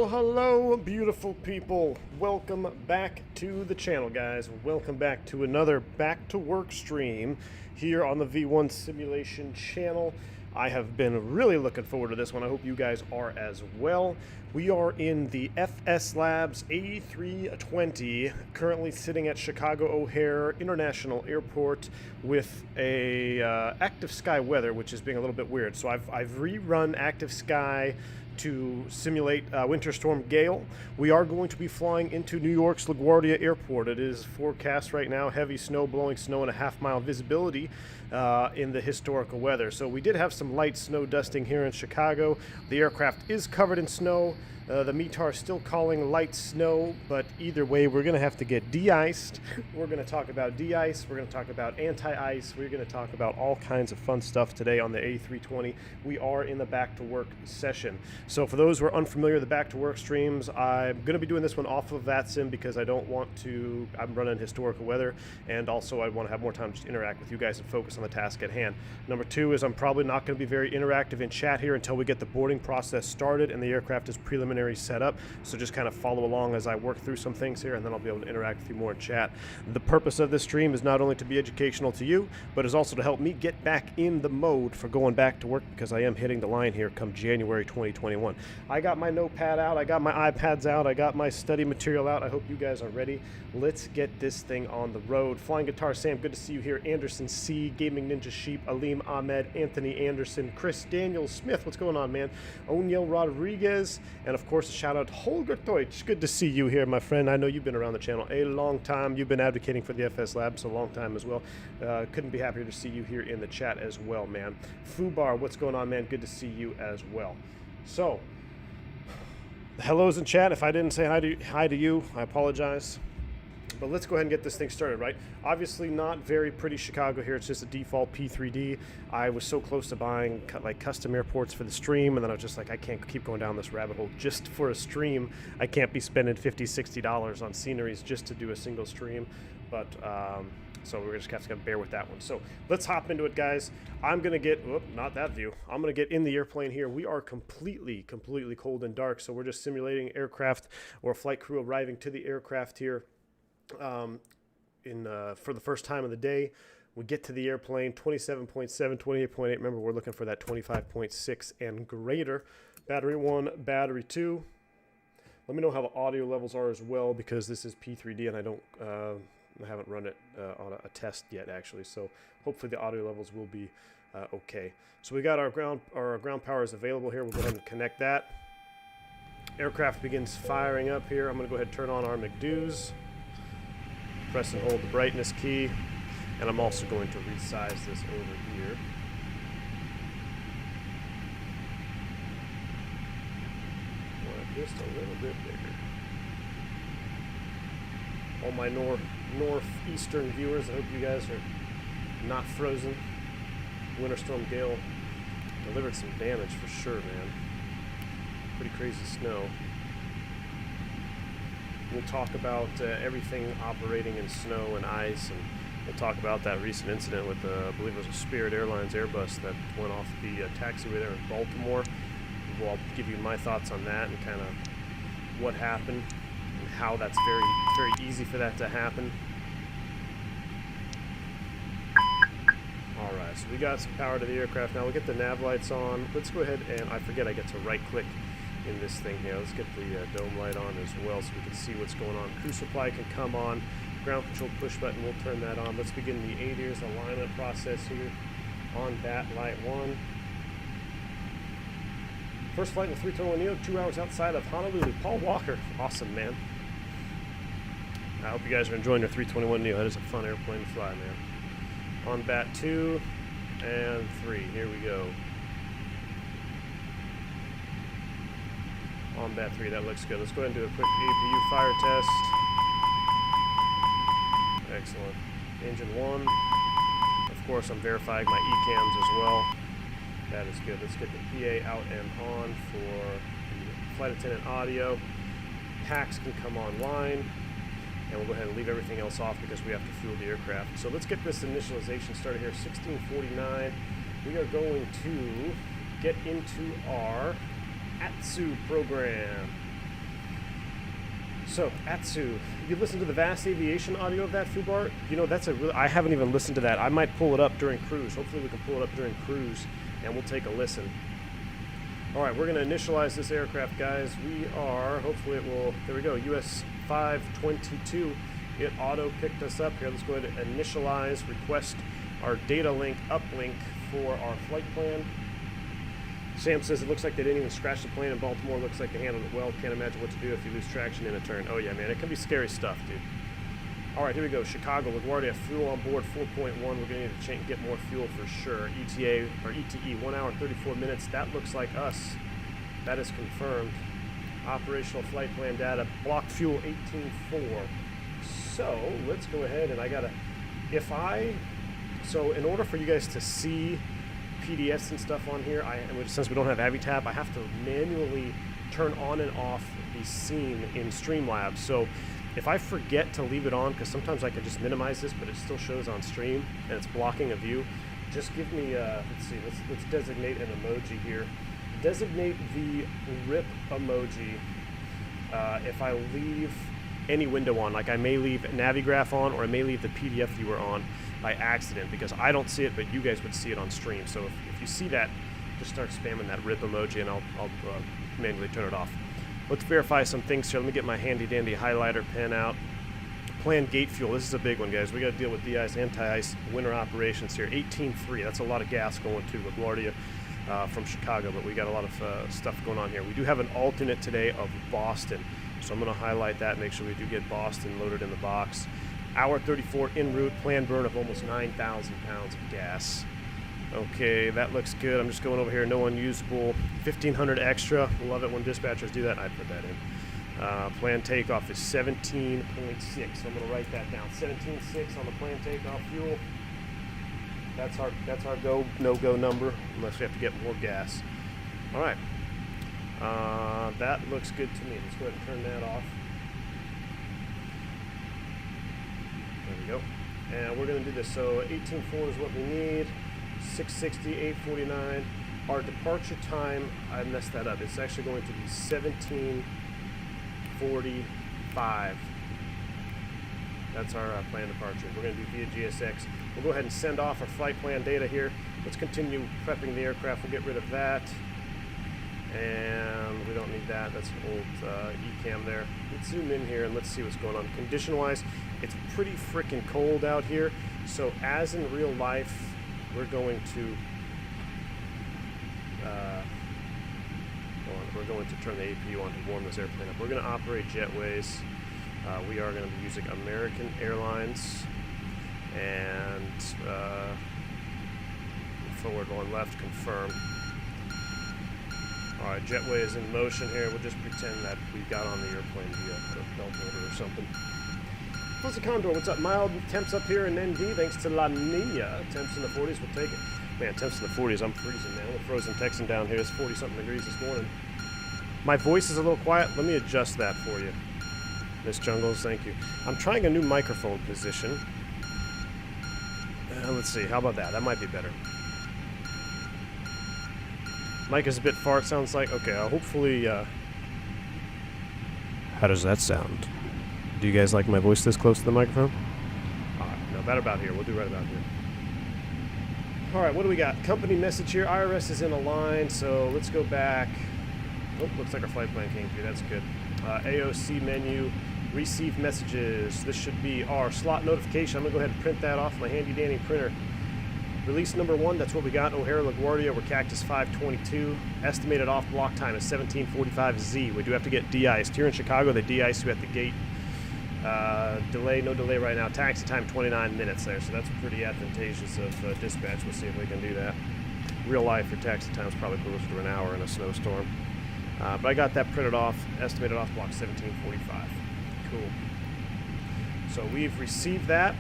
Well, hello, beautiful people. Welcome back to the channel, guys. Welcome back to another Back to Work stream here on the V1 Simulation channel. I have been really looking forward to this one. I hope you guys are as well. We are in the FSLabs A320, currently sitting at Chicago O'Hare International Airport with a active sky weather, which is being a little bit weird. So I've rerun active sky to simulate Winter Storm Gale. We are going to be flying into New York's LaGuardia Airport. It is forecast right now, heavy snow, blowing snow, and a half-mile visibility in the historical weather. So we did have some light snow dusting here in Chicago. The aircraft is covered in snow. The METAR is still calling light snow, but either way, we're going to have to get de-iced. We're going to talk about de-ice. We're going to talk about anti-ice. We're going to talk about all kinds of fun stuff today on the A320. We are in the Back to Work session. So for those who are unfamiliar with the Back to Work streams, I'm going to be doing this one off of VATSIM because I don't want to, I'm running historical weather, and also I want to have more time to interact with you guys and focus on the task at hand. Number two is I'm probably not going to be very interactive in chat here until we get the boarding process started and the aircraft is preliminary set up, so just kind of follow along as I work through some things here, and then I'll be able to interact with you more in chat. The purpose of this stream is not only to be educational to you, but is also to help me get back in the mode for going back to work, because I am hitting the line here come January 2021. I got my notepad out, I got my iPads out, I got my study material out. I hope you guys are ready. Let's get this thing on the road. Flying Guitar Sam, good to see you here. Anderson C, Gaming Ninja Sheep, Aleem Ahmed, Anthony Anderson, Chris Daniel Smith, what's going on, man? Oniel Rodriguez, and of course a shout out to Holger Deutsch. Good to see you here, my friend. I know you've been around the channel a long time. You've been advocating for the FSLabs a long time as well. Couldn't be happier to see you here in the chat as well, man. Fubar, what's going on, man? Good to see you as well. So, hellos in chat. If I didn't say hi to you, I apologize. But let's go ahead and get this thing started, right? Obviously not very pretty Chicago here. It's just a default P3d. I was so close to buying like custom airports for the stream, and then I was just like, I can't keep going down this rabbit hole just for a stream. I can't be spending $50, $60 on sceneries just to do a single stream. But so we're just have to bear with that one. So let's hop into it, guys. I'm gonna get, whoop, not that view. I'm gonna get in the airplane here. We are completely cold and dark. So we're just simulating aircraft or flight crew arriving to the aircraft here. For the first time of the day. We get to the airplane, 27.7, 28.8. Remember, we're looking for that 25.6 and greater. Battery 1, battery 2. Let me know how the audio levels are as well, because this is P3d and I haven't run it on a test yet, actually. So hopefully the audio levels will be okay. So we got our ground power is available here. We'll go ahead and connect that. Aircraft begins firing up here. I'm going to go ahead and turn on our McDoos. Press and hold the brightness key, and I'm also going to resize this over here. Just a little bit bigger. All my northeastern viewers, I hope you guys are not frozen. Winter Storm Gale delivered some damage for sure, man. Pretty crazy snow. We'll talk about everything operating in snow and ice, and we'll talk about that recent incident with, I believe it was a Spirit Airlines Airbus that went off the taxiway there in Baltimore. I'll give you my thoughts on that and kind of what happened and how that's very easy for that to happen. All right, so we got some power to the aircraft now. We'll get the nav lights on. Let's go ahead and, I forget I get to right-click in this thing here. Let's get the dome light on as well so we can see what's going on. Crew supply can come on. Ground control push button, we'll turn that on. Let's begin the ADIRS alignment process here on bat light 1. First flight in the 321 Neo, 2 hours outside of Honolulu. Paul Walker, awesome, man. I hope you guys are enjoying your 321 Neo. That is a fun airplane to fly, man. On bat 2 and 3, here we go. On bat 3, that looks good. Let's go ahead and do a quick APU fire test. Excellent. Engine 1. Of course, I'm verifying my ECAMs as well. That is good. Let's get the PA out and on for the flight attendant audio. Packs can come online. And we'll go ahead and leave everything else off because we have to fuel the aircraft. So let's get this initialization started here. 1649. We are going to get into our ATSU program. So, Atsu, you listen to the Vast Aviation audio of that, Fubar? You know, that's a real, I haven't even listened to that. I might pull it up during cruise. Hopefully we can pull it up during cruise, and we'll take a listen. All right, we're going to initialize this aircraft, guys. We are, hopefully it will, there we go, US 522. It auto picked us up here. Let's go ahead and initialize, request our data link, uplink for our flight plan. Sam says it looks like they didn't even scratch the plane in Baltimore. Looks like they handled it well. Can't imagine what to do if you lose traction in a turn. Oh yeah, man, it can be scary stuff, dude. All right, here we go. Chicago, LaGuardia, fuel on board 4.1. We're going to need to get more fuel for sure. ETA, or ETE, 1 hour and 34 minutes. That looks like us. That is confirmed. Operational flight plan data, blocked fuel 18.4. So let's go ahead and I got to, so in order for you guys to see PDFs and stuff on here, since we don't have AviTap, I have to manually turn on and off the scene in StreamLabs. So if I forget to leave it on, because sometimes I could just minimize this, but it still shows on stream and it's blocking a view, just give me, let's see, let's designate an emoji here. Designate the RIP emoji if I leave any window on, like I may leave Navigraph on or I may leave the PDF viewer on by accident, because I don't see it, but you guys would see it on stream. So if you see that, just start spamming that RIP emoji and I'll manually turn it off. Let's verify some things here. Let me get my handy dandy highlighter pen out. Planned gate fuel. This is a big one, guys. We got to deal with de-ice, anti-ice, winter operations here. 18.3. That's a lot of gas going to LaGuardia from Chicago, but we got a lot of stuff going on here. We do have an alternate today of Boston, so I'm going to highlight that, make sure we do get Boston loaded in the box. Hour 34 en route, planned burn of almost 9,000 pounds of gas. Okay, that looks good. I'm just going over here, no unusable, 1,500 extra. Love it when dispatchers do that. I put that in. Planned takeoff is 17.6. So I'm going to write that down. 17.6 on the planned takeoff fuel. That's our go, no-go number, unless we have to get more gas. All right. That looks good to me. Let's go ahead and turn that off. There we go. And we're going to do this. So 18.4 is what we need. 660, 849. Our departure time, I messed that up. It's actually going to be 17:45. That's our planned departure. We're going to do via GSX. We'll go ahead and send off our flight plan data here. Let's continue prepping the aircraft. We'll get rid of that. And we don't need that. That's an old ECAM there. Let's zoom in here and let's see what's going on. Condition-wise, it's pretty freaking cold out here. So as in real life, we're going to turn the APU on to warm this airplane up. We're going to operate jetways. We are going to be using American Airlines and forward one left, confirm. All right, jetway is in motion here. We'll just pretend that we got on the airplane via a belt holder or something. How's the Condor? What's up? Mild temps up here in ND thanks to La Nina. Temps in the 40s, we'll take it. Man, temps in the 40s, I'm freezing, man. I'm a frozen Texan down here. It's 40-something degrees this morning. My voice is a little quiet. Let me adjust that for you. Miss Jungles, thank you. I'm trying a new microphone position. Let's see, how about that? That might be better. Mic is a bit far, it sounds like. Okay, hopefully, how does that sound? Do you guys like my voice this close to the microphone? No, right about here. We'll do right about here. All right, what do we got? Company message here. IRS is in a line, so let's go back. Oh, looks like our flight plan came through. That's good. AOC menu, receive messages. This should be our slot notification. I'm going to go ahead and print that off my handy-dandy printer. Release number 1, that's what we got. O'Hare LaGuardia, we're Cactus 522. Estimated off block time is 17:45Z. We do have to get de-iced. Here in Chicago, they de-iced you at the gate. Delay, no delay right now. Taxi time 29 minutes there, so that's pretty advantageous of dispatch. We'll see if we can do that. Real life, your taxi time is probably closer to an hour in a snowstorm. But I got that printed off, estimated off block 17:45. Cool. So we've received that.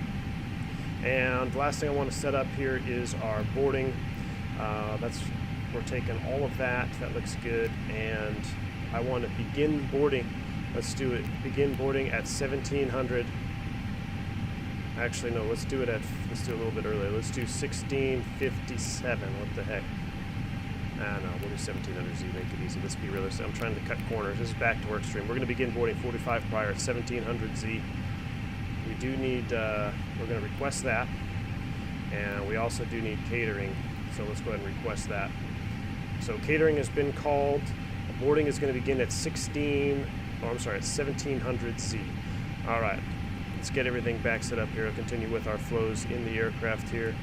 And the last thing I want to set up here is our boarding. We're taking all of that. That looks good. And I want to begin boarding. Let's do it. Begin boarding at 1700. Actually, no. Let's do it a little bit earlier. Let's do 1657. What the heck? No, we'll do 1700Z, make it easy. Let's be realistic. I'm trying to cut corners. This is BackToWork stream. We're going to begin boarding 45 prior at 1700Z. We do need, we're going to request that. And we also do need catering. So let's go ahead and request that. So catering has been called. Boarding is going to begin at 1700Z. All right. Let's get everything back set up here. I'll continue with our flows in the aircraft here.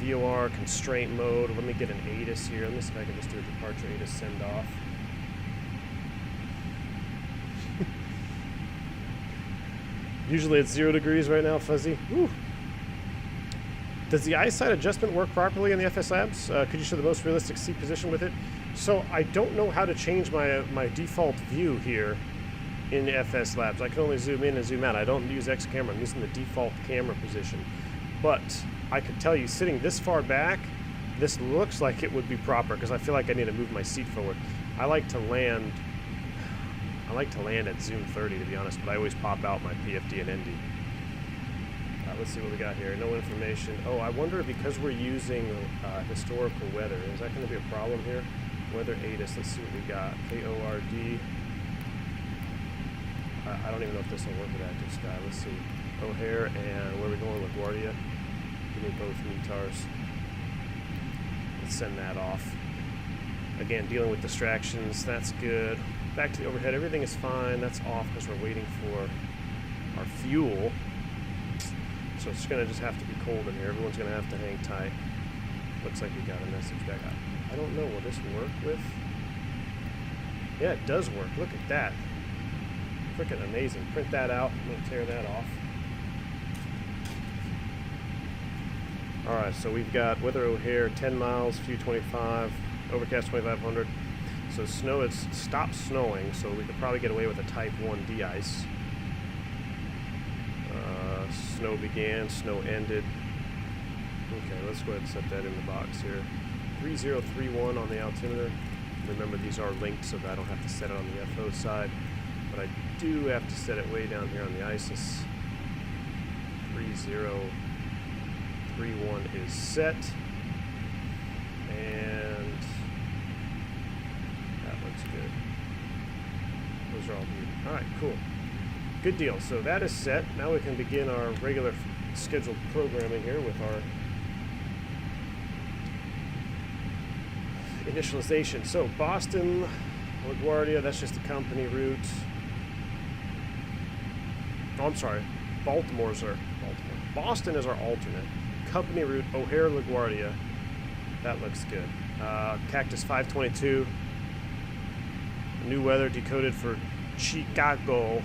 VOR, constraint mode. Let me get an ATIS here. Let me see if I can just do a departure ATIS send off. Usually it's 0 degrees right now, Fuzzy. Woo. Does the eyesight adjustment work properly in the FSLabs? Could you show the most realistic seat position with it? So I don't know how to change my default view here in the FSLabs. I can only zoom in and zoom out. I don't use X camera. I'm using the default camera position. But I could tell you, sitting this far back, this looks like it would be proper because I feel like I need to move my seat forward. I like to land at zoom 30 to be honest, but I always pop out my PFD and ND. Let's see what we got here. No information. Oh, I wonder because we're using historical weather, is that going to be a problem here? Weather ATIS. Let's see what we got. KORD. I don't even know if this will work with active sky. Let's see. O'Hare and where are we going? LaGuardia. Give me both METARs. Let's send that off. Again, dealing with distractions. That's good. Back to the overhead. Everything is fine. That's off because we're waiting for our fuel. So it's going to just have to be cold in here. Everyone's going to have to hang tight. Looks like we got a message back. I don't know. Will this work with? Yeah, it does work. Look at that. Freaking amazing. Print that out. I'm going to tear that off. Alright, so we've got weather O'Hare, 10 miles, few 25, overcast 2500. So snow has stopped snowing, so we could probably get away with a type 1 de-ice. Snow began, snow ended. Okay, let's go ahead and set that in the box here. 3031 on the altimeter. Remember, these are linked, so I don't have to set it on the FO side. But I do have to set it way down here on the ISIS. 3031 is set. And that looks good. Those are all beauty. Alright, cool. Good deal. So that is set. Now we can begin our regular scheduled programming here with our initialization. So Boston, LaGuardia, that's just the company route. Oh, I'm sorry. Baltimore's our Baltimore. Boston is our alternate. Company route, O'Hare, LaGuardia. That looks good. Cactus 522. New weather decoded for Chicago.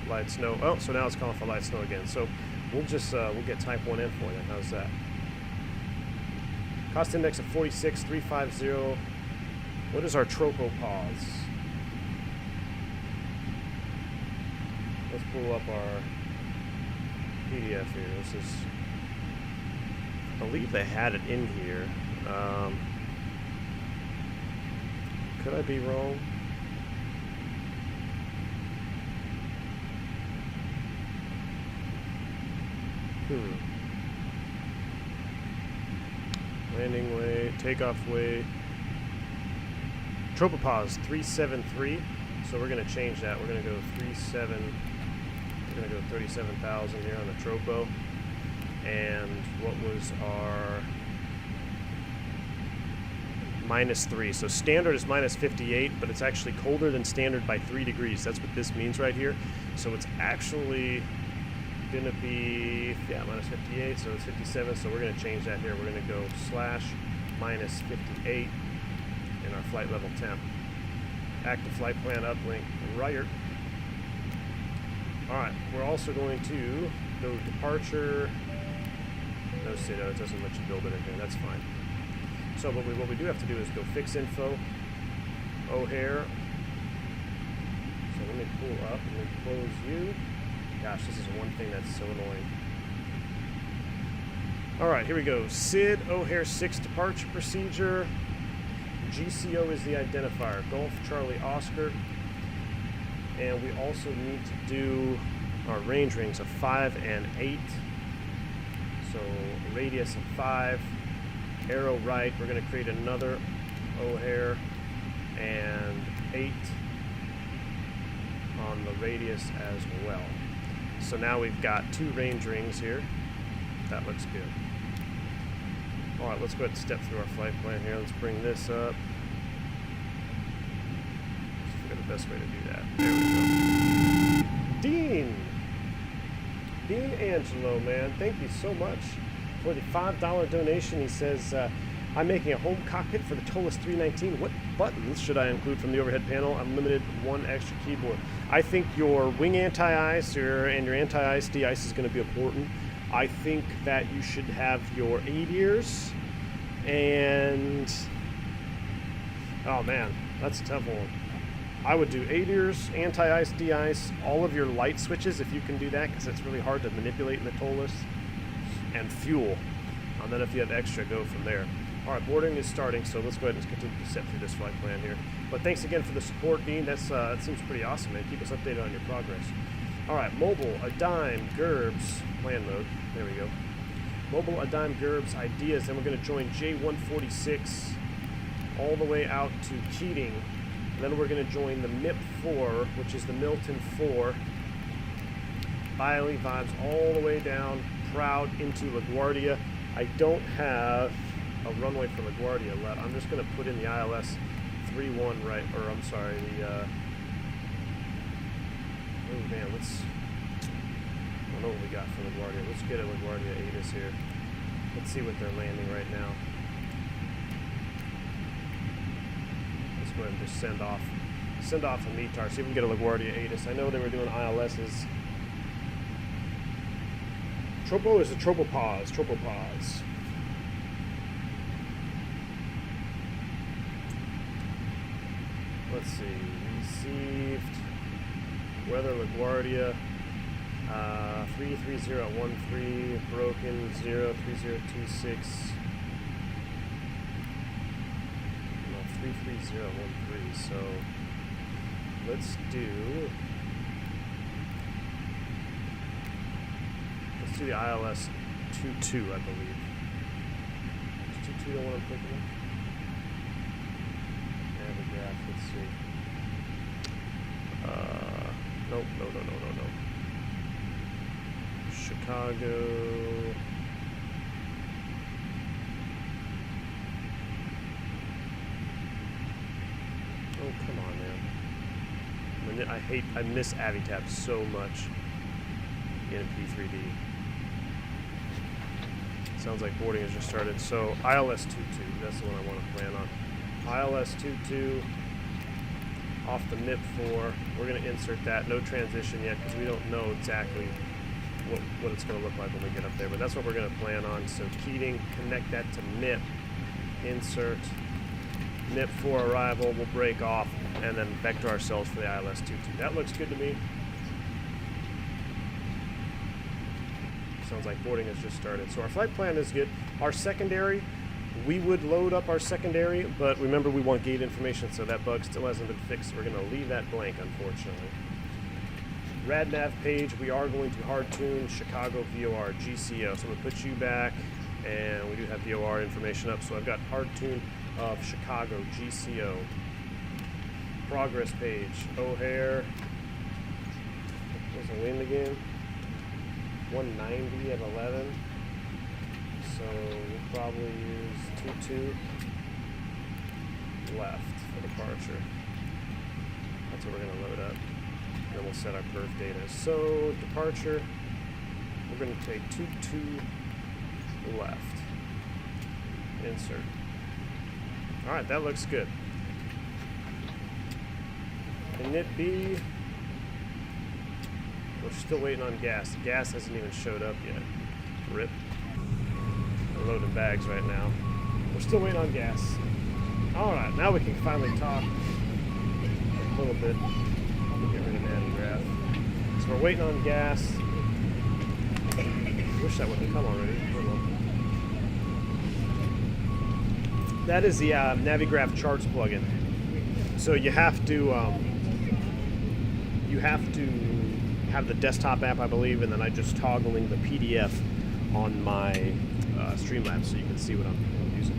Light snow. Oh, so now it's calling for light snow again. So we'll just we'll get type 1 in for you. How's that? Cost index of 46,350. What is our tropopause? Let's pull up our PDF here. This is, I believe they had it in here. Could I be wrong? Landing way, takeoff way. Tropopause 373. So we're going to change that. We're going to go 37. We're going to go 37,000 here on the tropo. And what was our -3? So standard is -58, but it's actually colder than standard by 3 degrees. That's what this means right here. So it's actually going to be, yeah, -58, so it's 57. So we're going to change that here. We're going to go /-58 in our flight level temp. Active flight plan uplink right. All right, we're also going to go departure. No, Sido, it doesn't let you build it in here. That's fine. So what we do have to do is go fix info, O'Hare. So let me pull up and then close you. Gosh, this is one thing that's so annoying. All right, here we go. SID O'Hare 6 departure procedure. GCO is the identifier. Golf Charlie Oscar. And we also need to do our range rings of 5 and 8. So radius of 5, arrow right. We're going to create another O'Hare and 8 on the radius as well. So now we've got 2 range rings here. That looks good. All right, let's go ahead and step through our flight plan here. Let's bring this up. Let's figure the best way to do that. There we go. Dean Angelo, man, thank you so much for the $5 donation. He says, I'm making a home cockpit for the TOLUS 319. What buttons should I include from the overhead panel? Unlimited, 1 extra keyboard. I think your wing anti-ice and your anti-ice de-ice is going to be important. I think that you should have your ADIRs and, oh man, that's a tough one. I would do ADIRs, anti-ice, de-ice, all of your light switches if you can do that, because it's really hard to manipulate in the TOLUS, and fuel. And then if you have extra, go from there. All right, boarding is starting, so let's go ahead and continue to step through this flight plan here. But thanks again for the support, Dean. That seems pretty awesome, man. Keep us updated on your progress. All right, mobile, a dime, GURBS, land mode. There we go. Mobile, a dime, GURBS, ideas. Then we're going to join J146 all the way out to Keating. And then we're going to join the MIP4, which is the Milton 4. Biley vibes all the way down, Proud into LaGuardia. I don't have a runway for LaGuardia left. I'm just going to put in the ILS 31 right, or I'm sorry, the, oh man, I don't know what we got for LaGuardia. Let's get a LaGuardia ATIS here. Let's see what they're landing right now. Let's go ahead and just send off a METAR, see if we can get a LaGuardia ATIS. I know they were doing ILSs. Tropo is a tropopause. Let's see, received, weather LaGuardia, 33013, broken, 03026, no, 33013, so let's do the ILS 22, I believe. Is 22 the one I'm thinking of? Navigraph, let's see. Nope, no. Chicago. Oh, come on, man. I miss Avitab so much in P3d. Sounds like boarding has just started. So ILS 22, that's the one I want to plan on. ILS 22 off the MIP4. We're going to insert that. No transition yet because we don't know exactly what it's going to look like when we get up there. But that's what we're going to plan on. So Keating, connect that to MIP. Insert. MIP4 arrival. We'll break off and then vector ourselves for the ILS 22. That looks good to me. Sounds like boarding has just started. So our flight plan is good. Our secondary, we would load up our secondary, but remember we want gate information, so that bug still hasn't been fixed. So we're going to leave that blank, unfortunately. RadNav page, we are going to hard tune Chicago VOR GCO. So I'm going to put you back, and we do have VOR information up. So I've got hard tune of Chicago GCO. Progress page, O'Hare. What's the wind again? 190 at 11, so we'll probably use 22 left for departure. That's what we're going to load up. And then we'll set our perf data. So departure, we're going to take 22 left. Insert. All right, that looks good. Can it be? We're still waiting on gas. Gas hasn't even showed up yet. RIP. We're loading bags right now. We're still waiting on gas. Alright, now we can finally talk a little bit. Get rid of Navigraph. So we're waiting on gas. Wish that wouldn't come already. That is the Navigraph charts plugin. So you have to have the desktop app, I believe, and then I just toggling the PDF on my Streamlabs so you can see what I'm using.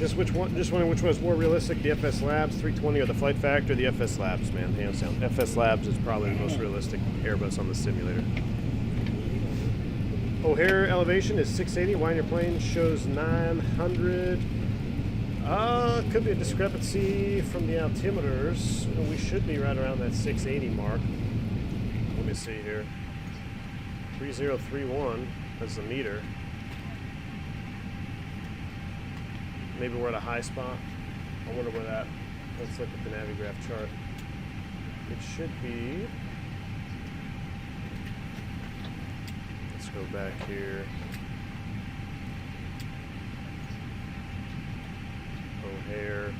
Just wondering which one is more realistic, the FSLabs 320 or the Flight Factor, the FSLabs, man, hands down. FSLabs is probably the most realistic Airbus on the simulator. O'Hare elevation is 680. Why in your plane shows 900? Could be a discrepancy from the altimeters. We should be right around that 680 mark. Let me see here. 3031. That's the meter. Maybe we're at a high spot. I wonder where that. Let's look at the Navigraph chart. It should be. Let's go back here. O'Hare.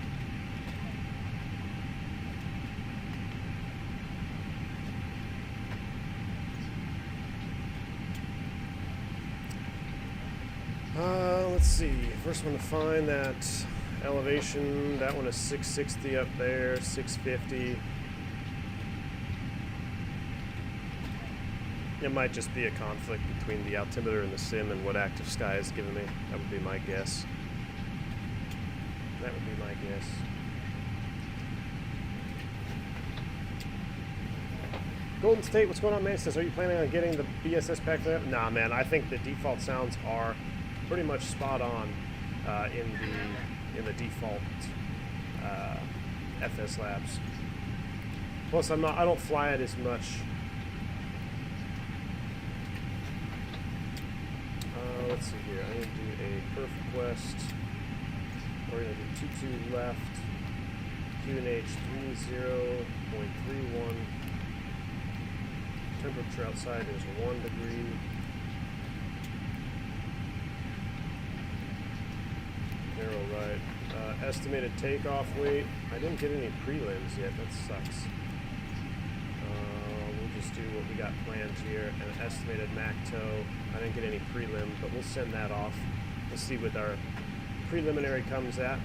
Let's see. First one to find that elevation. That one is 660 up there, 650. It might just be a conflict between the altimeter and the sim and what active sky is giving me. That would be my guess. That would be my guess. Golden State, what's going on, man? Says, are you planning on getting the BSS pack for that? Nah, man. I think the default sounds are pretty much spot on in the default FSLabs. Plus, I don't fly it as much. Let's see here. I'm going to do a perf request. We're going to do 22 left. QNH 30.31. Temperature outside is 1 degree. Narrow right. Estimated takeoff weight. I didn't get any prelims yet. That sucks. We'll just do what we got planned here. And an estimated MAC tow. I didn't get any prelim, but we'll send that off. We'll see what our preliminary comes at.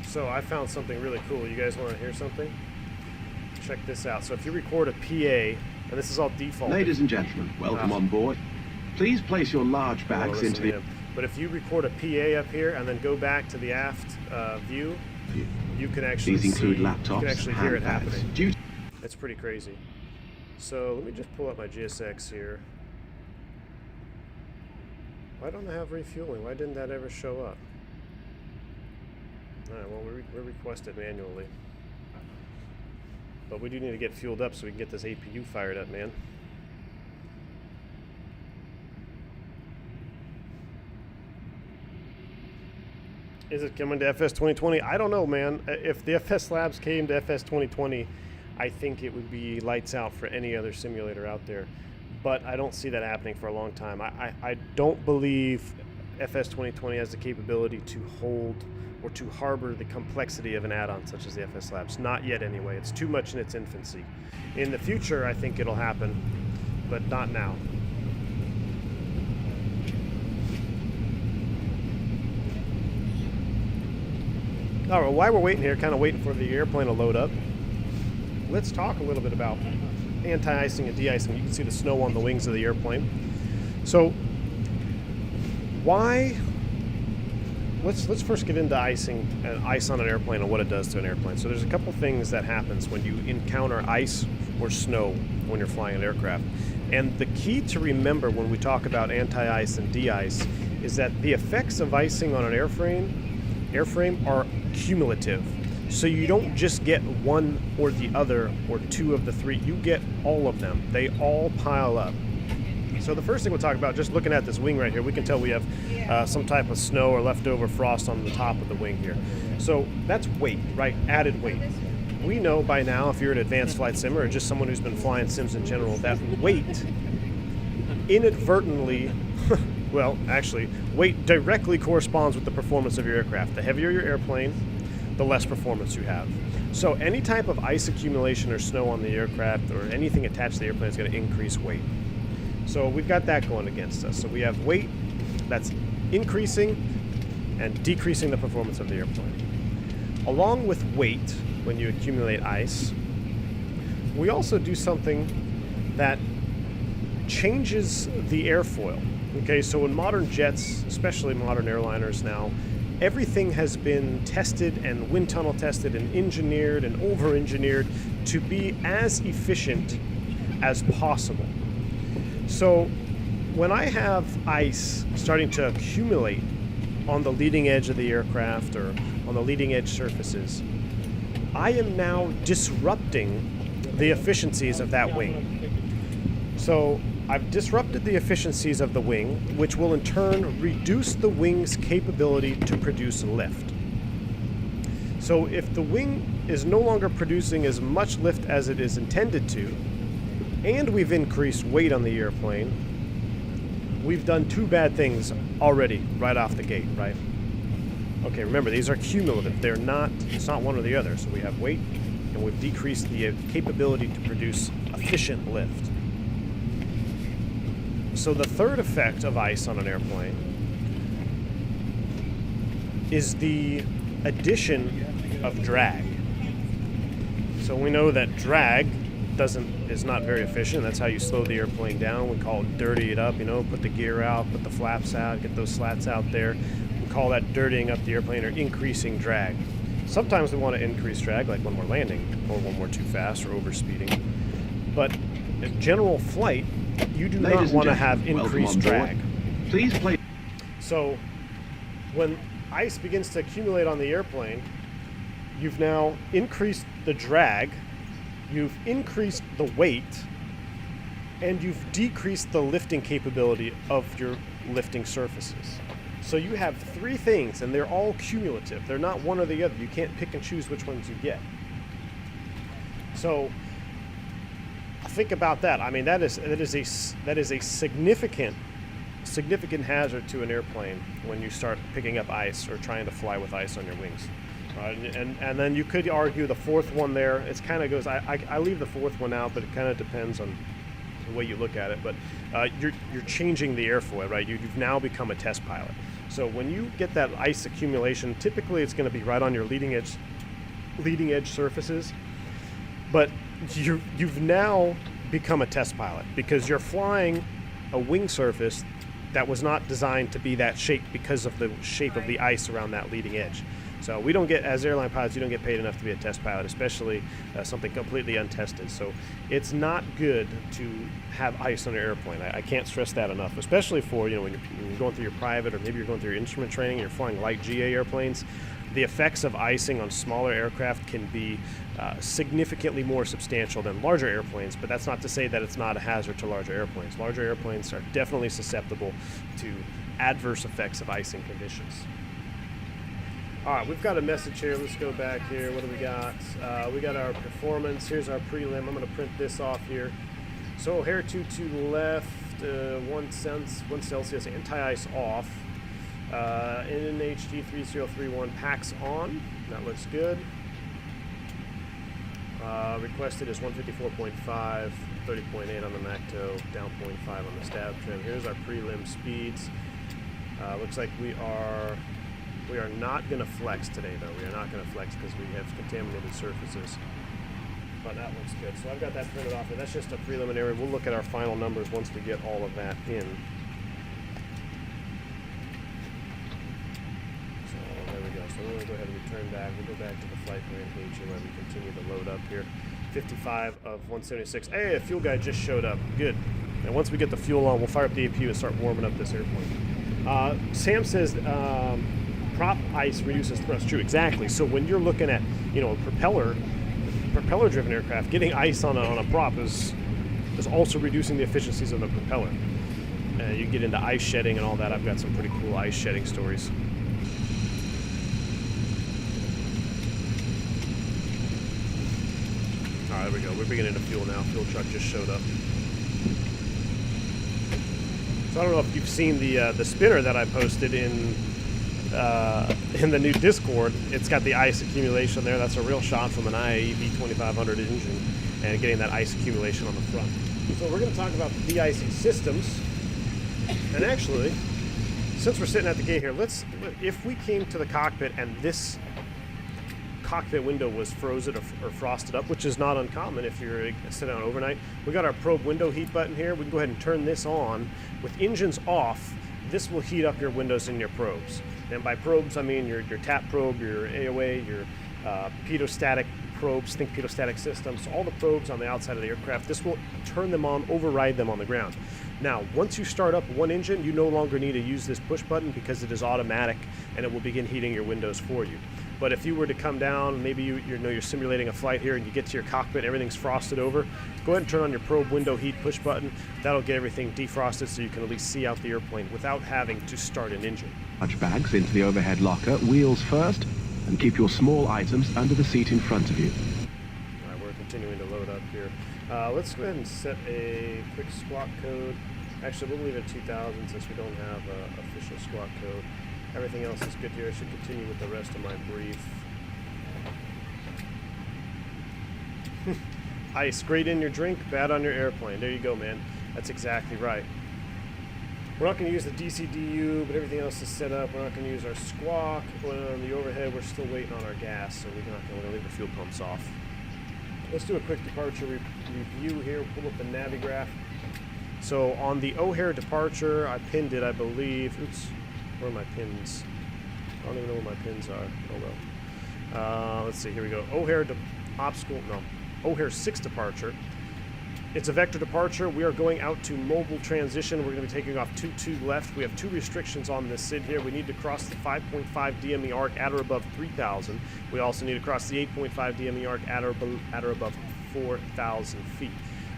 So I found something really cool. You guys want to hear something? Check this out. So if you record a PA, and this is all default. Ladies and gentlemen, welcome on board. Please place your large bags into the... But if you record a PA up here and then go back to the aft view, you can actually These include see, laptops, you can actually hear it handbags, happening. It's pretty crazy. So let me just pull up my GSX here. Why don't I have refueling? Why didn't that ever show up? Alright, well, we request it manually. But we do need to get fueled up so we can get this APU fired up, man. Is it coming to FS 2020? I don't know, man. If the FSLabs came to FS 2020, I think it would be lights out for any other simulator out there. But I don't see that happening for a long time. I don't believe FS 2020 has the capability to hold or to harbor the complexity of an add-on such as the FSLabs. Not yet anyway. It's too much in its infancy. In the future, I think it'll happen, but not now. All right, while we're waiting here, kind of waiting for the airplane to load up, let's talk a little bit about anti-icing and de-icing. You can see the snow on the wings of the airplane. So why... Let's first get into icing and ice on an airplane and what it does to an airplane. So there's a couple things that happens when you encounter ice or snow when you're flying an aircraft. And the key to remember when we talk about anti-ice and de-ice is that the effects of icing on an airframe are cumulative. So you don't just get one or the other or two of the three, you get all of them. They all pile up. So the first thing we'll talk about, just looking at this wing right here, we can tell we have some type of snow or leftover frost on the top of the wing here. So that's weight, right? Added weight. We know by now, if you're an advanced flight simmer or just someone who's been flying sims in general, that weight inadvertently, well, actually, weight directly corresponds with the performance of your aircraft. The heavier your airplane, the less performance you have. So any type of ice accumulation or snow on the aircraft or anything attached to the airplane is going to increase weight. So we've got that going against us. So we have weight that's increasing and decreasing the performance of the airplane. Along with weight, when you accumulate ice, we also do something that changes the airfoil. Okay, so in modern jets, especially modern airliners now, everything has been tested and wind tunnel tested and engineered and over-engineered to be as efficient as possible. So when I have ice starting to accumulate on the leading edge of the aircraft or on the leading edge surfaces, I am now disrupting the efficiencies of that wing. So I've disrupted the efficiencies of the wing, which will in turn reduce the wing's capability to produce lift. So if the wing is no longer producing as much lift as it is intended to, and we've increased weight on the airplane, we've done two bad things already right off the gate, right? Okay, remember, these are cumulative. It's not one or the other. So we have weight, and we've decreased the capability to produce efficient lift. So the third effect of ice on an airplane is the addition of drag. So we know that drag is not very efficient. That's how you slow the airplane down. We call it dirty it up, put the gear out, put the flaps out, get those slats out there. We call that dirtying up the airplane or increasing drag. Sometimes we want to increase drag, like when we're landing or when we're too fast or overspeeding. But in general flight, you do not want to have increased drag. Please play. So when ice begins to accumulate on the airplane, you've now increased the drag, you've increased the weight, and you've decreased the lifting capability of your lifting surfaces. So you have three things, and they're all cumulative. They're not one or the other. You can't pick and choose which ones you get. So think about that. I mean, that is a significant hazard to an airplane when you start picking up ice or trying to fly with ice on your wings. And then you could argue the fourth one there. It kind of goes. I leave the fourth one out, but it kind of depends on the way you look at it. But you're changing the airfoil, right? You've now become a test pilot. So when you get that ice accumulation, typically it's going to be right on your leading edge surfaces. But you've now become a test pilot because you're flying a wing surface that was not designed to be that shape because of the shape of the ice around that leading edge. So we don't get, as airline pilots, you don't get paid enough to be a test pilot, especially something completely untested. So it's not good to have ice on your airplane. I can't stress that enough, especially for, when you're going through your private or maybe you're going through your instrument training, you're flying light GA airplanes. The effects of icing on smaller aircraft can be significantly more substantial than larger airplanes, but that's not to say that it's not a hazard to larger airplanes. Larger airplanes are definitely susceptible to adverse effects of icing conditions. All right, we've got a message here. Let's go back here. What do we got? We got our performance. Here's our prelim. I'm going to print this off here. So hair 2 left, 1 Celsius, anti-ice off. NHG 3031 packs on. That looks good. Requested is 154.5, 30.8 on the MACTO, down 0.5 on the stab trim. Here's our prelim speeds. Looks like we are not going to flex today, though. We are not going to flex because we have contaminated surfaces. But that looks good. So I've got that printed off here. That's just a preliminary. We'll look at our final numbers once we get all of that in. So there we go. So we're going to go ahead and return back. We'll go back to the flight plan page here while we continue to load up here. 55 of 176. Hey, a fuel guy just showed up. Good. And once we get the fuel on, we'll fire up the APU and start warming up this airplane. Sam says prop ice reduces thrust. True, exactly. So when you're looking at, a propeller-driven aircraft, getting ice on a prop is also reducing the efficiencies of the propeller. You get into ice shedding and all that. I've got some pretty cool ice shedding stories. All right, there we go. We're beginning to fuel now. Fuel truck just showed up. So I don't know if you've seen the spinner that I posted in the new Discord. It's got the ice accumulation there. That's a real shot from an IAE V2500 engine and getting that ice accumulation on the front. So we're going to talk about the de-icing systems. And actually, since we're sitting at the gate here, if we came to the cockpit and this cockpit window was frozen or frosted up, which is not uncommon if you're sitting on overnight. We got our probe window heat button here. We can go ahead and turn this on. With engines off, this will heat up your windows and your probes. And by probes, I mean your tap probe, your AOA, your pedostatic probes, think pedostatic systems, all the probes on the outside of the aircraft. This will turn them on, override them on the ground. Now, once you start up one engine, you no longer need to use this push button because it is automatic and it will begin heating your windows for you. But if you were to come down, maybe you're simulating a flight here and you get to your cockpit, everything's frosted over, go ahead and turn on your probe window heat push button. That'll get everything defrosted so you can at least see out the airplane without having to start an engine. Large bags into the overhead locker, wheels first, and keep your small items under the seat in front of you. All right, we're continuing to load up here. Let's go ahead and set a quick squawk code. Actually, we'll leave it at 2000 since we don't have an official squawk code. Everything else is good here. I should continue with the rest of my brief. Ice, great in your drink, bad on your airplane. There you go, man. That's exactly right. We're not going to use the DCDU, but everything else is set up. We're not going to use our squawk. On the overhead, we're still waiting on our gas, so we're going to leave the fuel pumps off. Let's do a quick departure review here. We'll pull up the Navigraph. So on the O'Hare departure, I pinned it, I believe. Oops, where are my pins? I don't even know where my pins are. Oh well. Let's see, here we go. O'Hare 6 departure. It's a vector departure. We are going out to mobile transition. We're going to be taking off 22 left. We have two restrictions on this SID here. We need to cross the 5.5 DME arc at or above 3,000. We also need to cross the 8.5 DME arc at or above 4,000 feet.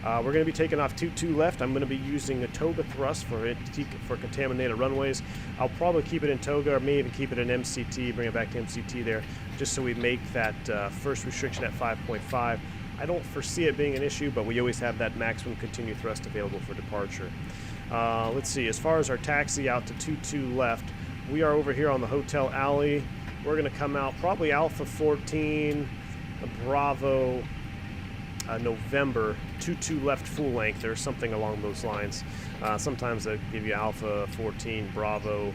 We're going to be taking off 22 left. I'm going to be using a Toga thrust for contaminated runways. I'll probably keep it in Toga or may even keep it in MCT, bring it back to MCT there, just so we make that first restriction at 5.5. I don't foresee it being an issue, but we always have that maximum continued thrust available for departure. Let's see, as far as our taxi out to 22 left, we are over here on the Hotel Alley. We're going to come out probably Alpha 14, Bravo, November, 22 left full length or something along those lines. Sometimes they give you Alpha 14, Bravo,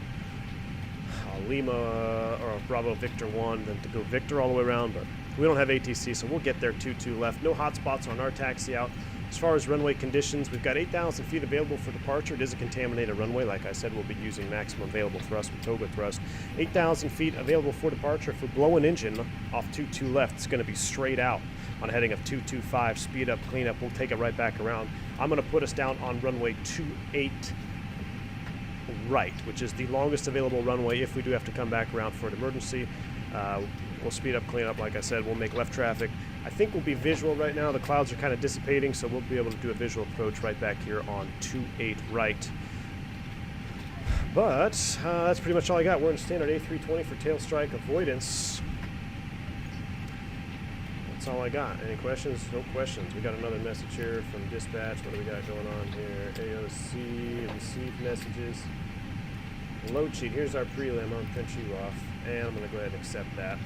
Lima, or Bravo Victor 1, then to go Victor all the way around, but we don't have ATC, so we'll get there 22 left. No hot spots on our taxi out. As far as runway conditions, we've got 8,000 feet available for departure. It is a contaminated runway. Like I said, we'll be using maximum available thrust with Toga thrust. 8,000 feet available for departure. If we blow an engine off 22 left, it's going to be straight out on a heading of 225. Speed up, clean up. We'll take it right back around. I'm going to put us down on runway 28 right, which is the longest available runway if we do have to come back around for an emergency. We'll speed up, clean up, like I said. We'll make left traffic. I think we'll be visual right now. The clouds are kind of dissipating, so we'll be able to do a visual approach right back here on 28 right. But that's pretty much all I got. We're in standard A320 for tail strike avoidance. That's all I got. Any questions? No questions. We got another message here from dispatch. What do we got going on here? AOC, received messages. Load sheet. Here's our prelim. I'm going to print you off, and I'm going to go ahead and accept that.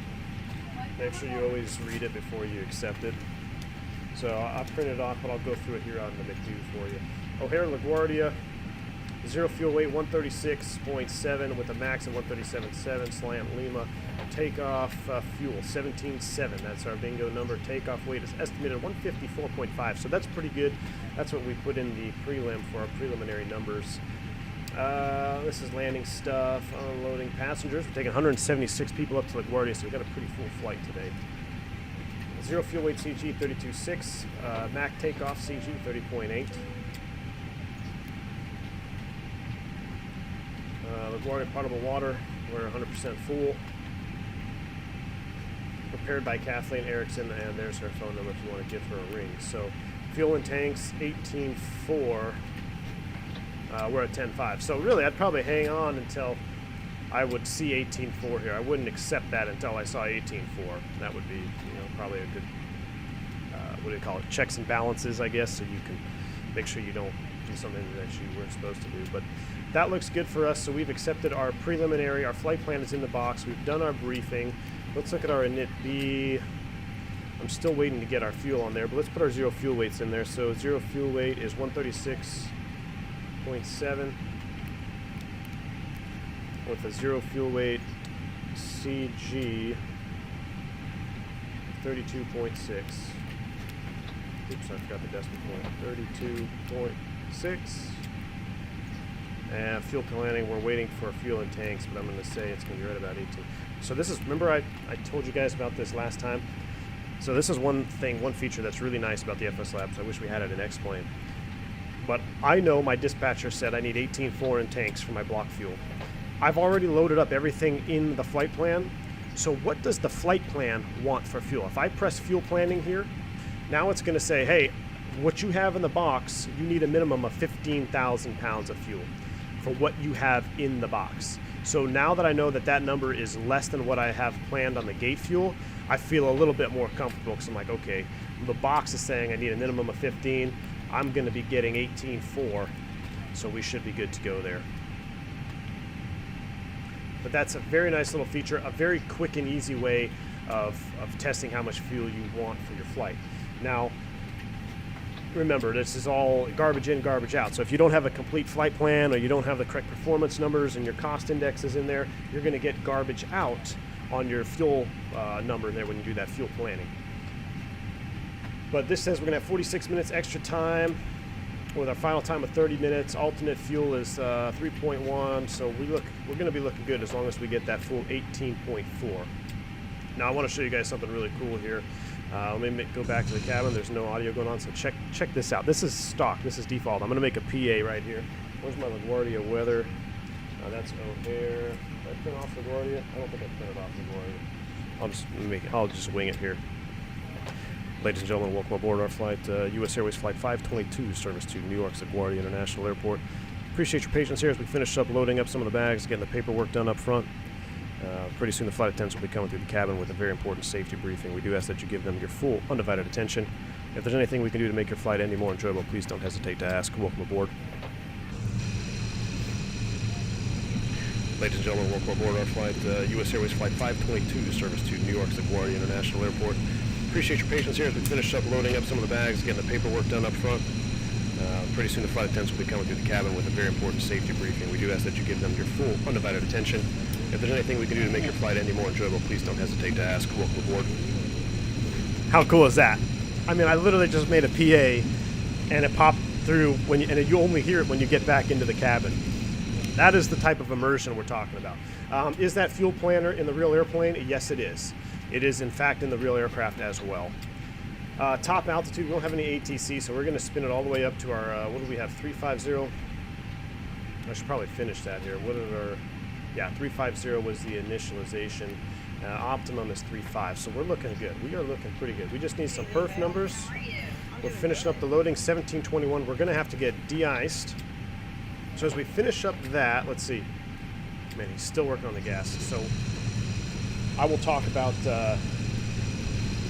Make sure you always read it before you accept it. So I'll print it off, but I'll go through it here on the McDo for you. O'Hare LaGuardia, 0 fuel weight 136.7 with a max of 137.7. Slant Lima. Takeoff fuel 17.7. That's our bingo number. Takeoff weight is estimated 154.5. So that's pretty good. That's what we put in the prelim for our preliminary numbers. This is landing stuff, unloading passengers. We're taking 176 people up to LaGuardia, so we got a pretty full flight today. 0 fuel weight CG 32.6, Mac takeoff CG 30.8. LaGuardia potable water, we're 100% full. Prepared by Kathleen Erickson, and there's her phone number if you want to give her a ring. So fuel in tanks 18.4. We're at 10.5. So really, I'd probably hang on until I would see 18.4 here. I wouldn't accept that until I saw 18.4. That would be, probably a good, what do you call it, checks and balances, I guess, so you can make sure you don't do something that you weren't supposed to do. But that looks good for us. So we've accepted our preliminary. Our flight plan is in the box. We've done our briefing. Let's look at our init B. I'm still waiting to get our fuel on there, but let's put our 0 fuel weights in there. So 0 fuel weight is 136.7 with a 0 fuel weight CG 32.6. Oops, I forgot the decimal point. 32.6. And fuel planning, we're waiting for fuel and tanks, but I'm going to say it's going to be right about 18. So this is, remember I told you guys about this last time? So this is one feature that's really nice about the FSLabs. I wish we had it in X-Plane. But I know my dispatcher said I need 18.4 in tanks for my block fuel. I've already loaded up everything in the flight plan. So what does the flight plan want for fuel? If I press fuel planning here, now it's going to say, hey, what you have in the box, you need a minimum of 15,000 pounds of fuel for what you have in the box. So now that I know that that number is less than what I have planned on the gate fuel, I feel a little bit more comfortable because I'm like, okay, the box is saying I need a minimum of 15. I'm going to be getting 18.4, so we should be good to go there. But that's a very nice little feature, a very quick and easy way of testing how much fuel you want for your flight. Now, remember, this is all garbage in, garbage out. So if you don't have a complete flight plan or you don't have the correct performance numbers and your cost indexes in there, you're going to get garbage out on your fuel number there when you do that fuel planning. But this says we're going to have 46 minutes extra time with our final time of 30 minutes. Alternate fuel is 3.1, so we're going to be looking good as long as we get that full 18.4. Now I want to show you guys something really cool here. Let me go back to the cabin. There's no audio going on, so check this out. This is stock. This is default. I'm going to make a PA right here. Where's my LaGuardia weather? That's O'Hare. Did I print off LaGuardia? I don't think I printed off LaGuardia. I'll just wing it here. Ladies and gentlemen, welcome aboard our flight, U.S. Airways Flight 522, service to New York's LaGuardia International Airport. Appreciate your patience here as we finish up loading up some of the bags, getting the paperwork done up front. Pretty soon the flight attendants will be coming through the cabin with a very important safety briefing. We do ask that you give them your full, undivided attention. If there's anything we can do to make your flight any more enjoyable, please don't hesitate to ask. Welcome aboard. Ladies and gentlemen, welcome aboard our flight, U.S. Airways Flight 522, service to New York's LaGuardia International Airport. Appreciate your patience here as we finish up loading up some of the bags, getting the paperwork done up front. Pretty soon the flight attendants will be coming through the cabin with a very important safety briefing. We do ask that you give them your full, undivided attention. If there's anything we can do to make your flight any more enjoyable, please don't hesitate to ask. Welcome aboard. How cool is that? I mean, I literally just made a PA, and it popped through, and you only hear it when you get back into the cabin. That is the type of immersion we're talking about. Is that fuel planner in the real airplane? Yes, it is. It is, in fact, in the real aircraft as well. Top altitude, we don't have any ATC, so we're going to spin it all the way up to our, what do we have, 350? I should probably finish that here. What are our, yeah, 350 was the initialization. Optimum is 3.5, so we're looking good. We are looking pretty good. We just need some perf numbers. We're finishing up the loading, 1721. We're going to have to get de-iced. So as we finish up that, let's see. Man, he's still working on the gas. So I will talk about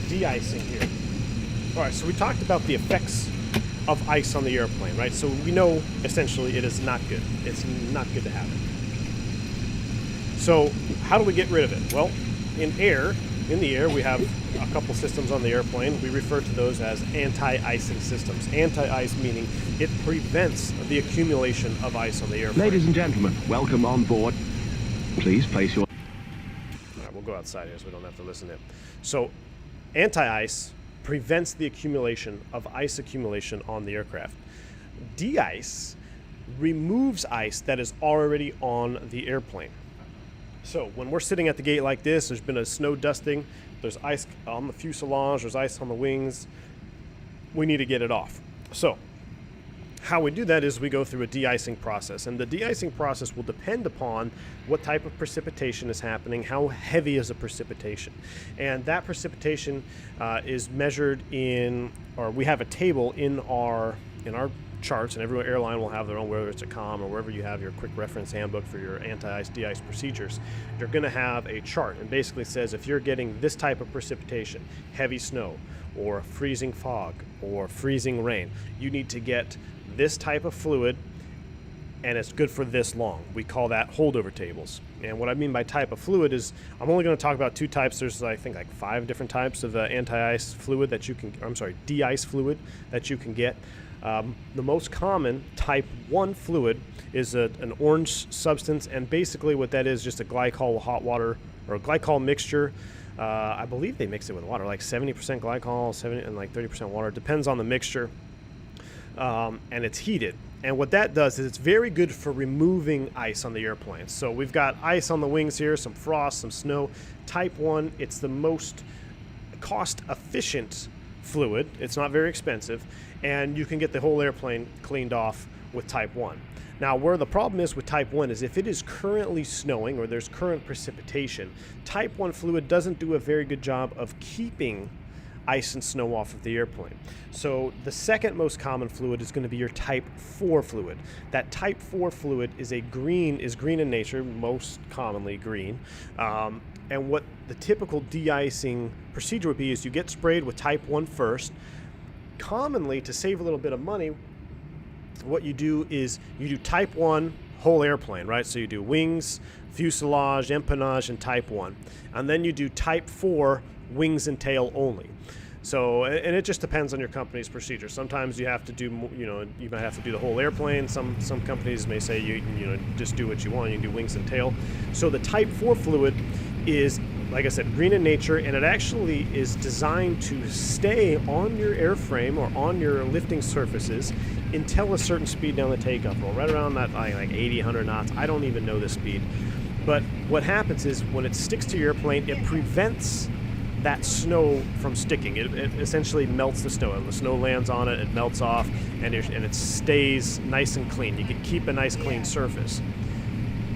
de-icing here. All right, so we talked about the effects of ice on the airplane, right? So we know essentially it is not good. It's not good to have it. So how do we get rid of it? Well, in the air, we have a couple systems on the airplane. We refer to those as anti-icing systems. Anti-ice meaning it prevents the accumulation of ice on the airplane. Ladies and gentlemen, welcome on board. Please place your... All right, we'll go outside here so we don't have to listen to it. So anti-ice prevents the accumulation of ice accumulation on the aircraft. De-ice removes ice that is already on the airplane. So when we're sitting at the gate like this, there's been a snow dusting, there's ice on the fuselage, there's ice on the wings, we need to get it off. So how we do that is we go through a de-icing process, and the de-icing process will depend upon what type of precipitation is happening, how heavy is the precipitation. And that precipitation is measured in, or we have a table in our charts, and every airline will have their own, whether it's a COM or wherever you have your quick reference handbook for your anti-ice, de-ice procedures. You're going to have a chart, and basically says if you're getting this type of precipitation, heavy snow or freezing fog or freezing rain, you need to get this type of fluid, and it's good for this long. We call that holdover tables. And what I mean by type of fluid is, I'm only going to talk about two types. There's, I think, like 5 different types of anti-ice fluid that you can, de-ice fluid that you can get. The most common type 1 fluid is an orange substance, and basically what that is, just a glycol hot water or a glycol mixture I believe they mix it with water, like 70% glycol, 70 and like 30% water. It depends on the mixture, and it's heated. And what that does is it's very good for removing ice on the airplane. So we've got ice on the wings here, some frost, some snow. Type 1, it's the most cost-efficient fluid. It's not very expensive, and you can get the whole airplane cleaned off with Type 1. Now, where the problem is with Type 1 is if it is currently snowing or there's current precipitation, Type 1 fluid doesn't do a very good job of keeping ice and snow off of the airplane. So the second most common fluid is going to be your Type 4 fluid. That Type 4 fluid is green in nature, most commonly green. And what the typical de-icing procedure would be is you get sprayed with Type 1 first. Commonly, to save a little bit of money, what you do is you do Type 1 whole airplane, right? So you do wings, fuselage, empennage, and Type 1. And then you do Type 4 wings and tail only. So, and it just depends on your company's procedure. Sometimes you have to do, you might have to do the whole airplane. Some companies may say you just do what you want. You can do wings and tail. So the Type 4 fluid is, like I said, green in nature, and it actually is designed to stay on your airframe or on your lifting surfaces until a certain speed down the takeoff roll, right around that like 80, 100 knots. I don't even know the speed. But what happens is when it sticks to your airplane, it prevents that snow from sticking. It essentially melts the snow. When the snow lands on it, it melts off, and it stays nice and clean. You can keep a nice clean surface.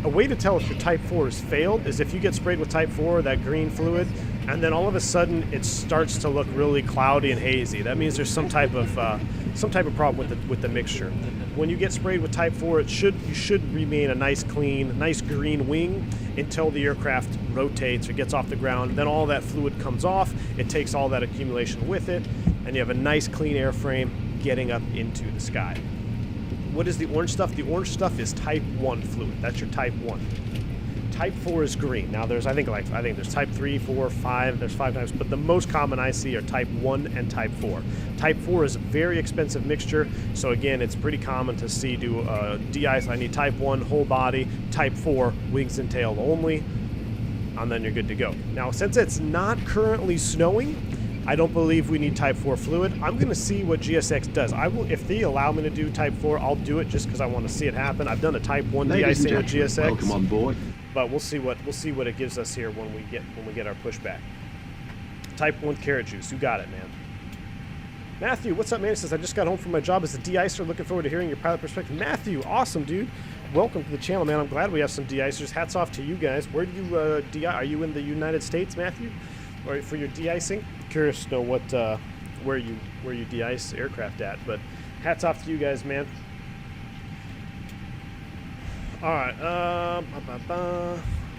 A way to tell if your Type 4 has failed is if you get sprayed with Type 4, that green fluid, and then all of a sudden it starts to look really cloudy and hazy. That means there's some type of problem with the mixture. When you get sprayed with Type 4, you should remain a nice clean, nice green wing until the aircraft rotates or gets off the ground. Then all that fluid comes off. It takes all that accumulation with it, and you have a nice clean airframe getting up into the sky. What is the orange stuff? The orange stuff is Type 1 fluid. That's your Type 1. Type 4 is green. Now I think there's Type 3, 4, 5. There's 5 types, but the most common I see are Type 1 and Type 4. Type 4 is a very expensive mixture, so again, it's pretty common to see do de-ice. I need Type 1 whole body, Type 4 wings and tail only, and then you're good to go. Now, since it's not currently snowing, I don't believe we need Type 4 fluid. I'm going to see what GSX does. If they allow me to do Type 4, I'll do it just because I want to see it happen. I've done a Type 1 de-icing with GSX. Welcome on board. But we'll see what it gives us here when we get our pushback. Type 1 carrot juice. You got it, man. Matthew, what's up, man? He says, I just got home from my job as a de-icer. Looking forward to hearing your pilot perspective. Matthew, awesome, dude. Welcome to the channel, man. I'm glad we have some de-icers. Hats off to you guys. Where do you are you in the United States, Matthew? Or for your de-icing? Curious to know what where you de-ice aircraft at, but hats off to you guys, man. All right, I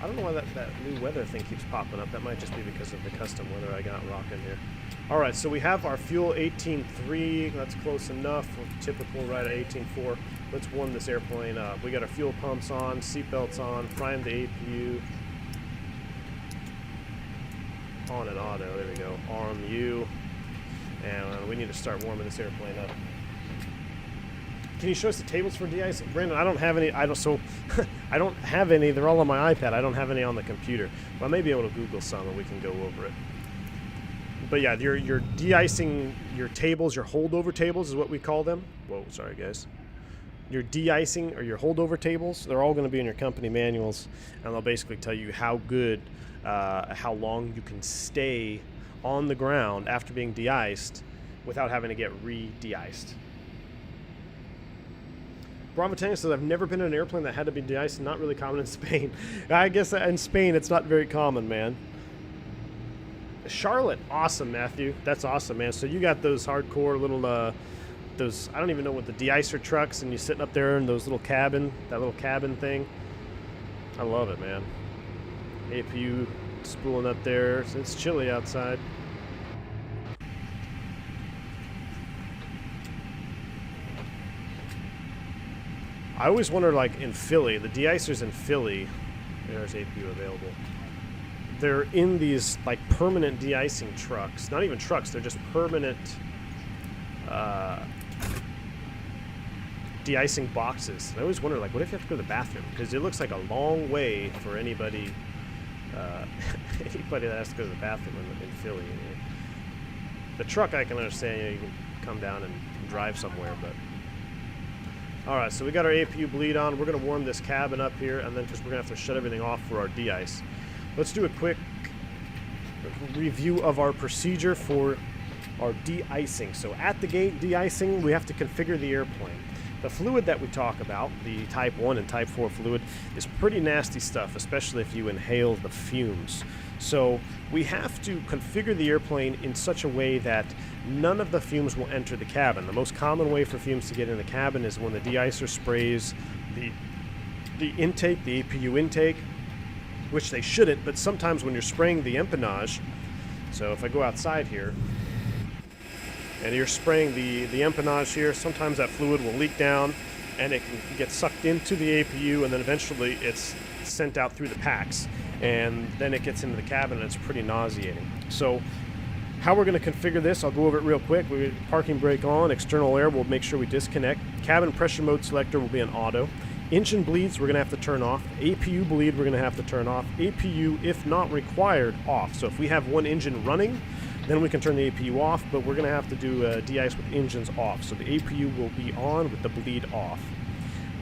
don't know why that new weather thing keeps popping up. That might just be because of the custom weather I got rocking here. All right, so we have our fuel 18.3. That's close enough. Typical right at 18.4. Let's warm this airplane up. We got our fuel pumps on, seatbelts on, prime the APU. On and auto, there we go. RMU, and we need to start warming this airplane up. Can you show us the tables for de-icing? Brandon, I don't have any. I don't have any. They're all on my iPad. I don't have any on the computer. But I may be able to Google some, and we can go over it. But yeah, your de-icing, your tables, your holdover tables is what we call them. Whoa, sorry guys. Your de-icing or your holdover tables, they're all going to be in your company manuals, and they'll basically tell you how long you can stay on the ground after being de-iced without having to get re-de-iced. Bravo Tango says, I've never been in an airplane that had to be de-iced. Not really common in Spain. I guess in Spain it's not very common, man. Charlotte, awesome, Matthew. That's awesome, man. So you got those hardcore little, those, I don't even know what the de-icer trucks, and you're sitting up there in those little cabin, that little cabin thing. I love it, man. APU spooling up there. It's chilly outside. I always wonder, like in Philly, the de-icers in Philly, there's APU available. They're in these like permanent de-icing trucks. Not even trucks, they're just permanent de-icing boxes. I always wonder, like, what if you have to go to the bathroom? Because it looks like a long way for anybody Anybody that has to go to the bathroom in Philly. The truck I can understand, you can come down and drive somewhere, but... Alright, so we got our APU bleed on. We're going to warm this cabin up here, and then because we're going to have to shut everything off for our de-ice. Let's do a quick review of our procedure for our de-icing. So at the gate, de-icing, we have to configure the airplane. The fluid that we talk about, the Type 1 and Type 4 fluid, is pretty nasty stuff, especially if you inhale the fumes. So we have to configure the airplane in such a way that none of the fumes will enter the cabin. The most common way for fumes to get in the cabin is when the de-icer sprays the intake, the APU intake, which they shouldn't, but sometimes when you're spraying the empennage, so if I go outside here, and you're spraying the empennage here, sometimes that fluid will leak down, and it can get sucked into the APU, and then eventually it's sent out through the packs, and then it gets into the cabin, and it's pretty nauseating. So how we're going to configure this, I'll go over it real quick. Parking brake on, external air, we'll make sure we disconnect. Cabin pressure mode selector will be an auto. Engine bleeds, we're going to have to turn off. APU bleed, we're going to have to turn off. APU, if not required, off. So if we have one engine running, then we can turn the APU off, but we're going to have to do de-ice with engines off. So the APU will be on with the bleed off.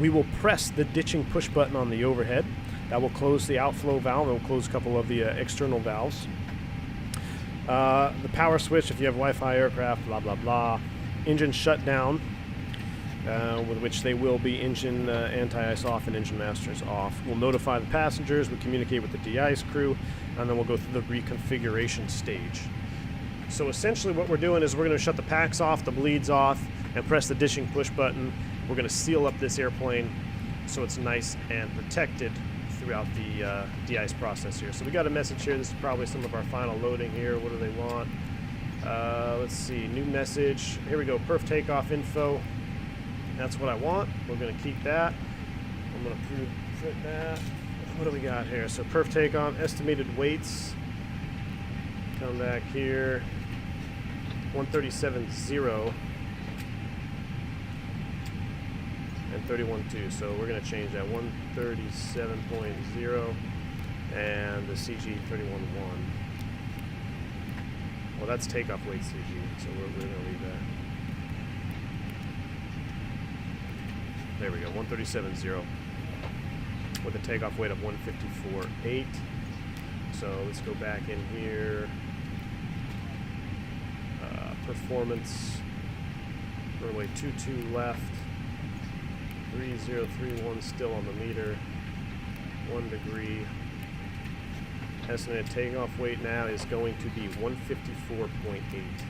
We will press the ditching push button on the overhead. That will close the outflow valve. It will close a couple of the external valves. The power switch, if you have Wi-Fi aircraft, blah, blah, blah. Engine shutdown, with which they will be engine anti-ice off and engine masters off. We'll notify the passengers, we'll communicate with the de-ice crew, and then we'll go through the reconfiguration stage. So essentially what we're doing is we're going to shut the packs off, the bleeds off, and press the ditching push button. We're going to seal up this airplane so it's nice and protected throughout the de-ice process here. So we got a message here. This is probably some of our final loading here. What do they want? Let's see. New message. Here we go. Perf takeoff info. That's what I want. We're going to keep that. I'm going to print that. What do we got here? So perf takeoff, estimated weights. Come back here. 137.0 and 31.2. So we're going to change that 137.0 and the CG 31.1. Well, that's takeoff weight CG, so we're going to leave that. There we go, 137.0 with a takeoff weight of 154.8. So let's go back in here. Performance, runway 22 left, 3031 still on the meter, 1 degree. Estimated takeoff weight now is going to be 154.8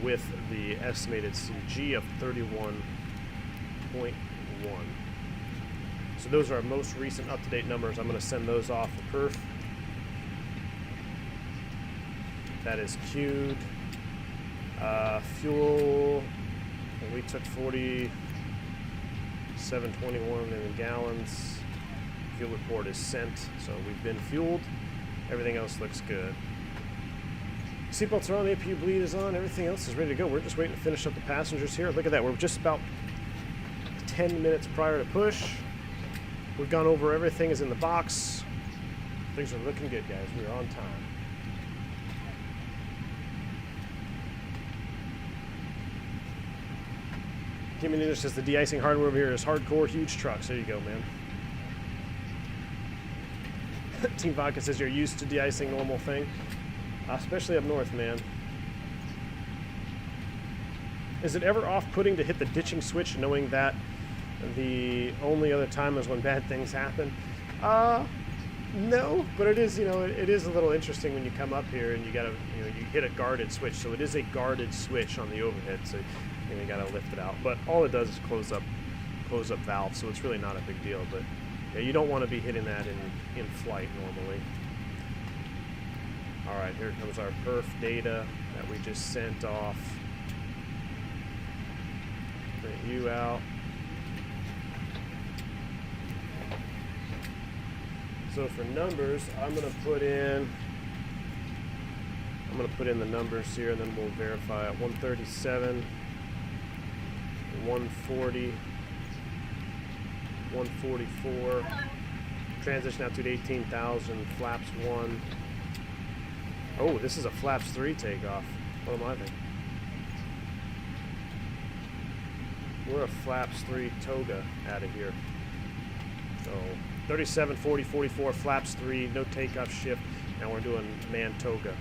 with the estimated CG of 31.1. So those are our most recent up-to-date numbers. I'm going to send those off for perf. That is queued. Fuel, we took 4721 in gallons. Fuel report is sent, so we've been fueled. Everything else looks good. Seatbelts are on, the APU bleed is on, everything else is ready to go. We're just waiting to finish up the passengers here. Look at that, we're just about 10 minutes prior to push. We've gone over everything is in the box. Things are looking good, guys. We're on time. Kim Unit says the de-icing hardware over here is hardcore, huge trucks. There you go, man. Team Vodka says you're used to de-icing, normal thing. Especially up north, man. Is it ever off-putting to hit the ditching switch knowing that the only other time is when bad things happen? No, but it is, you know, it is a little interesting when you come up here and you gotta, you know, you hit a guarded switch. So it is a guarded switch on the overhead. So you gotta lift it out. But all it does is close up valve. So it's really not a big deal. But yeah, you don't want to be hitting that in flight normally. All right, here comes our perf data that we just sent off. Print you out. So for numbers, I'm gonna put in the numbers here, and then we'll verify it. 137, 140, 144, Transition altitude 18,000, flaps 1. Oh, this is a flaps 3 takeoff. What am I thinking? We're a flaps 3 Toga out of here. So 37, 40, 44, flaps 3, no takeoff shift, and we're doing man Toga.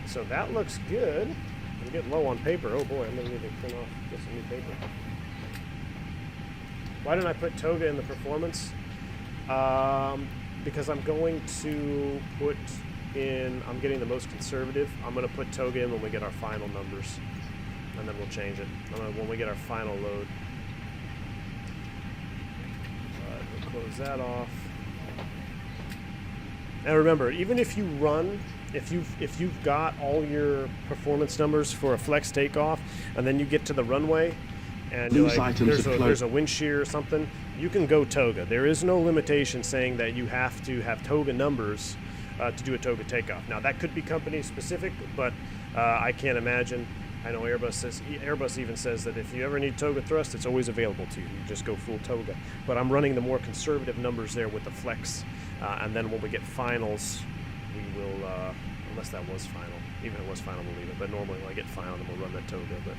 So that looks good. I'm getting low on paper. Oh boy, I'm gonna need to print off, get some new paper. Why didn't I put Toga in the performance? Because I'm going to put in, I'm getting the most conservative. I'm gonna put Toga in when we get our final numbers, and then we'll change it when we get our final load. We'll close that off. And remember, even if you run, if you've got all your performance numbers for a flex takeoff, and then you get to the runway, and you're like, there's a wind shear or something, you can go Toga. There is no limitation saying that you have to have Toga numbers to do a Toga takeoff. Now that could be company specific, but I can't imagine. I know Airbus even says that if you ever need Toga thrust, it's always available to you. You just go full Toga. But I'm running the more conservative numbers there with the flex, and then when we get finals, we will, unless that was final. Even if it was final, we'll leave it. But normally when I get final, then we'll run that Toga. But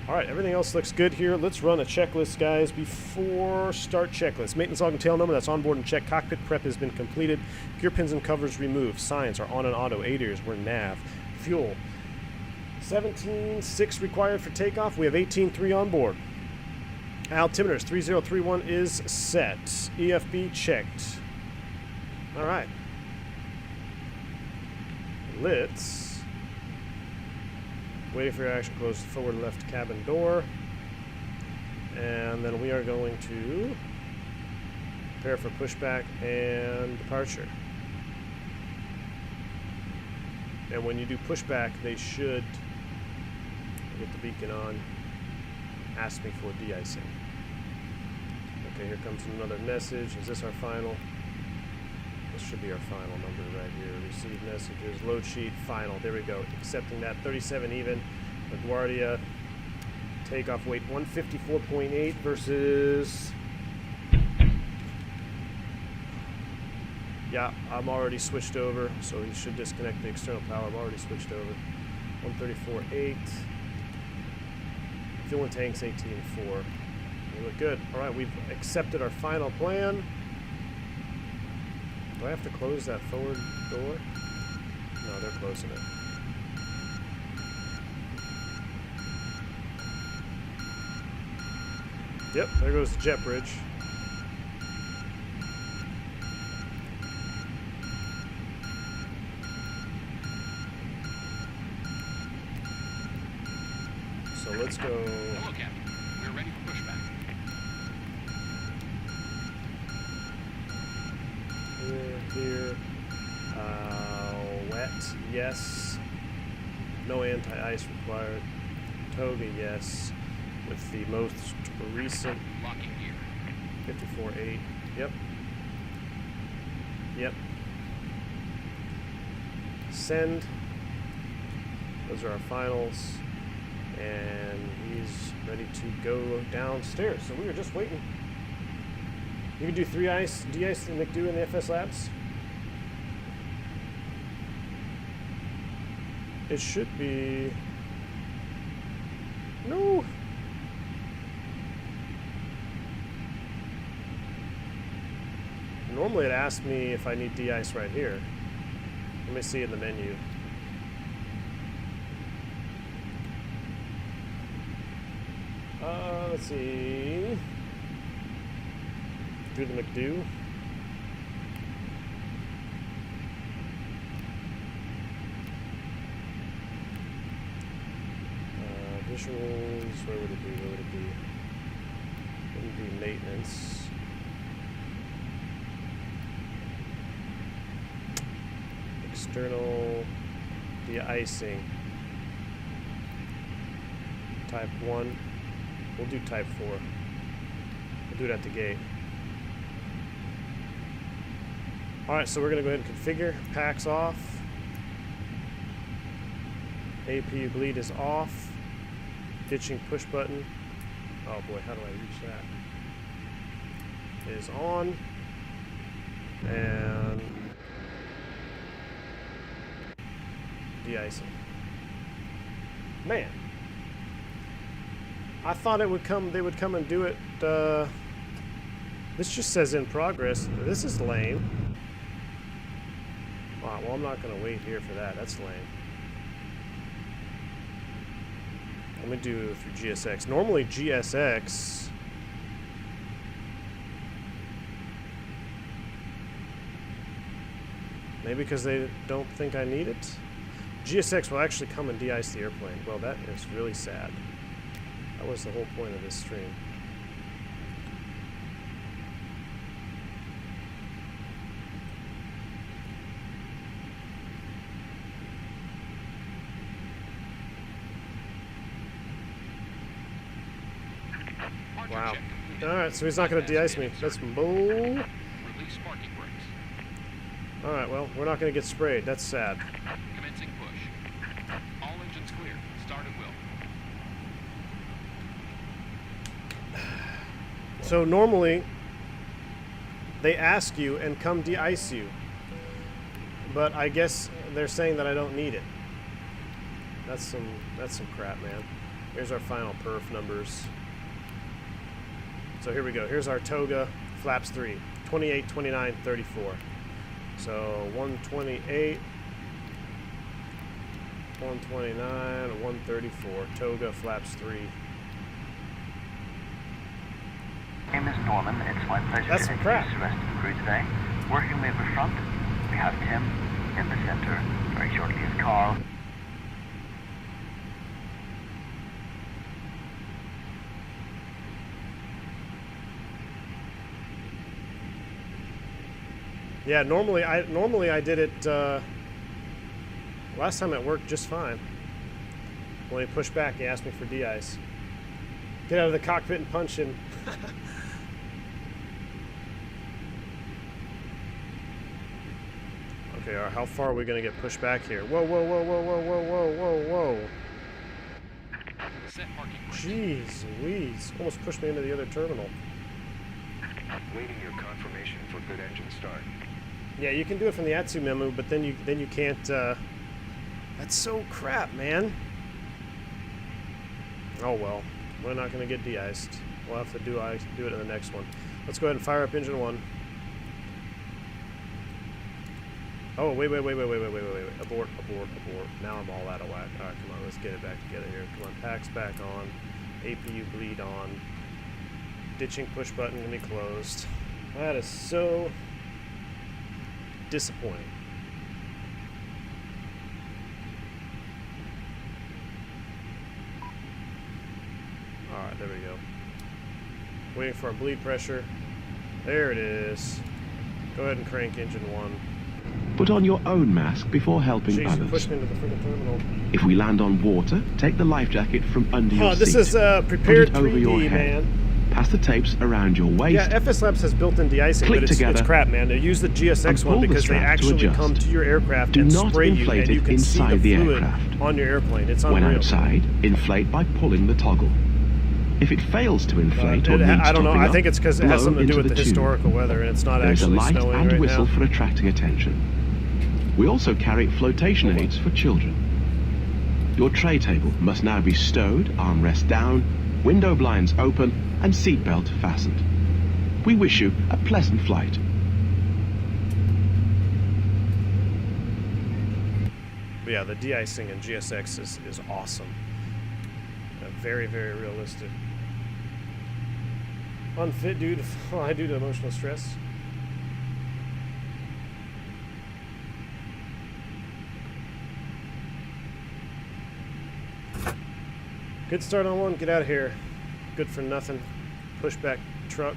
all right, everything else looks good here. Let's run a checklist, guys, before start checklist. Maintenance log and tail number, that's on board and check. Cockpit prep has been completed. Gear pins and covers removed. Signs are on and auto. ADIRS, we're nav. Fuel, 17.6 required for takeoff. We have 18.3 on board. Altimeters, 3031 is set. EFB checked. All right. Let's... Waiting for your action, close the forward left cabin door. And then we are going to prepare for pushback and departure. And when you do pushback, they should get the beacon on, ask me for de-icing. Okay, here comes another message. Is this our final? This should be our final number right here. Receive messages, load sheet, final. There we go. Accepting that 37 even. LaGuardia, takeoff weight 154.8 versus... Yeah, I'm already switched over, so he should disconnect the external power. I'm already switched over. 134.8. Fuel and tanks 18.4. We look good. All right, we've accepted our final plan. Do I have to close that forward door? No, they're closing it. Yep, there goes the jet bridge. So let's go. Hello, Captain. We're ready for pushback. Here. Wet, yes. No anti-ice required. Toga, yes. With the most recent Locking gear. 54.8. Yep. Yep. Send. Those are our finals. And he's ready to go downstairs. So we were just waiting. You can do 3 ice, de-ice and McDo in the FSLabs. It should be... No! Normally it asks me if I need de-ice right here. Let me see in the menu. Let's see. Do the McDo. Visuals, where would it be? Where would it be? It would be maintenance. External de-icing. Type 1. We'll do type 4. We'll do it at the gate. Alright, so we're going to go ahead and configure. Packs off. APU bleed is off. Ditching push button. Oh boy, how do I reach that? Is on. And de-icing. Man, I thought it would come. They would come and do it. This just says in progress. This is lame. Wow, well, I'm not gonna wait here for that. That's lame. Let me do through GSX. Normally GSX. Maybe because they don't think I need it? GSX will actually come and de-ice the airplane. Well, that is really sad. That was the whole point of this stream. Wow. Alright, so he's not going to de-ice me. That's bull. Release sparking brakes. Alright, well, we're not going to get sprayed. That's sad. Commencing push. All engines clear. Start at will. So normally, they ask you and come de-ice you. But I guess they're saying that I don't need it. That's some crap, man. Here's our final perf numbers. So here we go. Here's our Toga flaps 3. 28, 29, 34. So 128, 129, 134. Toga flaps 3. My name is Norman. It's my pleasure That's to some introduce crap. the rest of the crew today. Working with the front, we have Tim. In the center, very shortly is Carl. Yeah, normally I did it last time it worked just fine. When he pushed back, he asked me for de-ice. Get out of the cockpit and punch him. Okay, how far are we gonna get pushed back here? Whoa, whoa, whoa, whoa, whoa, whoa, whoa, whoa, whoa. Set parking brakes. Jeez Louise, almost pushed me into the other terminal. Waiting your confirmation for good engine start. Yeah, you can do it from the ATSU memo, but then you can't. That's so crap, man. Oh well, we're not gonna get de-iced. We'll have to do it in the next one. Let's go ahead and fire up engine 1. Oh wait! Abort! Now I'm all out of whack. All right, come on, let's get it back together here. Come on, packs back on, APU bleed on. Ditching push button gonna be closed. That is so disappointing. Alright, there we go. Waiting for our bleed pressure. There it is. Go ahead and crank engine 1. Put on your own mask before helping Jeez, you others. pushed me into the freaking terminal. If we land on water, take the life jacket from under your This seat. is prepared Put it over your 3D, head. man. Pass the tapes around your waist. Yeah, FSLabs has built-in de-icing, Click but it's together crap, man. They use the GSX and one pull the because they strap to actually adjust. come to your aircraft Do and not spray you, inflate and you it can see the inside the fluid aircraft. on your airplane. It's When unreal. outside, inflate by pulling the toggle. If it fails to inflate or needs I don't know. topping I think up, it's because it has blow something to do into with the tube. historical weather, and it's not There is a actually light snowing and right whistle now. for attracting attention. We also carry flotation aids for children. Your tray table must now be stowed, armrest down, window blinds open, and seatbelt fastened. We wish you a pleasant flight. But yeah, the de-icing in GSX is awesome. Very, very realistic. Unfit due to fly due to emotional stress. Good start on 1. Get out of here. Good for nothing. Pushback truck.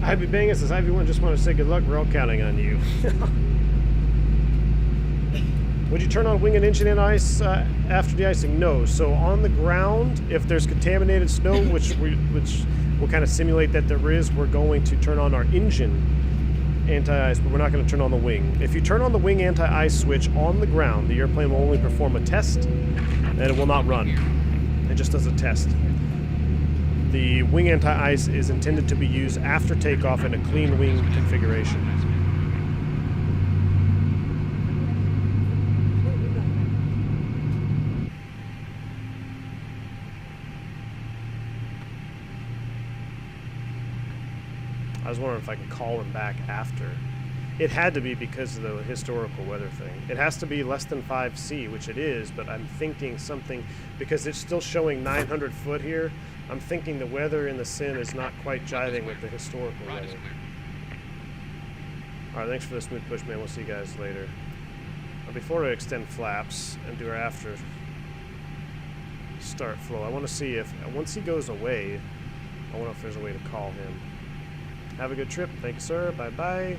Ivy Banga says, Ivy1, just want to say good luck. We're all counting on you. Would you turn on wing and engine in ice after de-icing? No. So on the ground, if there's contaminated snow, which will kind of simulate that there is, we're going to turn on our engine anti-ice, but we're not going to turn on the wing. If you turn on the wing anti-ice switch on the ground, the airplane will only perform a test, and it will not run. It just does a test. The wing anti-ice is intended to be used after takeoff in a clean wing configuration. I was wondering if I could call him back after. It had to be because of the historical weather thing. It has to be less than 5C, which it is, but I'm thinking something, because it's still showing 900 foot here, I'm thinking the weather in the sim is not quite jiving with the historical Ride is weather. clear. Alright, thanks for the smooth push, man. We'll see you guys later. Before I extend flaps and do our after start flow, I want to see if, once he goes away, I wonder if there's a way to call him. Have a good trip. Thank you, sir. Bye-bye.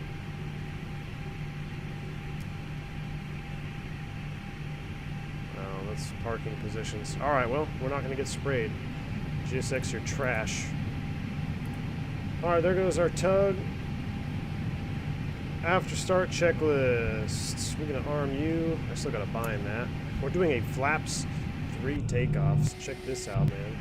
Oh, that's parking positions. Alright, well, we're not going to get sprayed. GSX, you're trash. Alright, there goes our tug. After start checklist. We're going to arm you. I still got to bind that. We're doing a flaps 3 takeoffs. Check this out, man.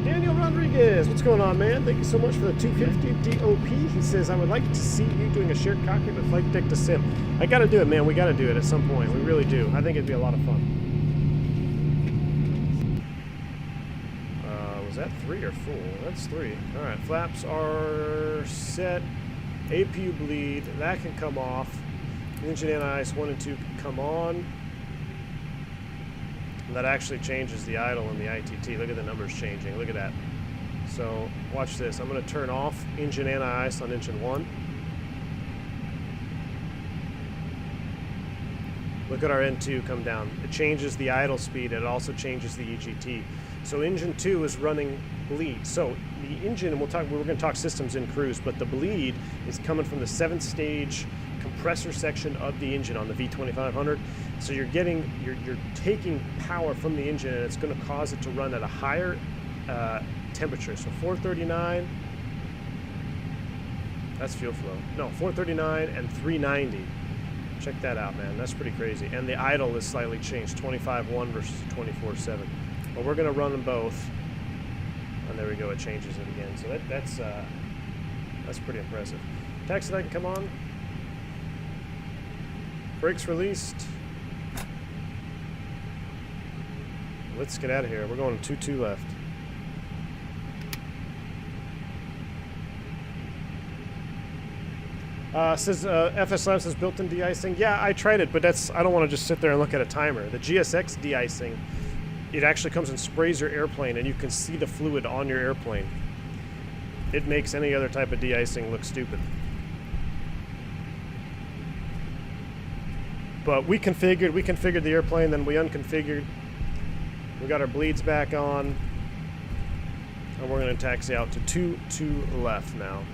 Daniel Rodriguez, what's going on, man? Thank you so much for the 250 DOP. He says, I would like to see you doing a shared cockpit with flight deck to sim. I got to do it, man. We got to do it at some point. We really do. I think it'd be a lot of fun. Was that 3 or full? That's 3. All right, flaps are set. APU bleed. That can come off. Engine anti-ice 1 and 2 can come on. And that actually changes the idle and the ITT. Look at the numbers changing. Look at that. So watch this. I'm going to turn off engine anti-ice on engine 1. Look at our N2 come down. It changes the idle speed, and it also changes the EGT. So engine 2 is running bleed. So the engine, and we're going to talk systems in cruise, but the bleed is coming from the 7-stage compressor section of the engine on the V2500. So you're taking power from the engine, and it's going to cause it to run at a higher temperature. So 439, that's fuel flow. No, 439 and 390. Check that out, man. That's pretty crazy. And the idle is slightly changed, 25.1 versus 24.7. But we're going to run them both. And there we go. It changes it again. So that's pretty impressive. Taxi light can come on. Brakes released. Let's get out of here. We're going 2-2 left. Says FSLabs has built-in de-icing. Yeah, I tried it, but I don't want to just sit there and look at a timer. The GSX de-icing, it actually comes and sprays your airplane, and you can see the fluid on your airplane. It makes any other type of de-icing look stupid. But we configured the airplane, then we unconfigured. We got our bleeds back on, and we're going to taxi out to 2-2 left now.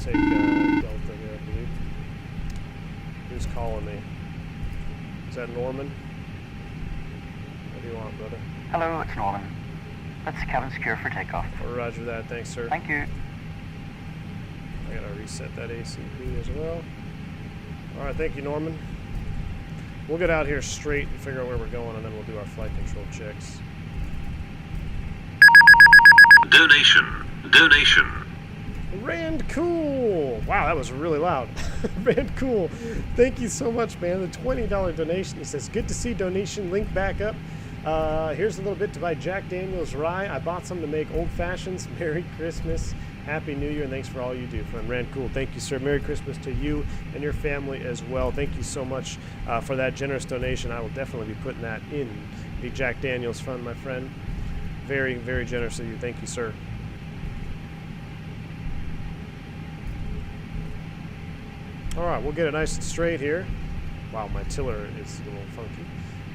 Take Delta here, I believe. Who's calling me? Is that Norman? What do you want, brother? Hello, it's Norman. Let's cabin secure for takeoff. Oh, roger that. Thanks, sir. Thank you. I gotta reset that ACP as well. All right, thank you, Norman. We'll get out here straight and figure out where we're going, and then we'll do our flight control checks. Donation. Rand Cool! Wow, that was really loud. Rand Cool, thank you so much, man. The $20 donation. He says, good to see donation. Link back up. Here's a little bit to buy Jack Daniel's rye. I bought some to make old fashions. Merry Christmas. Happy New Year, and thanks for all you do, friend. Rand Cool, thank you, sir. Merry Christmas to you and your family as well. Thank you so much for that generous donation. I will definitely be putting that in the Jack Daniel's fund, my friend. Very, very generous of you. Thank you, sir. All right, we'll get it nice and straight here. Wow, my tiller is a little funky.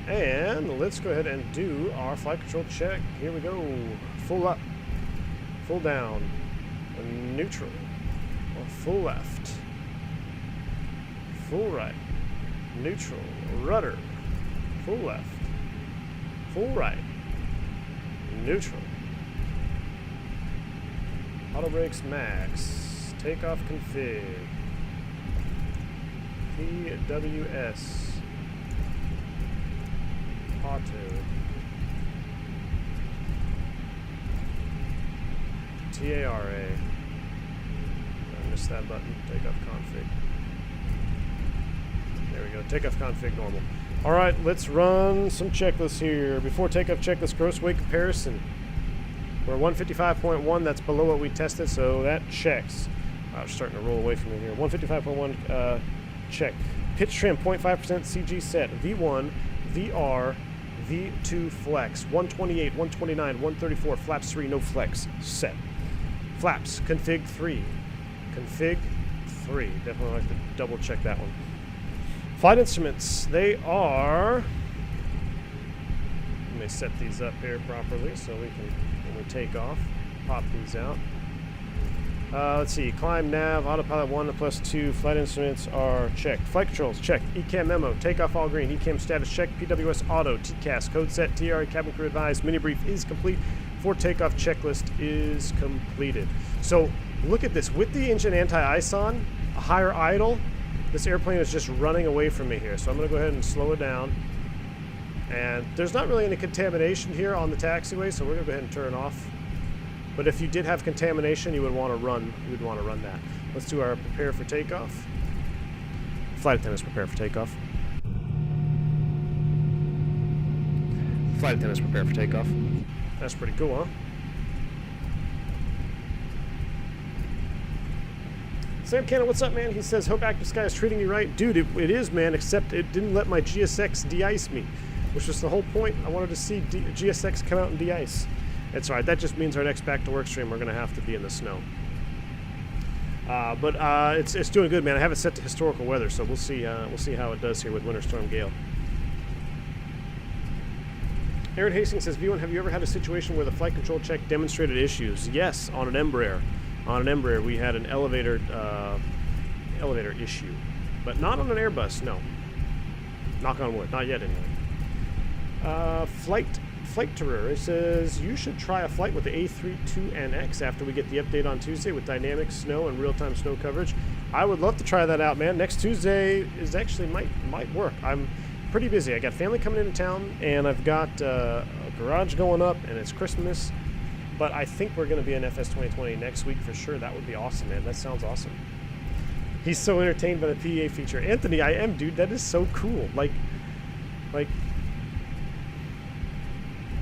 And let's go ahead and do our flight control check. Here we go. Full up, full down, neutral, full left, full right, neutral, rudder, full left, full right, neutral, Auto brakes max. Takeoff config. PWS. Auto. TARA. I missed that button. Takeoff config. There we go. Takeoff config normal. Alright, let's run some checklists here. Before takeoff checklist, gross weight comparison. We're 155.1. That's below what we tested, so that checks. Wow, we're starting to roll away from it here. 155.1 check. Pitch trim 0.5% CG set. V1, VR, V2 flex. 128, 129, 134. Flaps 3, no flex. Set. Flaps, config 3. Config 3. Definitely like to double check that one. Flight instruments, they are... Let me set these up here properly so we can, when we take off, pop these out. Let's see, climb, nav, autopilot 1 plus 2, flight instruments are checked. Flight controls, check. ECAM memo, takeoff all green, ECAM status check, PWS auto, TCAS, code set, TRA, cabin crew advised, mini brief is complete. For takeoff checklist is completed. So look at this, with the engine anti-ice on, a higher idle, this airplane is just running away from me here. So I'm gonna go ahead and slow it down. And there's not really any contamination here on the taxiway, so we're gonna go ahead and turn off. But if you did have contamination, you would want to run. You would want to run that. Let's do our prepare for takeoff. Flight attendants prepare for takeoff. Flight attendants prepare for takeoff. That's pretty cool, huh? Sam Cannon, what's up, man? He says, hope Active Sky is treating you right. Dude, it is, man, except it didn't let my GSX de-ice me, which was the whole point. I wanted to see GSX come out and de-ice. It's alright, that just means our next Back to Work stream we're going to have to be in the snow. But it's doing good, man. I have it set to historical weather, so we'll see how it does here with Winter Storm Gale. Aaron Hastings says, V1, have you ever had a situation where the flight control check demonstrated issues? Yes, on an Embraer. On an Embraer, we had an elevator issue, but not on an Airbus. No. Knock on wood. Not yet, anyway. Flight Terror, it says, you should try a flight with the A320NX after we get the update on Tuesday with dynamic snow and real-time snow coverage. I would love to try that out, man. Next Tuesday is actually might work. I'm pretty busy. I got family coming into town, and I've got a garage going up, and it's Christmas. But I think we're going to be in FS 2020 next week for sure. That would be awesome, man. That sounds awesome. He's so entertained by the PA feature. Anthony, I am, dude. That is so cool. Like...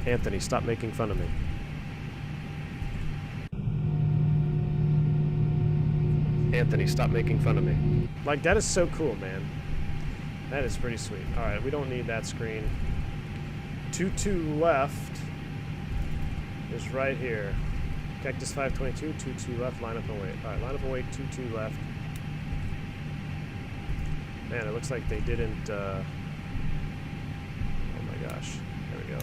Anthony, stop making fun of me. Anthony, stop making fun of me. Like, that is so cool, man. That is pretty sweet. Alright, we don't need that screen. 2-2 left is right here. Cactus 522, 2-2 left, line up and wait. Alright, line up and wait, 2-2 left. Man, it looks like they didn't, oh my gosh. There we go.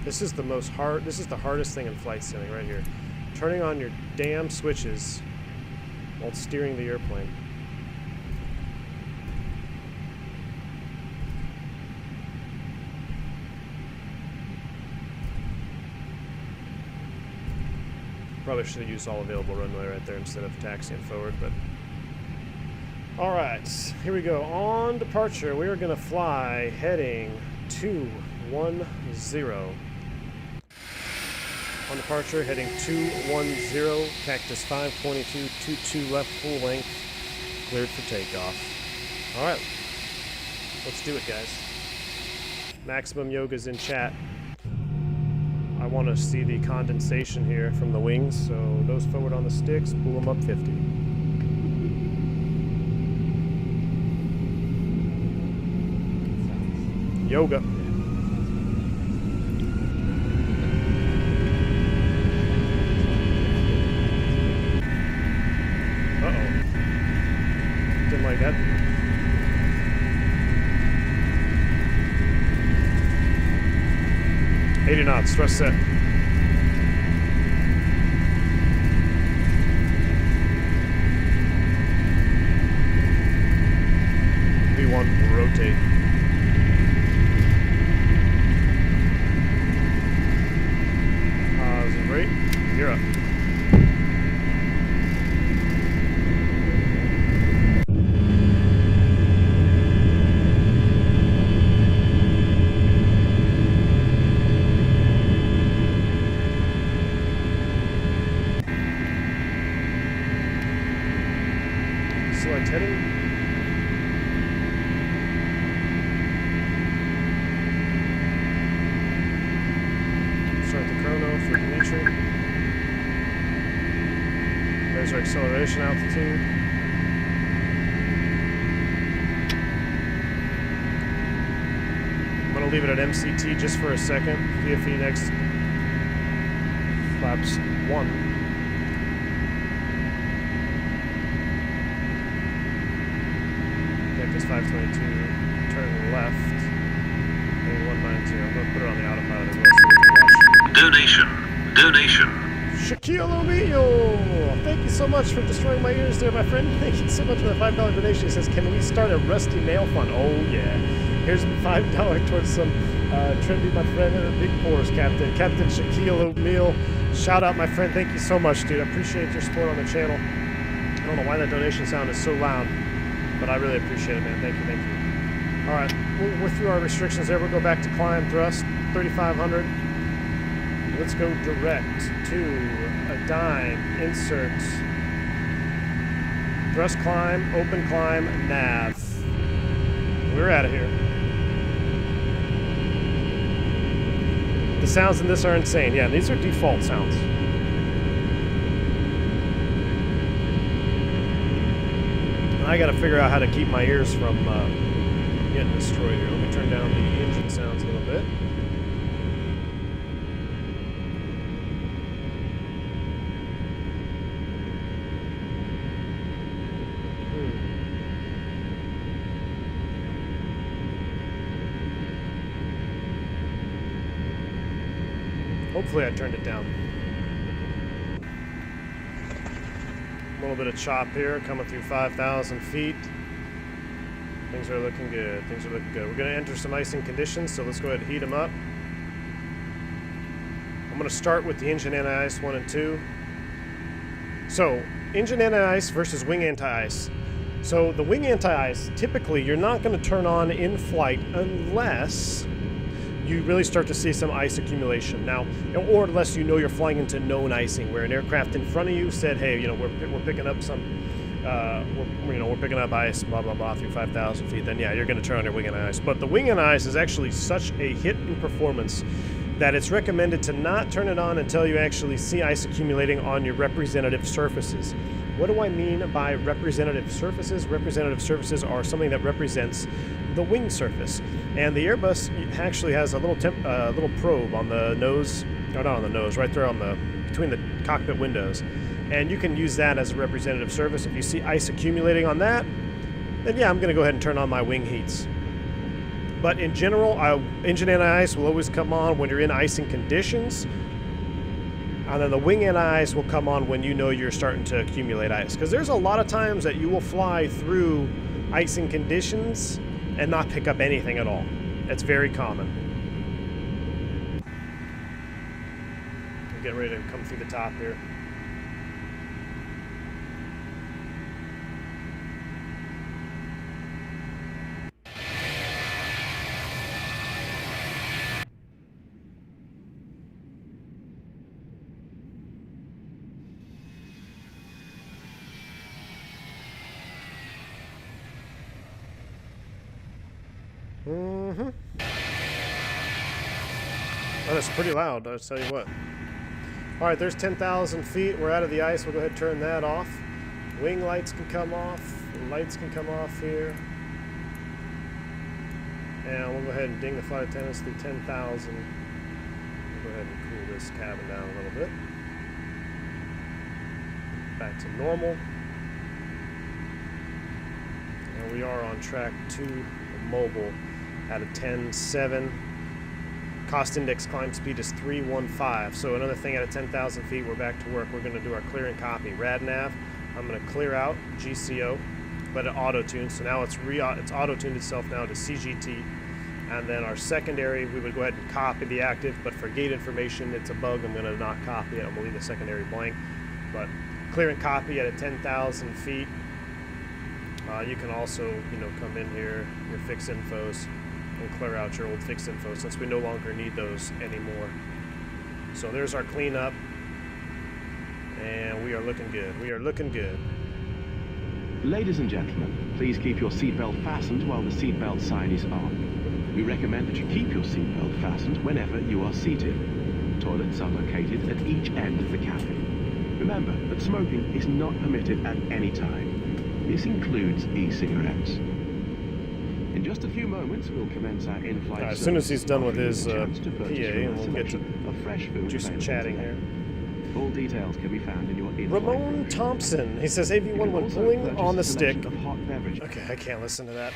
This is the hardest thing in flight simming right here. Turning on your damn switches while steering the airplane. Probably should have used all available runway right there instead of taxiing forward, but... Alright, here we go. On departure, we are going to fly heading 210. On departure, heading 210, Cactus 522, 22 left, full length, cleared for takeoff. Alright, let's do it, guys. Maximum Yoga's in chat. I want to see the condensation here from the wings, so nose forward on the sticks, pull them up 50. Yoga. Uh-oh. Didn't like that. $80 knots, thrust set. V1, rotate. temperature. There's our acceleration altitude. I'm going to leave it at MCT just for a second. VFE next. Flaps 1. Deck is 522. Turn left. Heading 190. I'm going to put it on the autopilot as well so we can watch. Donation. Shaquille O'Neal! Thank you so much for destroying my ears there, my friend. Thank you so much for the $5 donation. He says, can we start a Rusty Nail Fund? Oh, yeah. Here's $5 towards some trendy, my friend. Big pores, Captain. Captain Shaquille O'Neal. Shout out, my friend. Thank you so much, dude. I appreciate your support on the channel. I don't know why that donation sound is so loud, but I really appreciate it, man. Thank you, thank you. All right, we're through our restrictions there. We'll go back to climb thrust, 3,500. Let's go direct to a dime, insert, thrust climb, open climb, nav. We're out of here. The sounds in this are insane. Yeah, these are default sounds. And I gotta figure out how to keep my ears from getting destroyed here. Let me turn down the engine sounds a little bit. Hopefully I turned it down. A little bit of chop here, coming through 5,000 feet. Things are looking good. Things are looking good. We're going to enter some icing conditions, so let's go ahead and heat them up. I'm going to start with the engine anti-ice 1 and 2. So, engine anti-ice versus wing anti-ice. So, the wing anti-ice, typically you're not going to turn on in flight unless you really start to see some ice accumulation. Now, or unless you know you're flying into known icing, where an aircraft in front of you said, hey, you know, we're picking up some, we're picking up ice, blah, blah, blah, through 5,000 feet, then yeah, you're going to turn on your wing and ice. But the wing and ice is actually such a hit in performance that it's recommended to not turn it on until you actually see ice accumulating on your representative surfaces. What do I mean by representative surfaces? Representative surfaces are something that represents the wing surface. And the Airbus actually has a little probe on the nose, or not on the nose, right there on the between the cockpit windows. And you can use that as a representative surface. If you see ice accumulating on that, then yeah, I'm going to go ahead and turn on my wing heats. But in general, engine anti-ice will always come on when you're in icing conditions. And then the wing anti-ice will come on when you know you're starting to accumulate ice. Because there's a lot of times that you will fly through icing conditions and not pick up anything at all. It's very common. We're getting ready to come through the top here. Oh, that's pretty loud, I'll tell you what. Alright, there's 10,000 feet. We're out of the ice. We'll go ahead and turn that off. Wing lights can come off. Lights can come off here. And we'll go ahead and ding the flight attendants through 10,000. We'll go ahead and cool this cabin down a little bit. Back to normal. And we are on track to mobile at a 10.7. Cost index climb speed is 315. So another thing, at 10,000 feet, we're back to work. We're going to do our clear and copy. RadNav, I'm going to clear out GCO, but it auto-tuned. So now it's auto-tuned itself now to CGT. And then our secondary, we would go ahead and copy the active, but for gate information, it's a bug. I'm going to not copy it. I'm going to leave the secondary blank. But clear and copy at a 10,000 feet. You can also, come in here, your fix infos, and clear out your old fixed info since we no longer need those anymore. So there's our cleanup, and we are looking good. We are looking good. Ladies and gentlemen, please keep your seatbelt fastened while the seatbelt sign is on. We recommend that you keep your seatbelt fastened whenever you are seated. toilets are located at each end of the cabin. Remember that smoking is not permitted at any time. This includes e-cigarettes. In just a few moments, we'll commence our in-flight as soon as he's done with his PA, and and we'll get to fresh food do some chatting here. Full details can be found in your in-flight Ramon brochure. Thompson, he says AV1 You can when also pulling purchase on the a selection stick. of hot beverage. Okay, I can't listen to that.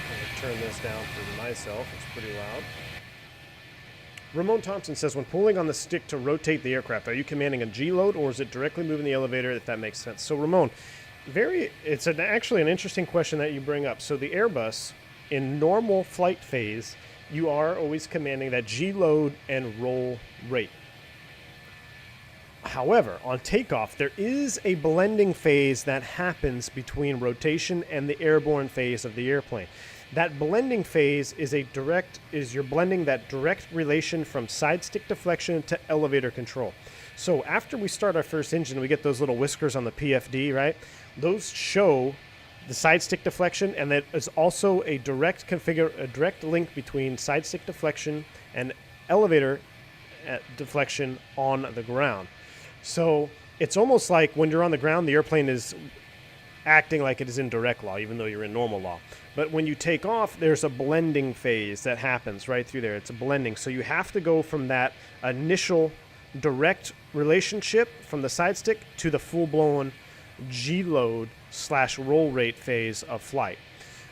I'm going to turn this down for myself. It's pretty loud. Ramon Thompson says, when pulling on the stick to rotate the aircraft, are you commanding a G-load or is it directly moving the elevator, if that makes sense? So, Ramon, it's actually an interesting question that you bring up. So the Airbus, in normal flight phase, you are always commanding that G-load and roll rate. However, on takeoff, there is a blending phase that happens between rotation and the airborne phase of the airplane. That blending phase is you're blending that direct relation from side stick deflection to elevator control. So after we start our first engine, we get those little whiskers on the PFD, right? Those show the side stick deflection, and that is also a direct link between side stick deflection and elevator deflection on the ground. So it's almost like when you're on the ground, the airplane is acting like it is in direct law, even though you're in normal law. But when you take off, there's a blending phase that happens right through there. It's a blending. So you have to go from that initial direct relationship from the side stick to the full-blown G-load / roll rate phase of flight.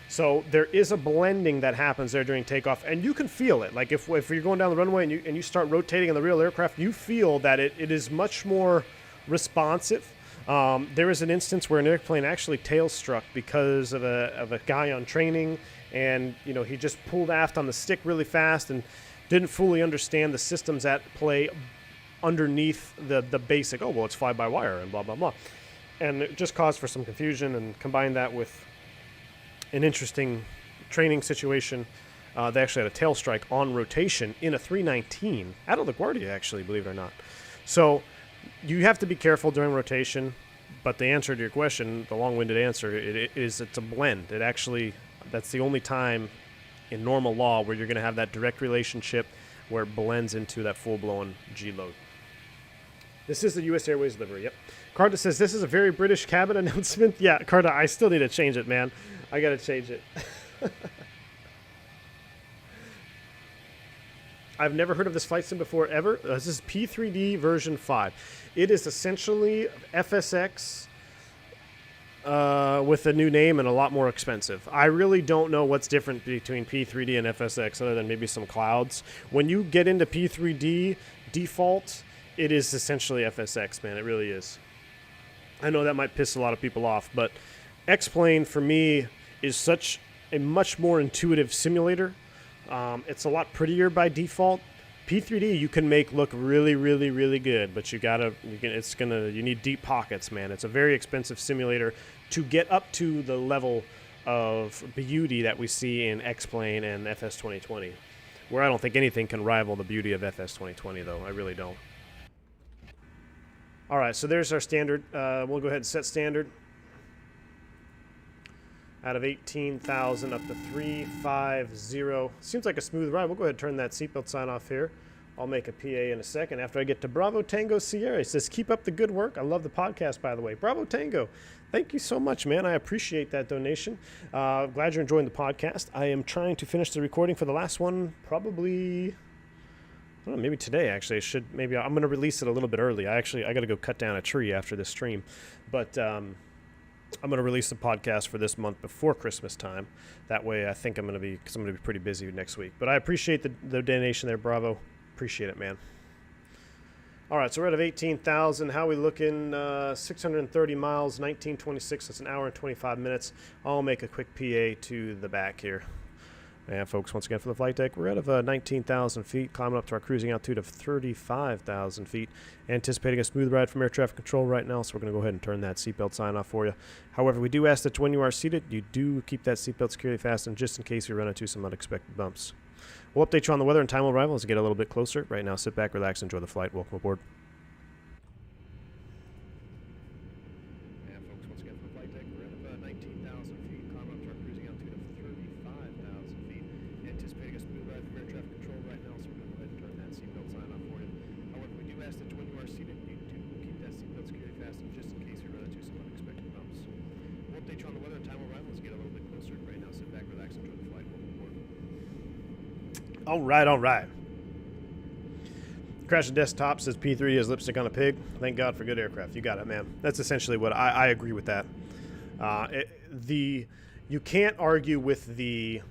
So there is a blending that happens there during takeoff, and you can feel it. Like if you're going down the runway and you start rotating in the real aircraft, you feel that it is much more responsive. There was an instance where an airplane actually tail struck because of a guy on training, and he just pulled aft on the stick really fast and didn't fully understand the systems at play underneath the basic, it's fly-by-wire and blah, blah, blah. And it just caused for some confusion, and combined that with an interesting training situation. They actually had a tail strike on rotation in a 319 out of LaGuardia, actually, believe it or not. So you have to be careful during rotation, but the answer to your question, the long-winded answer, it's a blend. That's the only time in normal law where you're going to have that direct relationship where it blends into that full-blown G-load. This is the U.S. Airways livery, yep. Carta says, this is a very British cabin announcement. Yeah, Carta, I still need to change it, man. I got to change it. I've never heard of this flight sim before, ever. This is P3d version 5. It is essentially FSX with a new name and a lot more expensive. I really don't know what's different between P3d and FSX other than maybe some clouds. When you get into P3d default, it is essentially FSX, man. It really is. I know that might piss a lot of people off, but X-Plane for me is such a much more intuitive simulator. It's a lot prettier by default. P3D you can make look really, really, really good, but you need deep pockets, man. It's a very expensive simulator to get up to the level of beauty that we see in X-Plane and FS 2020, where I don't think anything can rival the beauty of FS 2020, though. I really don't. All right, so there's our standard. We'll go ahead and set standard. Out of 18,000 up to 350. Seems like a smooth ride. We'll go ahead and turn that seatbelt sign off here. I'll make a PA in a second after I get to Bravo Tango Sierra. He says, keep up the good work. I love the podcast, by the way. Bravo Tango, thank you so much, man. I appreciate that donation. Glad you're enjoying the podcast. I am trying to finish the recording for the last one, probably, I don't know, maybe today, actually. I'm going to release it a little bit early. I got to go cut down a tree after this stream. But I'm going to release the podcast for this month before Christmas time. That way, I think I'm going to be pretty busy next week. But I appreciate the donation there, Bravo. Appreciate it, man. All right, so we're out of 18,000. How we looking? 630 miles, 1926. That's an hour and 25 minutes. I'll make a quick PA to the back here. And folks, once again for the flight deck, we're out of 19,000 feet, climbing up to our cruising altitude of 35,000 feet. Anticipating a smooth ride from air traffic control right now, so we're going to go ahead and turn that seatbelt sign off for you. However, we do ask that when you are seated, you do keep that seatbelt securely fastened just in case we run into some unexpected bumps. We'll update you on the weather and time of arrival as we get a little bit closer. Right now, sit back, relax, enjoy the flight. Welcome aboard. And folks, once again for the flight deck, we're at 19,000 feet, climbing up to our cruising altitude of 35,000 feet. All right, all right. Crashing Desktop says P3 is lipstick on a pig. Thank God for good aircraft. You got it, man. That's essentially what I agree with that. You can't argue with the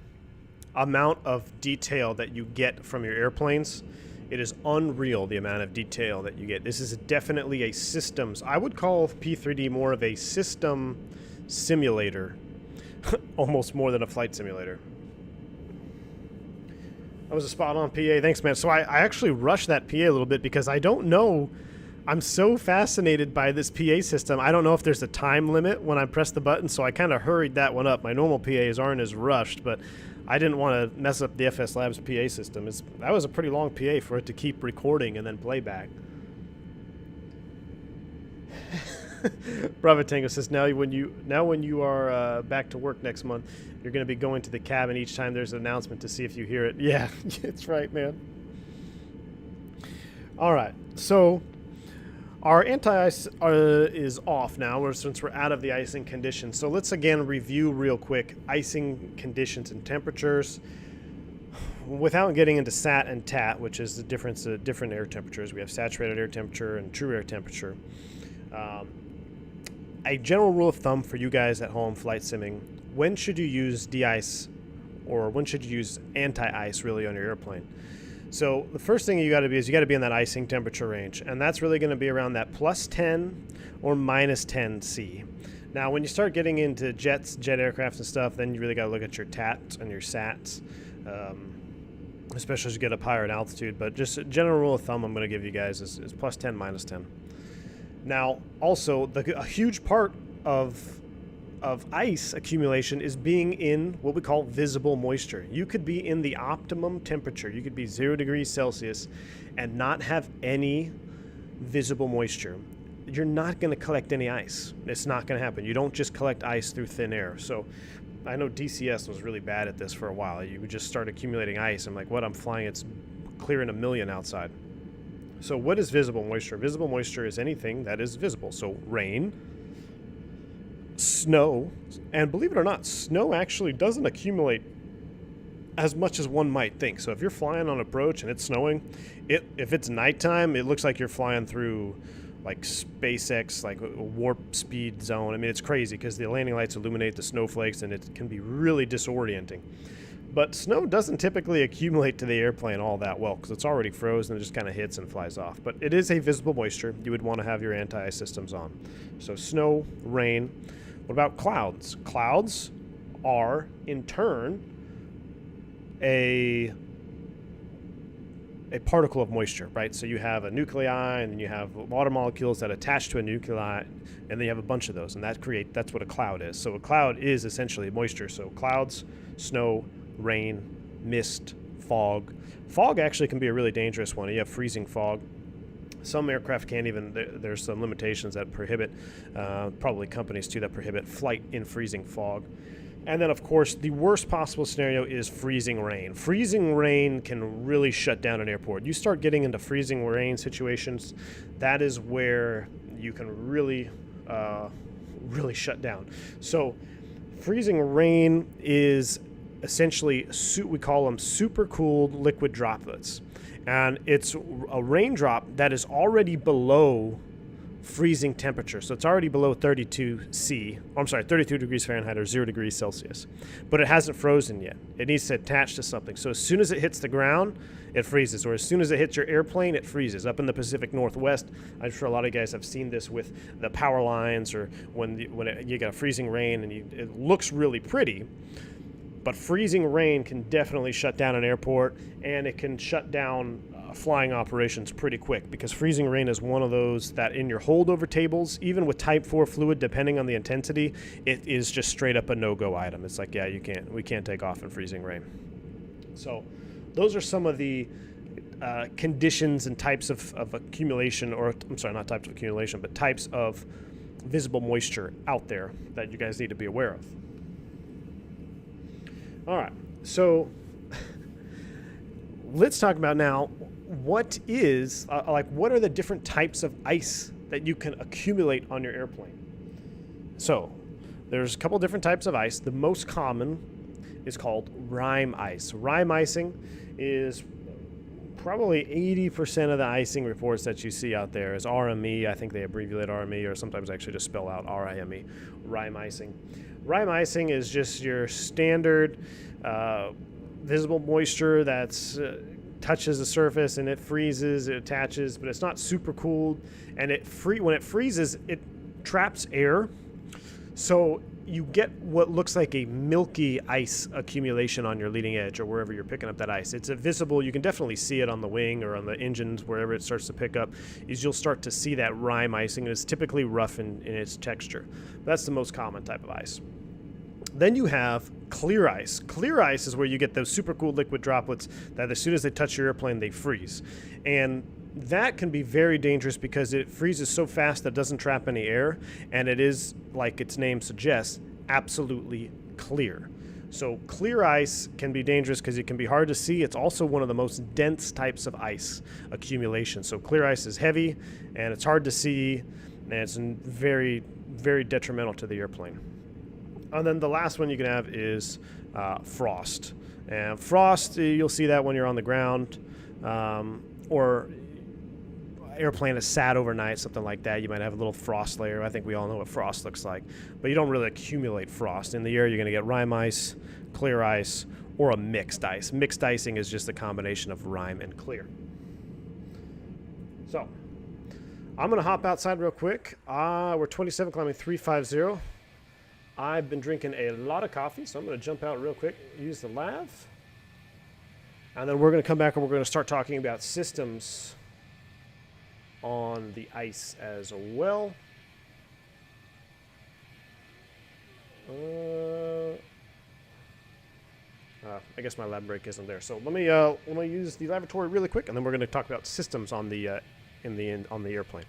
amount of detail that you get from your airplanes. It is unreal, the amount of detail that you get. This is definitely a systems. I would call P3D more of a system simulator, almost more than a flight simulator. That was a spot-on PA. Thanks, man. So I actually rushed that PA a little bit because I don't know. I'm so fascinated by this PA system. I don't know if there's a time limit when I press the button, so I kind of hurried that one up. My normal PAs aren't as rushed, but I didn't want to mess up the FSLabs PA system. That was a pretty long PA for it to keep recording and then playback. Bravo Tango says now when you are back to work next month, you're going to be going to the cabin each time there's an announcement to see if you hear it. Yeah, it's right, man. All right, so our anti-ice is off now since we're out of the icing conditions. So let's again review real quick icing conditions and temperatures without getting into SAT and TAT, which is the difference of different air temperatures. We have saturated air temperature and true air temperature. A general rule of thumb for you guys at home flight simming: when should you use de-ice, or when should you use anti-ice really on your airplane? So the first thing you got to be is you got to be in that icing temperature range, and that's really going to be around that plus 10 or minus 10 C. Now, when you start getting into jet aircraft and stuff, then you really got to look at your TATs and your SATs, especially as you get up higher in altitude. But just a general rule of thumb I'm going to give you guys is plus 10, minus 10. Now, also, a huge part of ice accumulation is being in what we call visible moisture. You could be in the optimum temperature. You could be 0 degrees Celsius and not have any visible moisture. You're not going to collect any ice. It's not going to happen. You don't just collect ice through thin air. So I know DCS was really bad at this for a while. You would just start accumulating ice. I'm like, what? I'm flying. It's clearing a million outside. So what is visible moisture? Visible moisture is anything that is visible. So rain, snow, and believe it or not, snow actually doesn't accumulate as much as one might think. So if you're flying on approach and it's snowing, if it's nighttime, it looks like you're flying through like SpaceX, like a warp speed zone. I mean, it's crazy because the landing lights illuminate the snowflakes and it can be really disorienting. But snow doesn't typically accumulate to the airplane all that well because it's already frozen and it just kind of hits and flies off. But it is a visible moisture. You would want to have your anti-ice systems on. So snow, rain. What about clouds? Clouds are, in turn, a particle of moisture, right? So you have a nuclei, and then you have water molecules that attach to a nuclei, and then you have a bunch of those, and that's what a cloud is. So a cloud is essentially moisture. So clouds, snow, rain, mist, fog. Fog actually can be a really dangerous one. You have freezing fog. Some aircraft can't even, there's some limitations that prohibit, probably companies too, that prohibit flight in freezing fog. And then, of course, the worst possible scenario is freezing rain. Freezing rain can really shut down an airport. You start getting into freezing rain situations, that is where you can really, really shut down. So freezing rain is essentially, we call them supercooled liquid droplets. And it's a raindrop that is already below freezing temperature. So it's already below 32 degrees Fahrenheit or 0 degrees Celsius. But it hasn't frozen yet. It needs to attach to something. So as soon as it hits the ground, it freezes. Or as soon as it hits your airplane, it freezes. Up in the Pacific Northwest, I'm sure a lot of guys have seen this with the power lines, or when you get a freezing rain and it looks really pretty. But freezing rain can definitely shut down an airport, and it can shut down flying operations pretty quick, because freezing rain is one of those that in your holdover tables, even with Type 4 fluid, depending on the intensity, it is just straight up a no-go item. It's like, yeah, we can't take off in freezing rain. So those are some of the conditions and types of accumulation, or I'm sorry, not types of accumulation, but types of visible moisture out there that you guys need to be aware of. All right, so let's talk about now what are the different types of ice that you can accumulate on your airplane. So there's a couple different types of ice. The most common is called rime ice. Rime icing is probably 80% of the icing reports that you see out there is RME. I think they abbreviate RME, or sometimes actually just spell out RIME, rime icing. Rime icing is just your standard visible moisture that's touches the surface and it freezes, it attaches, but it's not super cooled, and when it freezes, it traps air, so you get what looks like a milky ice accumulation on your leading edge or wherever you're picking up that ice. It's visible. You can definitely see it on the wing or on the engines, wherever it starts to pick up, is you'll start to see that rime icing. It's typically rough in its texture. That's the most common type of ice. Then you have clear ice. Clear ice is where you get those super cool liquid droplets that as soon as they touch your airplane, they freeze. And that can be very dangerous because it freezes so fast that it doesn't trap any air, and it is, like its name suggests, absolutely clear. So clear ice can be dangerous because it can be hard to see. It's also one of the most dense types of ice accumulation. So clear ice is heavy, and it's hard to see, and it's very, very detrimental to the airplane. And then the last one you can have is frost. And frost, you'll see that when you're on the ground, or airplane is sat overnight, something like that. You might have a little frost layer. I think we all know what frost looks like, but you don't really accumulate frost. In the air, you're going to get rime ice, clear ice, or a mixed ice. Mixed icing is just a combination of rime and clear. So I'm going to hop outside real quick. We're 27, climbing 350. I've been drinking a lot of coffee, so I'm going to jump out real quick, use the lav, and then we're going to come back and we're going to start talking about systems on the ice as well. I guess my lab break isn't there, so let me use the lavatory really quick, and then we're going to talk about systems on the on the airplane.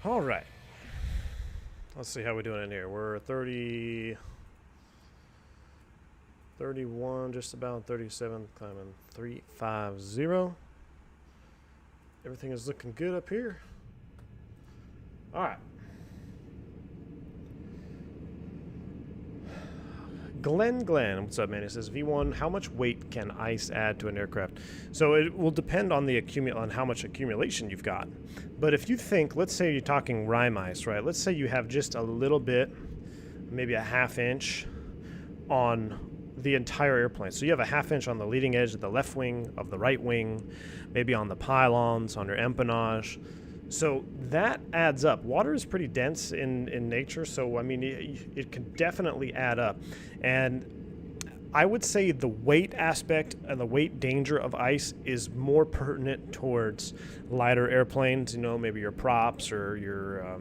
All right. Let's see how we're doing in here. We're 30, 31, just about 37, climbing 350. Everything is looking good up here. All right. Glenn, what's up, man? It says, V1, how much weight can ice add to an aircraft? So it will depend on on how much accumulation you've got. But if you think, let's say you're talking rime ice, right? Let's say you have just a little bit, maybe a half inch on the entire airplane. So you have a half inch on the leading edge of the left wing, of the right wing, maybe on the pylons, on your empennage. So that adds up. Water is pretty dense in nature, so I mean, it can definitely add up. And I would say the weight aspect and the weight danger of ice is more pertinent towards lighter airplanes, you know, maybe your props or your,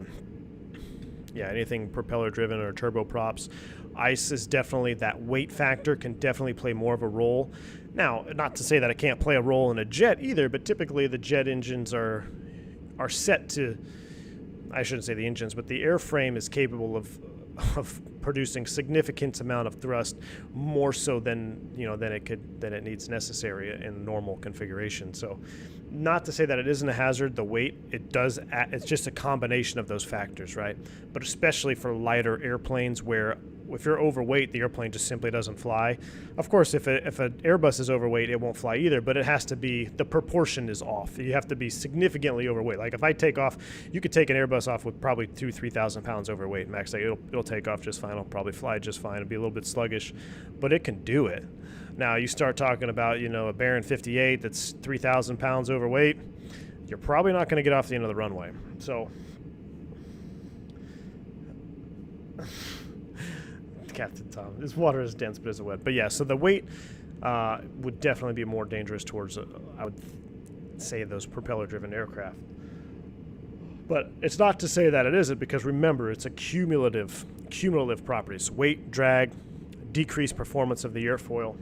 anything propeller driven or turboprops. Ice is definitely, that weight factor can definitely play more of a role. Now, not to say that it can't play a role in a jet either, but typically the jet engines are set to, I shouldn't say the engines, but the airframe is capable of producing significant amount of thrust, more so than it needs necessary in normal configuration. So, not to say that it isn't a hazard. The weight, it's just a combination of those factors, right? But especially for lighter airplanes, where if you're overweight, the airplane just simply doesn't fly. Of course, if an Airbus is overweight, it won't fly either, but it has to be, the proportion is off. You have to be significantly overweight. Like if I take off, you could take an Airbus off with probably 2,000-3,000 pounds overweight max. Like it'll take off just fine. It'll probably fly just fine. It'll be a little bit sluggish, but it can do it. Now you start talking about, a Baron 58 that's 3,000 pounds overweight, you're probably not going to get off the end of the runway. So, Captain Tom, this water is dense but isn't wet. But yeah, so the weight would definitely be more dangerous towards, I would say, those propeller-driven aircraft. But it's not to say that it isn't, because remember, it's a cumulative properties. Weight, drag, decreased performance of the airfoil,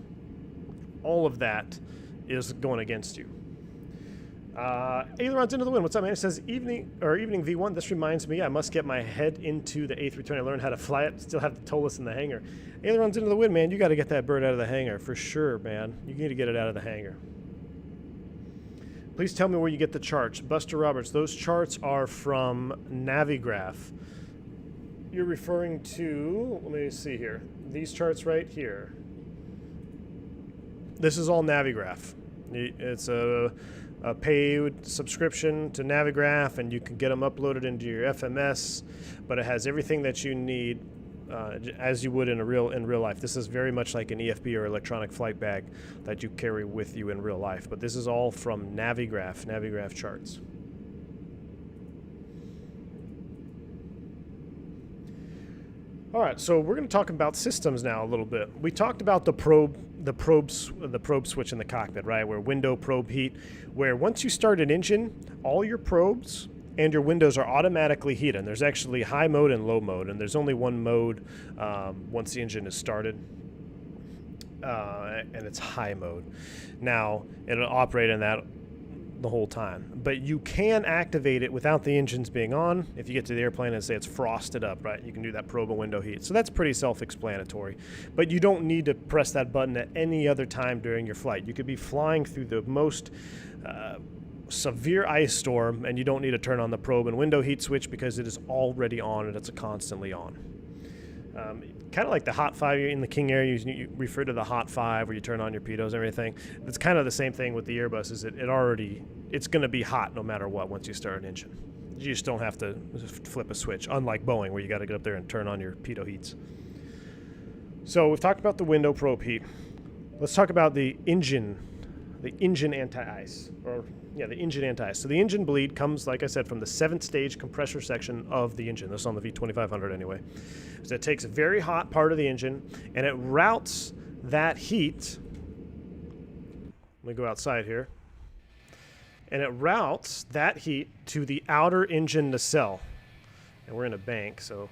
all of that is going against you. Ailerons into the wind. What's up, man? It says evening V1. This reminds me, I must get my head into the A320. Learn how to fly it. Still have the TOLUS in the hangar. Ailerons into the wind, man. You got to get that bird out of the hangar for sure, man. You need to get it out of the hangar. Please tell me where you get the charts. Buster Roberts. Those charts are from Navigraph. You're referring to, let me see here. These charts right here. This is all Navigraph. It's a paid subscription to Navigraph, and you can get them uploaded into your FMS, but it has everything that you need as you would in real life. This is very much like an EFB or electronic flight bag that you carry with you in real life, but this is all from Navigraph charts. All right, so we're going to talk about systems now a little bit. We talked about the probe switch in the cockpit, right? Where window probe heat, where once you start an engine, all your probes and your windows are automatically heated. And there's actually high mode and low mode, and there's only one mode once the engine is started, and it's high mode. Now, it'll operate in that the whole time, but you can activate it without the engines being on. If you get to the airplane and say it's frosted up, right, you can do that probe and window heat. So that's pretty self-explanatory, but you don't need to press that button at any other time during your flight. You could be flying through the most severe ice storm, and you don't need to turn on the probe and window heat switch because it is already on and it's constantly on. Kind of like the hot 5 in the King Air, you refer to the hot 5 where you turn on your pitos and everything. It's kind of the same thing with the Airbus. Is it's going to be hot no matter what once you start an engine. You just don't have to flip a switch, unlike Boeing where you got to get up there and turn on your pitot heats. So we've talked about the window probe heat. Let's talk about the engine anti-ice, the engine anti-ice. So the engine bleed comes, like I said, from the 7th stage compressor section of the engine. This is on the V2500 anyway. So it takes a very hot part of the engine, and it routes that heat. Let me go outside here. And it routes that heat to the outer engine nacelle. And we're in a bank, so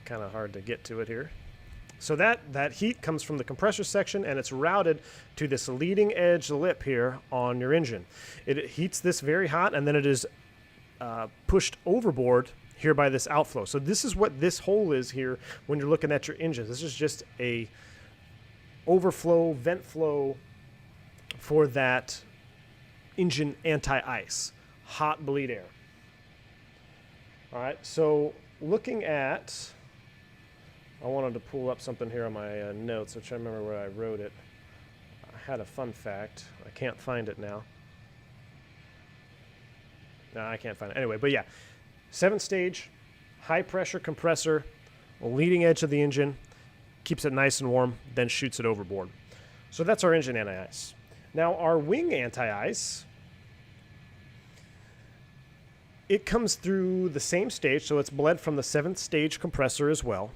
kind of hard to get to it here. So that heat comes from the compressor section, and it's routed to this leading edge lip here on your engine. It heats this very hot, and then it is pushed overboard here by this outflow. So this is what this hole is here when you're looking at your engine. This is just a overflow, vent flow for that engine anti-ice, hot bleed air. All right, so looking at, I wanted to pull up something here on my notes, which I remember where I wrote it. I had a fun fact. I can't find it now. No, I can't find it. Anyway, but yeah, 7th stage, high pressure compressor, leading edge of the engine, keeps it nice and warm, then shoots it overboard. So that's our engine anti-ice. Now our wing anti-ice it comes through the same stage, so it's bled from the 7th stage compressor as well.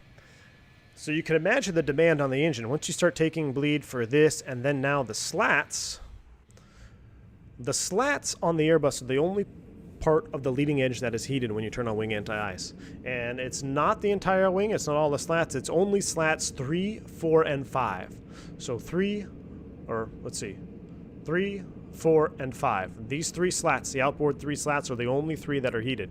So you can imagine the demand on the engine. Once you start taking bleed for this and then now the slats on the Airbus are the only part of the leading edge that is heated when you turn on wing anti-ice. And it's not the entire wing, it's not all the slats, it's only slats 3, 4, and 5. So 3, 4, and 5. These 3 slats, the outboard 3 slats, are the only 3 that are heated.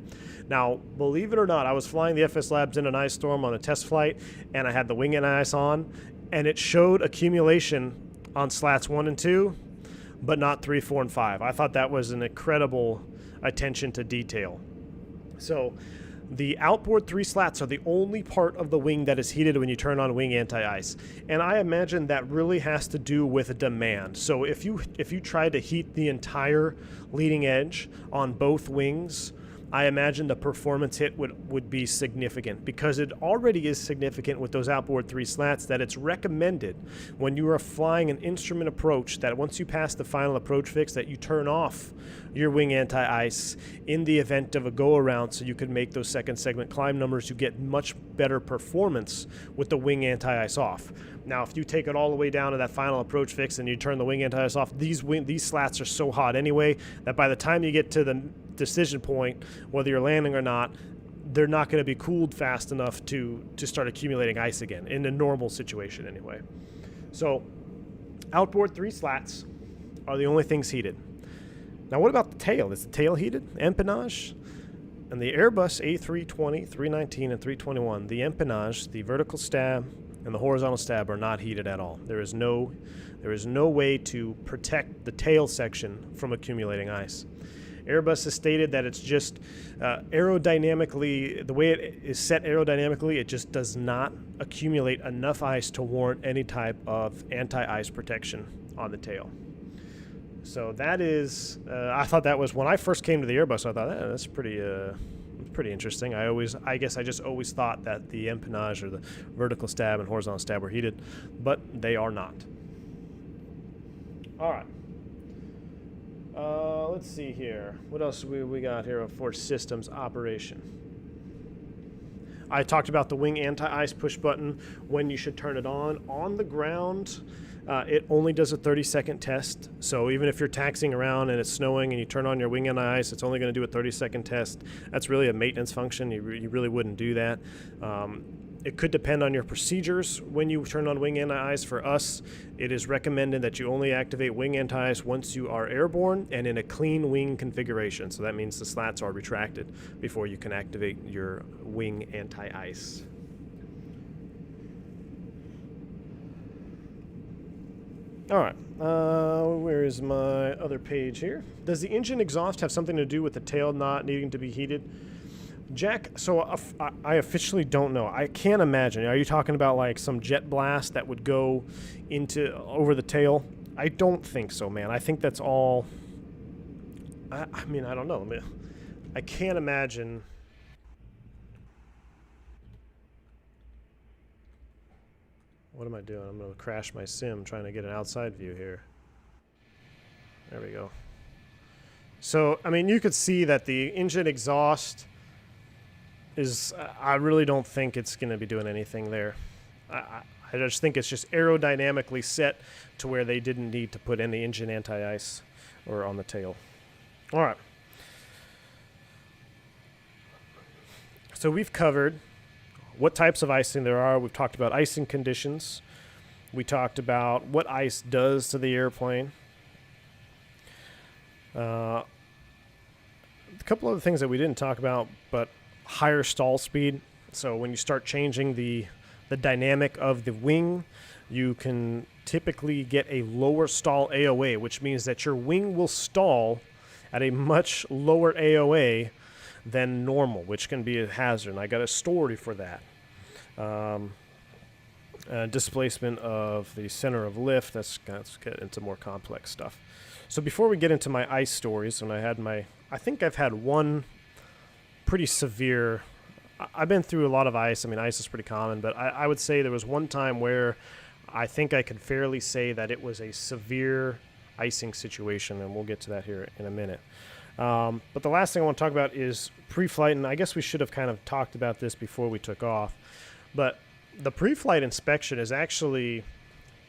Now, believe it or not, I was flying the FSLabs in an ice storm on a test flight, and I had the wing anti-ice on, and it showed accumulation on slats 1 and 2, but not 3, 4, and 5. I thought that was an incredible attention to detail. So the outboard 3 slats are the only part of the wing that is heated when you turn on wing anti-ice. And I imagine that really has to do with demand. So if you try to heat the entire leading edge on both wings, I imagine the performance hit would be significant, because it already is significant with those outboard 3 slats that it's recommended when you are flying an instrument approach that once you pass the final approach fix that you turn off your wing anti-ice in the event of a go-around so you can make those second segment climb numbers. You get much better performance with the wing anti-ice off. Now, if you take it all the way down to that final approach fix and you turn the wing anti-ice off, these slats are so hot anyway that by the time you get to the decision point, whether you're landing or not, they're not going to be cooled fast enough to start accumulating ice again, in a normal situation anyway. So outboard 3 slats are the only things heated. Now, what about the tail? Is the tail heated? Empennage? And the Airbus A320, 319, and 321, the empennage, the vertical stab, and the horizontal stab are not heated at all. There is no way to protect the tail section from accumulating ice. Airbus has stated that it's just aerodynamically, the way it is set aerodynamically, it just does not accumulate enough ice to warrant any type of anti-ice protection on the tail. So that is, I thought that was, when I first came to the Airbus, I thought, that's pretty interesting. I guess I just always thought that the empennage or the vertical stab and horizontal stab were heated, but they are not. All right. Let's see here. What else we got here for systems operation? I talked about the wing anti-ice push button, when you should turn it on. On the ground, it only does a 30-second test. So even if you're taxiing around and it's snowing and you turn on your wing anti-ice, it's only going to do a 30-second test. That's really a maintenance function. You really wouldn't do that. It could depend on your procedures when you turn on wing anti-ice. For us, it is recommended that you only activate wing anti-ice once you are airborne and in a clean wing configuration. So that means the slats are retracted before you can activate your wing anti-ice. All right, where is my other page here? Does the engine exhaust have something to do with the tail not needing to be heated? Jack, so I officially don't know. I can't imagine. Are you talking about like some jet blast that would go over the tail? I don't think so, man. I think that's all. I mean, I don't know. I can't imagine. What am I doing? I'm going to crash my sim trying to get an outside view here. There we go. So, I mean, you could see that the engine exhaust is, I really don't think it's going to be doing anything there. I just think it's just aerodynamically set to where they didn't need to put any engine anti-ice or on the tail. All right. So we've covered what types of icing there are. We've talked about icing conditions. We talked about what ice does to the airplane. A couple other things that we didn't talk about, but higher stall speed. So when you start changing the dynamic of the wing, you can typically get a lower stall AOA, which means that your wing will stall at a much lower AOA than normal, which can be a hazard. And I got a story for that. Displacement of the center of lift. Let's get into more complex stuff. So before we get into my ice stories, when I think I've had one pretty severe. I've been through a lot of ice. I mean, ice is pretty common, but I would say there was one time where I think I could fairly say that it was a severe icing situation, and we'll get to that here in a minute. But the last thing I want to talk about is pre-flight, and I guess we should have kind of talked about this before we took off. But the pre-flight inspection is actually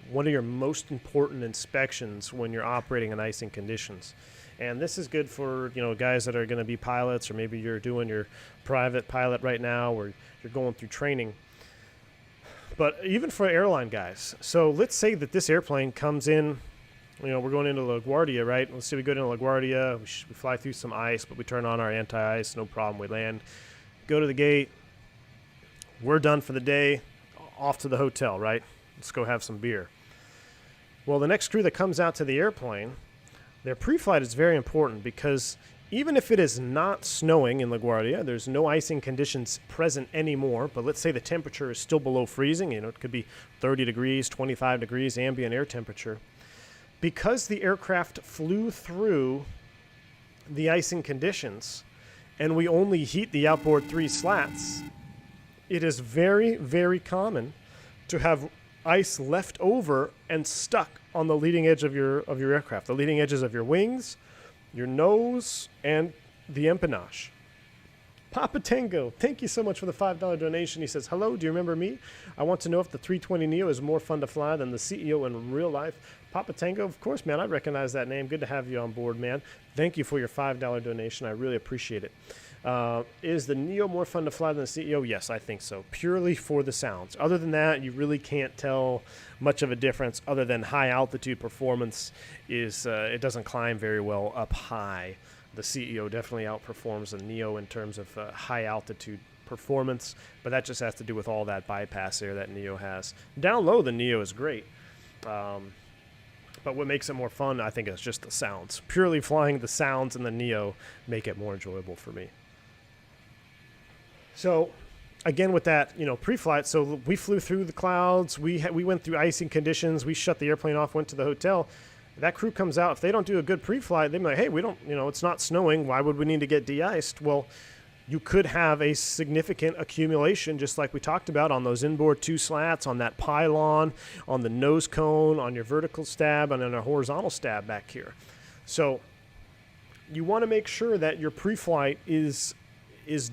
one of your most important inspections when you're operating in icing conditions. And this is good for, you know, guys that are going to be pilots, or maybe you're doing your private pilot right now, or you're going through training. But even for airline guys. So let's say that this airplane comes in, you know, we're going into LaGuardia, right? Let's say we go into LaGuardia, we fly through some ice, but we turn on our anti-ice, no problem, we land, go to the gate, we're done for the day, off to the hotel, right? Let's go have some beer. Well, the next crew that comes out to the airplane, their pre-flight is very important, because even if it is not snowing in LaGuardia, there's no icing conditions present anymore, but let's say the temperature is still below freezing, you know, it could be 30 degrees, 25 degrees ambient air temperature. Because the aircraft flew through the icing conditions and we only heat the outboard 3 slats, it is very, very common to have ice left over and stuck on the leading edge of your aircraft, the leading edges of your wings, your nose, and the empennage. Papa Tango, thank you so much for the $5 donation. He says, hello, do you remember me? I want to know if the 320neo is more fun to fly than the CEO in real life. Papa Tango, of course, man, I recognize that name. Good to have you on board, man. Thank you for your $5 donation. I really appreciate it. Is the Neo more fun to fly than the CEO? Yes, I think so. Purely for the sounds. Other than that, you really can't tell much of a difference, other than high altitude performance is it doesn't climb very well up high. The CEO definitely outperforms the Neo in terms of high altitude performance, but that just has to do with all that bypass air that Neo has. Down low, the Neo is great. But what makes it more fun, I think, is just the sounds. Purely flying the sounds in the Neo make it more enjoyable for me. So, again, with that, you know, pre-flight, so we flew through the clouds, we went through icing conditions, we shut the airplane off, went to the hotel. That crew comes out, if they don't do a good pre-flight, they're like, hey, we don't, you know, it's not snowing, why would we need to get de-iced? Well, you could have a significant accumulation, just like we talked about, on those inboard 2 slats, on that pylon, on the nose cone, on your vertical stab, and on a horizontal stab back here. So you want to make sure that your pre-flight is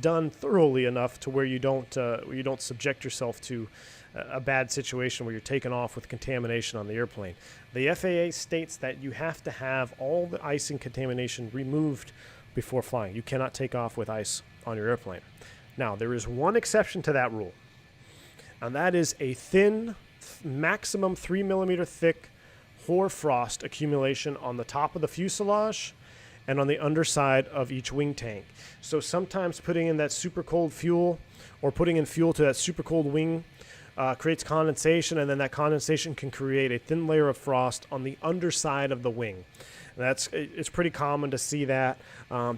done thoroughly enough to where you don't subject yourself to a bad situation where you're taken off with contamination on the airplane. The FAA states that you have to have all the icing contamination removed before flying. You cannot take off with ice on your airplane. Now, there is one exception to that rule, and that is a thin, maximum 3 millimeter thick hoarfrost accumulation on the top of the fuselage and on the underside of each wing tank. So sometimes putting in that super cold fuel, or putting in fuel to that super cold wing, creates condensation, and then that condensation can create a thin layer of frost on the underside of the wing. It's pretty common to see that.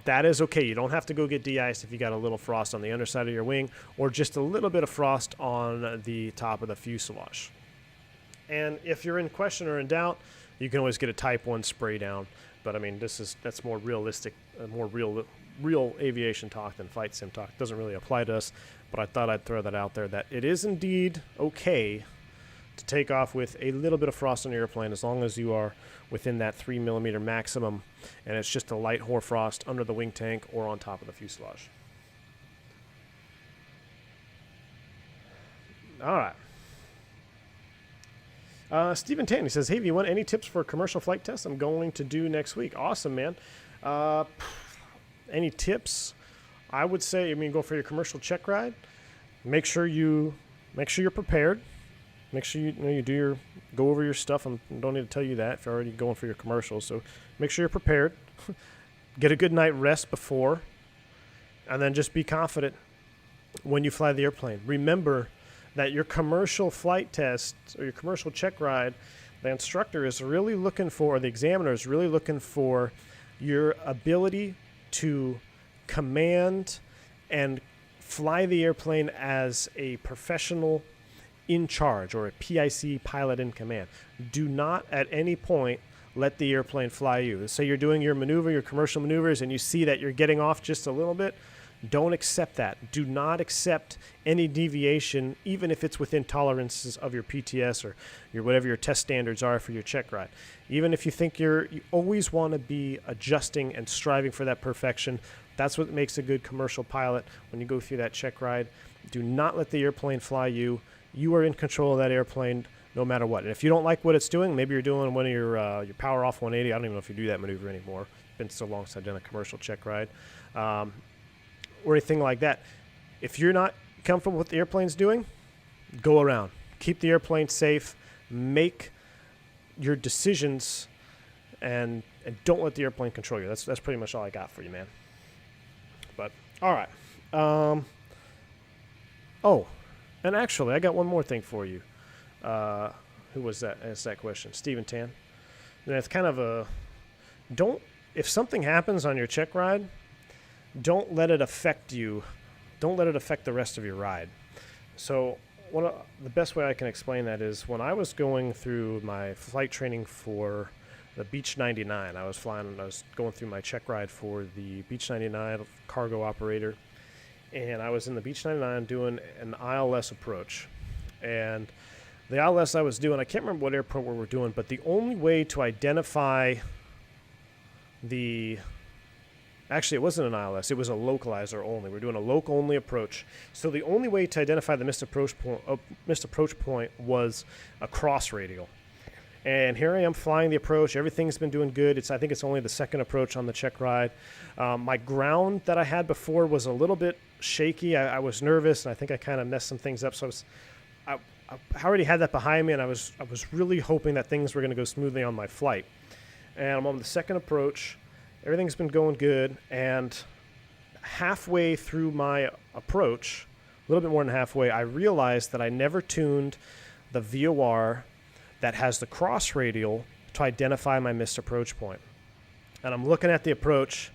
That is okay. You don't have to go get de-iced if you got a little frost on the underside of your wing, or just a little bit of frost on the top of the fuselage. And if you're in question or in doubt, you can always get a Type 1 spray down. But I mean, that's more realistic, more real aviation talk than flight sim talk. It doesn't really apply to us, but I thought I'd throw that out there, that it is indeed okay to take off with a little bit of frost on your airplane, as long as you are within that 3 millimeter maximum, and it's just a light hoarfrost under the wing tank or on top of the fuselage. All right. Stephen Tan, he says, hey, V1, any tips for a commercial flight test I'm going to do next week? Awesome, man. Any tips? I would say, go for your commercial check ride. Make sure you're prepared. Make sure you go over your stuff. I don't need to tell you that if you're already going for your commercial. So make sure you're prepared. Get a good night rest before, and then just be confident when you fly the airplane. Remember that your commercial flight test or your commercial check ride, the instructor is really looking for, or the examiner is really looking for, your ability to command and fly the airplane as a professional in charge, or a PIC, pilot in command. Do not at any point let the airplane fly you. Say you're doing your maneuver, your commercial maneuvers, and you see that you're getting off just a little bit. Don't accept that. Do not accept any deviation, even if it's within tolerances of your PTS or your whatever your test standards are for your check ride. Even if you think you always want to be adjusting and striving for that perfection. That's what makes a good commercial pilot when you go through that check ride. Do not let the airplane fly you. You are in control of that airplane no matter what. And if you don't like what it's doing, maybe you're doing one of your power off 180. I don't even know if you do that maneuver anymore. It's been so long since I've done a commercial check ride. Or anything like that. If you're not comfortable with what the airplane's doing, go around. Keep the airplane safe. Make your decisions and don't let the airplane control you. That's pretty much all I got for you, man. But, all right. Oh, and actually, I got one more thing for you. Who was that? Asked that question. Stephen Tan. And it's kind of if something happens on your check ride, don't let it affect you. Don't let it affect the rest of your ride. So the best way I can explain that is when I was going through my flight training for the Beech 99, I was going through my check ride for the Beech 99 cargo operator, and I was in the Beech 99 doing an ILS approach. And the ILS I was doing, I can't remember what airport we were doing, but the only way to identify actually, it wasn't an ILS. It was a localizer only. We're doing a loc-only approach. So the only way to identify the missed approach point was a cross radial. And here I am flying the approach. Everything's been doing good. I think it's only the second approach on the check ride. My ground that I had before was a little bit shaky. I was nervous, and I think I kind of messed some things up. So I already had that behind me, and I was really hoping that things were going to go smoothly on my flight. And I'm on the second approach. Everything's been going good, and halfway through my approach, a little bit more than halfway, I realized that I never tuned the VOR that has the cross radial to identify my missed approach point. And I'm looking at the approach,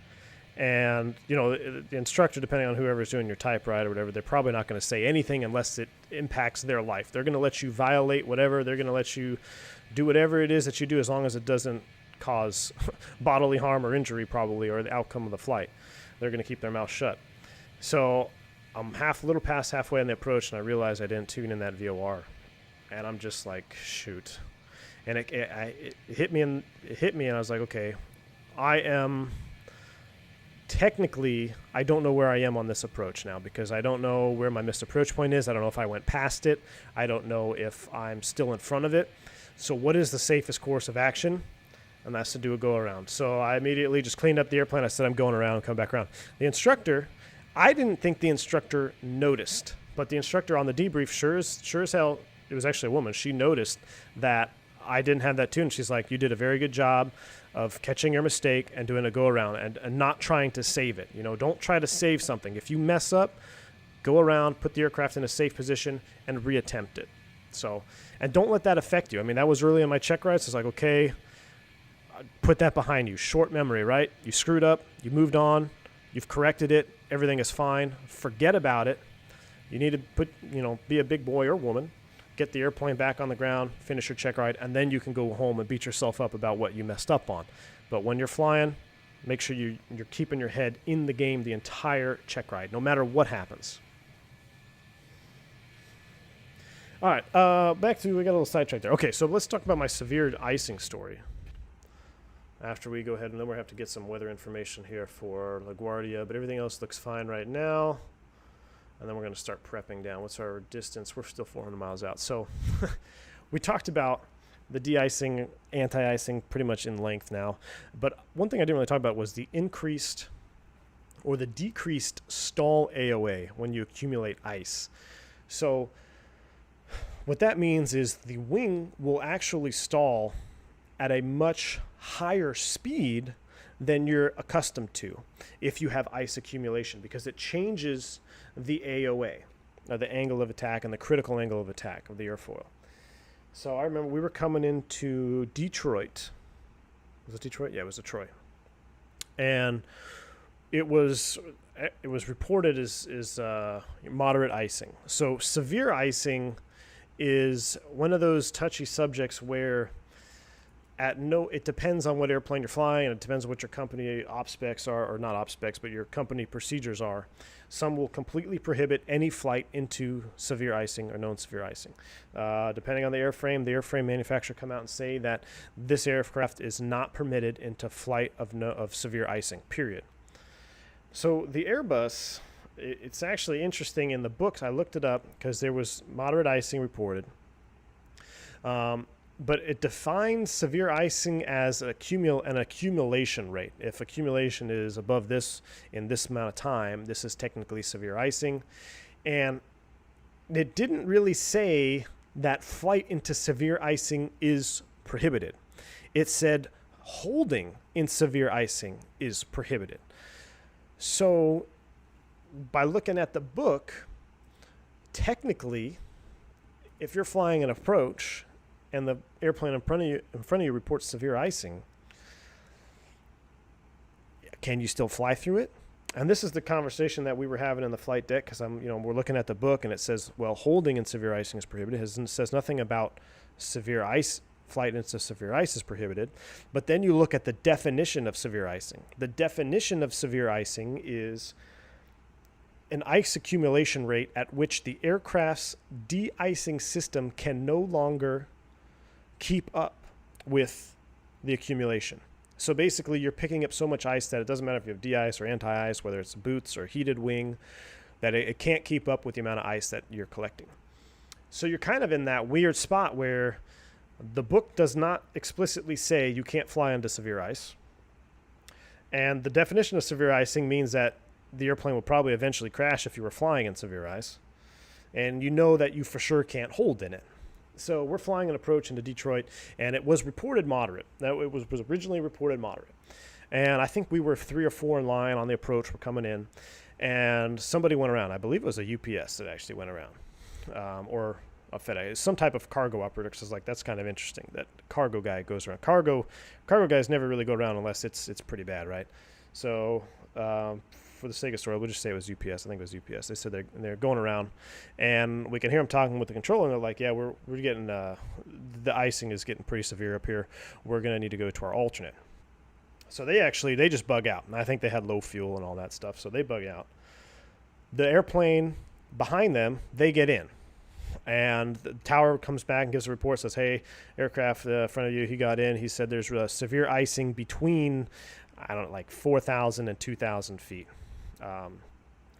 and the instructor, depending on whoever's doing your type ride or whatever, they're probably not going to say anything unless it impacts their life. They're going to let you violate whatever. They're going to let you do whatever it is that you do as long as it doesn't cause bodily harm or injury, probably, or the outcome of the flight. They're going to keep their mouth shut. So I'm a little past halfway on the approach, and I realize I didn't tune in that VOR, and I'm just like, shoot. And it hit me, and I was like, okay, I don't know where I am on this approach now, because I don't know where my missed approach point is. I don't know if I went past it. I don't know if I'm still in front of it. So what is the safest course of action? And that's to do a go around. So I immediately just cleaned up the airplane. I said, I'm going around and come back around. The instructor, I didn't think the instructor noticed, but the instructor on the debrief, sure as hell, it was actually a woman. She noticed that I didn't have that tune. She's like, you did a very good job of catching your mistake and doing a go around and not trying to save it. Don't try to save something. If you mess up, go around, put the aircraft in a safe position, and reattempt it. So, and don't let that affect you. I mean, that was early in my check ride. So it's like, okay, put that behind you. Short memory, right? You screwed up, you moved on, you've corrected it, everything is fine. Forget about it. You need to be a big boy or woman, get the airplane back on the ground, finish your check ride, and then you can go home and beat yourself up about what you messed up on. But when you're flying, make sure you're keeping your head in the game the entire check ride, no matter what happens. All right, we got a little sidetracked there. Okay, so let's talk about my severe icing story. After we go ahead, and then we'll have to get some weather information here for LaGuardia, but everything else looks fine right now. And then we're going to start prepping down. What's our distance? We're still 400 miles out. So we talked about the de-icing, anti-icing pretty much in length now. But one thing I didn't really talk about was the increased or the decreased stall AOA when you accumulate ice. So what that means is the wing will actually stall at a much higher speed than you're accustomed to if you have ice accumulation, because it changes the AOA, the angle of attack, and the critical angle of attack of the airfoil. So I remember we were coming into Detroit. Was it Detroit? Yeah, it was Detroit. And it was reported as moderate icing. So severe icing is one of those touchy subjects where it depends on what airplane you're flying, and it depends on what your company op specs are, or not op specs, but your company procedures are. Some will completely prohibit any flight into severe icing or known severe icing. Depending on the airframe manufacturer come out and say that this aircraft is not permitted into flight of severe icing, period. So the Airbus, it's actually interesting. In the books, I looked it up because there was moderate icing reported. But it defines severe icing as an accumulation rate. If accumulation is above this in this amount of time, this is technically severe icing. And it didn't really say that flight into severe icing is prohibited. It said holding in severe icing is prohibited. So by looking at the book, technically, if you're flying an approach and the airplane in front of you reports severe icing, can you still fly through it? And this is the conversation that we were having in the flight deck, because we're looking at the book and it says, well, holding in severe icing is prohibited. It says nothing about severe ice. Flight into severe ice is prohibited. But then you look at the definition of severe icing. The definition of severe icing is an ice accumulation rate at which the aircraft's de-icing system can no longer keep up with the accumulation. So basically you're picking up so much ice that it doesn't matter if you have de-ice or anti-ice, whether it's boots or heated wing, that it can't keep up with the amount of ice that you're collecting. So you're kind of in that weird spot where the book does not explicitly say you can't fly into severe ice. And the definition of severe icing means that the airplane will probably eventually crash if you were flying in severe ice. And you know that you for sure can't hold in it. So we're flying an approach into Detroit, and it was reported moderate. Now, it was originally reported moderate. And I think we were 3 or 4 in line on the approach. We're coming in, and somebody went around. I believe it was a UPS that actually went around, or a FedEx, some type of cargo operator. Because that's kind of interesting that cargo guy goes around. Cargo guys never really go around unless it's pretty bad, right? So for the sake of story, we'll just say it was UPS. I think it was UPS. They said they're going around, and we can hear them talking with the controller, and they're like, yeah, we're getting the icing is getting pretty severe up here. We're going to need to go to our alternate. So they just bug out, and I think they had low fuel and all that stuff, so they bug out. The airplane behind them, they get in, and the tower comes back and gives a report, says, hey, aircraft in front of you, he got in. He said there's severe icing between, 4,000 and 2,000 feet.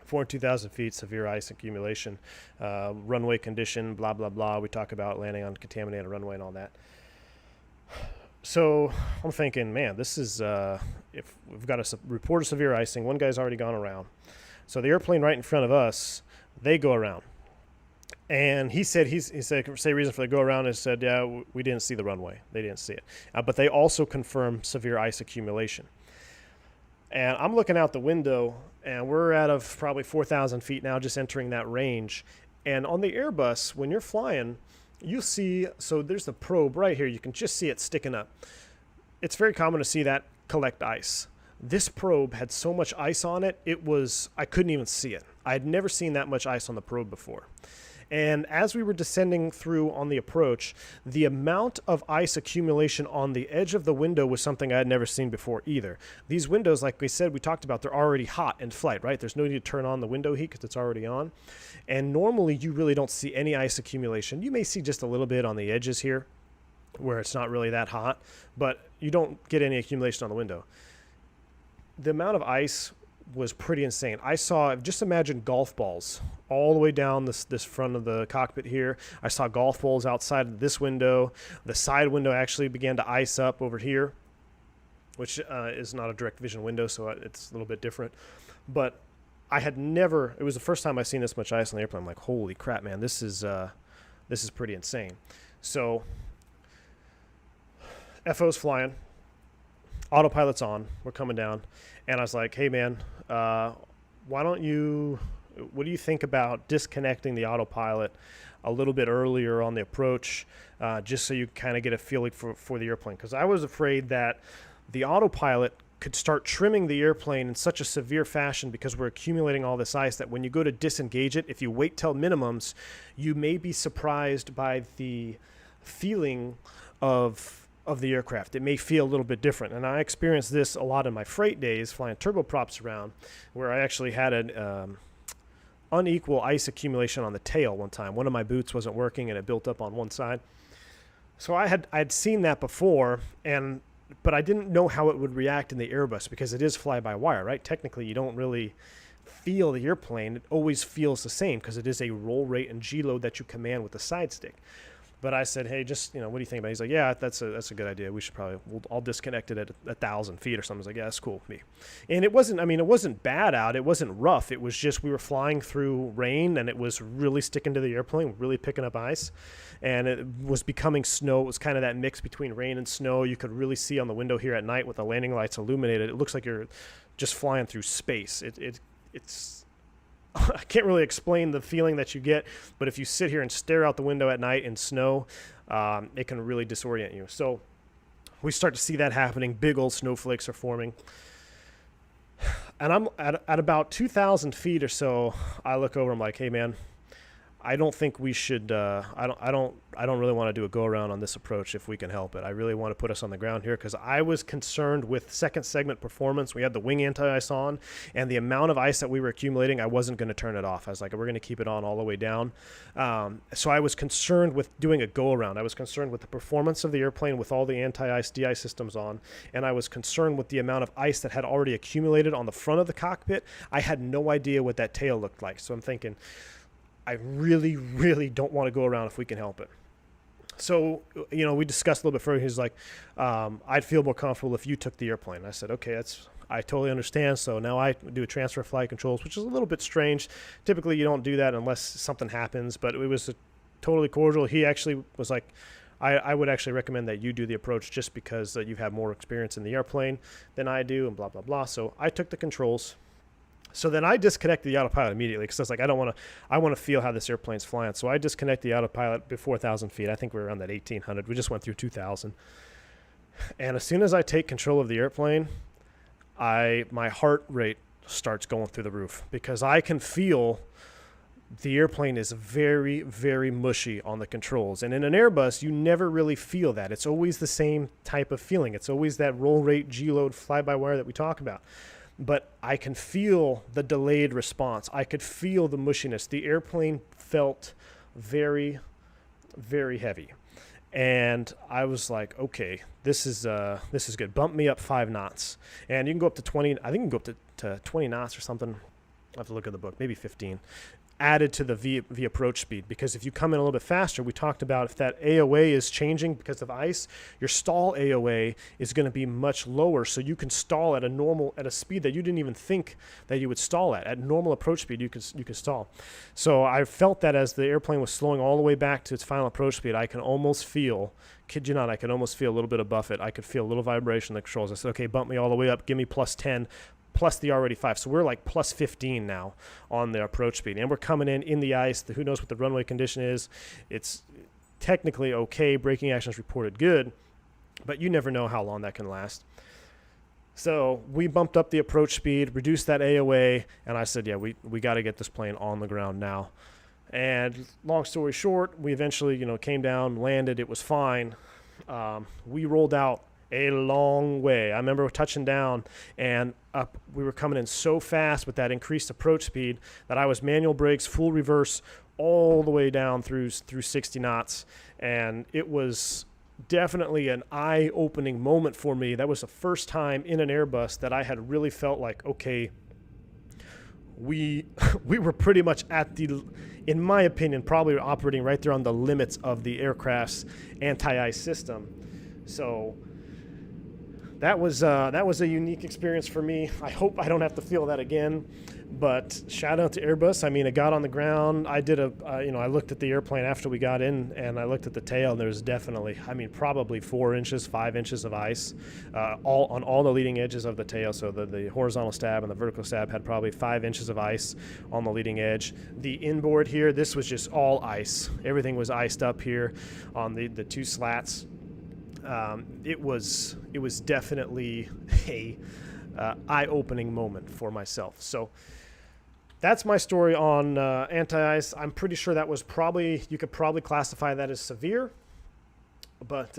4 and 2,000 feet, severe ice accumulation, runway condition, blah, blah, blah. We talk about landing on contaminated runway and all that. So I'm thinking, man, this is, if we've got a report of severe icing, one guy's already gone around. So the airplane right in front of us, they go around. And he said reason for the go around is said, yeah, we didn't see the runway. They didn't see it. But they also confirmed severe ice accumulation. And I'm looking out the window, and we're out of probably 4,000 feet now, just entering that range. And on the Airbus, when you're flying, you see, so there's the probe right here. You can just see it sticking up. It's very common to see that collect ice. This probe had so much ice on it, I couldn't even see it. I had never seen that much ice on the probe before. And as we were descending through on the approach, the amount of ice accumulation on the edge of the window was something I had never seen before either. These windows, like we said, we talked about, they're already hot in flight, right? There's no need to turn on the window heat because it's already on. And normally you really don't see any ice accumulation. You may see just a little bit on the edges here where it's not really that hot, but you don't get any accumulation on the window. The amount of ice was pretty insane. I saw, just imagine golf balls all the way down this front of the cockpit here. I saw golf balls outside of this window. The side window actually began to ice up over here, which is not a direct vision window, so it's a little bit different. But I had never, it was the first time I've seen this much ice on the airplane. I'm like, holy crap, man, this is pretty insane. So FO's flying, autopilot's on, we're coming down, and I was like, hey man, what do you think about disconnecting the autopilot a little bit earlier on the approach, just so you kind of get a feeling for the airplane? Because I was afraid that the autopilot could start trimming the airplane in such a severe fashion because we're accumulating all this ice that when you go to disengage it, if you wait till minimums, you may be surprised by the feeling of of the aircraft. It may feel a little bit different. And I experienced this a lot in my freight days flying turboprops around, where I actually had an unequal ice accumulation on the tail one time. One of my boots wasn't working and it built up on one side. So I'd seen that before, but I didn't know how it would react in the Airbus because it is fly-by-wire, right? Technically, you don't really feel the airplane. It always feels the same because it is a roll rate and G load that you command with the side stick. But I said, hey, just, what do you think about it? He's like, yeah, that's a good idea. We should I'll disconnect it at 1,000 feet or something. I was like, yeah, that's cool with me. And it wasn't bad out. It wasn't rough. It was just we were flying through rain and it was really sticking to the airplane, really picking up ice. And it was becoming snow. It was kind of that mix between rain and snow. You could really see on the window here at night with the landing lights illuminated. It looks like you're just flying through space. It's I can't really explain the feeling that you get, but if you sit here and stare out the window at night in snow, it can really disorient you. So we start to see that happening. Big old snowflakes are forming. And I'm at about 2,000 feet or so. I look over, I'm like, hey, man, I don't think we should, I don't really want to do a go around on this approach if we can help it. I really want to put us on the ground here because I was concerned with second segment performance. We had the wing anti-ice on, and the amount of ice that we were accumulating, I wasn't going to turn it off. I was like, we're going to keep it on all the way down. So I was concerned with doing a go around. I was concerned with the performance of the airplane with all the anti-ice de-ice systems on, and I was concerned with the amount of ice that had already accumulated on the front of the cockpit. I had no idea what that tail looked like. So I'm thinking, I really, really don't want to go around if we can help it. So, we discussed a little bit further. He's like, I'd feel more comfortable if you took the airplane. I said, okay, I totally understand. So now I do a transfer of flight controls, which is a little bit strange. Typically, you don't do that unless something happens, but it was totally cordial. He actually was like, I would actually recommend that you do the approach just because you have more experience in the airplane than I do and blah, blah, blah. So I took the controls. So then I disconnected the autopilot immediately because I was like, I want to feel how this airplane's flying. So I disconnected the autopilot before 1,000 feet. I think we were around that 1,800. We just went through 2,000. And as soon as I take control of the airplane, my heart rate starts going through the roof because I can feel the airplane is very, very mushy on the controls. And in an Airbus, you never really feel that. It's always the same type of feeling. It's always that roll rate, G-load, fly-by-wire that we talk about. But I can feel the delayed response. I could feel the mushiness. The airplane felt very, very heavy. And I was like, okay, this is good. Bump me up 5 knots. And you can go up to 20. I think you can go up to 20 knots or something. I'll have to look at the book, maybe 15. Added to the V approach speed, because if you come in a little bit faster, we talked about if that AOA is changing because of ice, your stall AOA is going to be much lower, so you can stall at a speed that you didn't even think that you would stall at. At normal approach speed, you can stall. So I felt that as the airplane was slowing all the way back to its final approach speed, I can almost feel, kid you not, I could almost feel a little bit of buffet. I could feel a little vibration in the controls. I said, okay, bump me all the way up, give me plus 10. Plus the already 5. So we're like plus 15 now on the approach speed. And we're coming in the ice. Who knows what the runway condition is. It's technically okay. Braking action is reported good. But you never know how long that can last. So we bumped up the approach speed, reduced that AOA. And I said, yeah, we got to get this plane on the ground now. And long story short, we eventually, came down, landed. It was fine. We rolled out a long way. I remember touching down and up. We were coming in so fast with that increased approach speed that I was manual brakes, full reverse, all the way down through 60 knots. And it was definitely an eye-opening moment for me. That was the first time in an Airbus that I had really felt like, okay, we were pretty much at in my opinion, probably operating right there on the limits of the aircraft's anti-ice system. So that was a unique experience for me. I hope I don't have to feel that again. But shout out to Airbus. I mean, it got on the ground. I did I looked at the airplane after we got in, and I looked at the tail, and there's definitely, probably 4 inches, 5 inches of ice, all on all the leading edges of the tail. So the horizontal stab and the vertical stab had probably 5 inches of ice on the leading edge. The inboard here, this was just all ice. Everything was iced up here on the 2 slats. It was definitely a eye-opening moment for myself. So that's my story on anti-ice. I'm pretty sure that was you could probably classify that as severe, but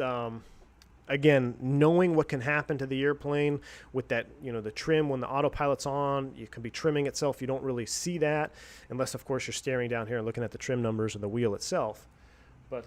again, knowing what can happen to the airplane with that, the trim when the autopilot's on, it can be trimming itself. You don't really see that unless, of course, you're staring down here and looking at the trim numbers of the wheel itself. But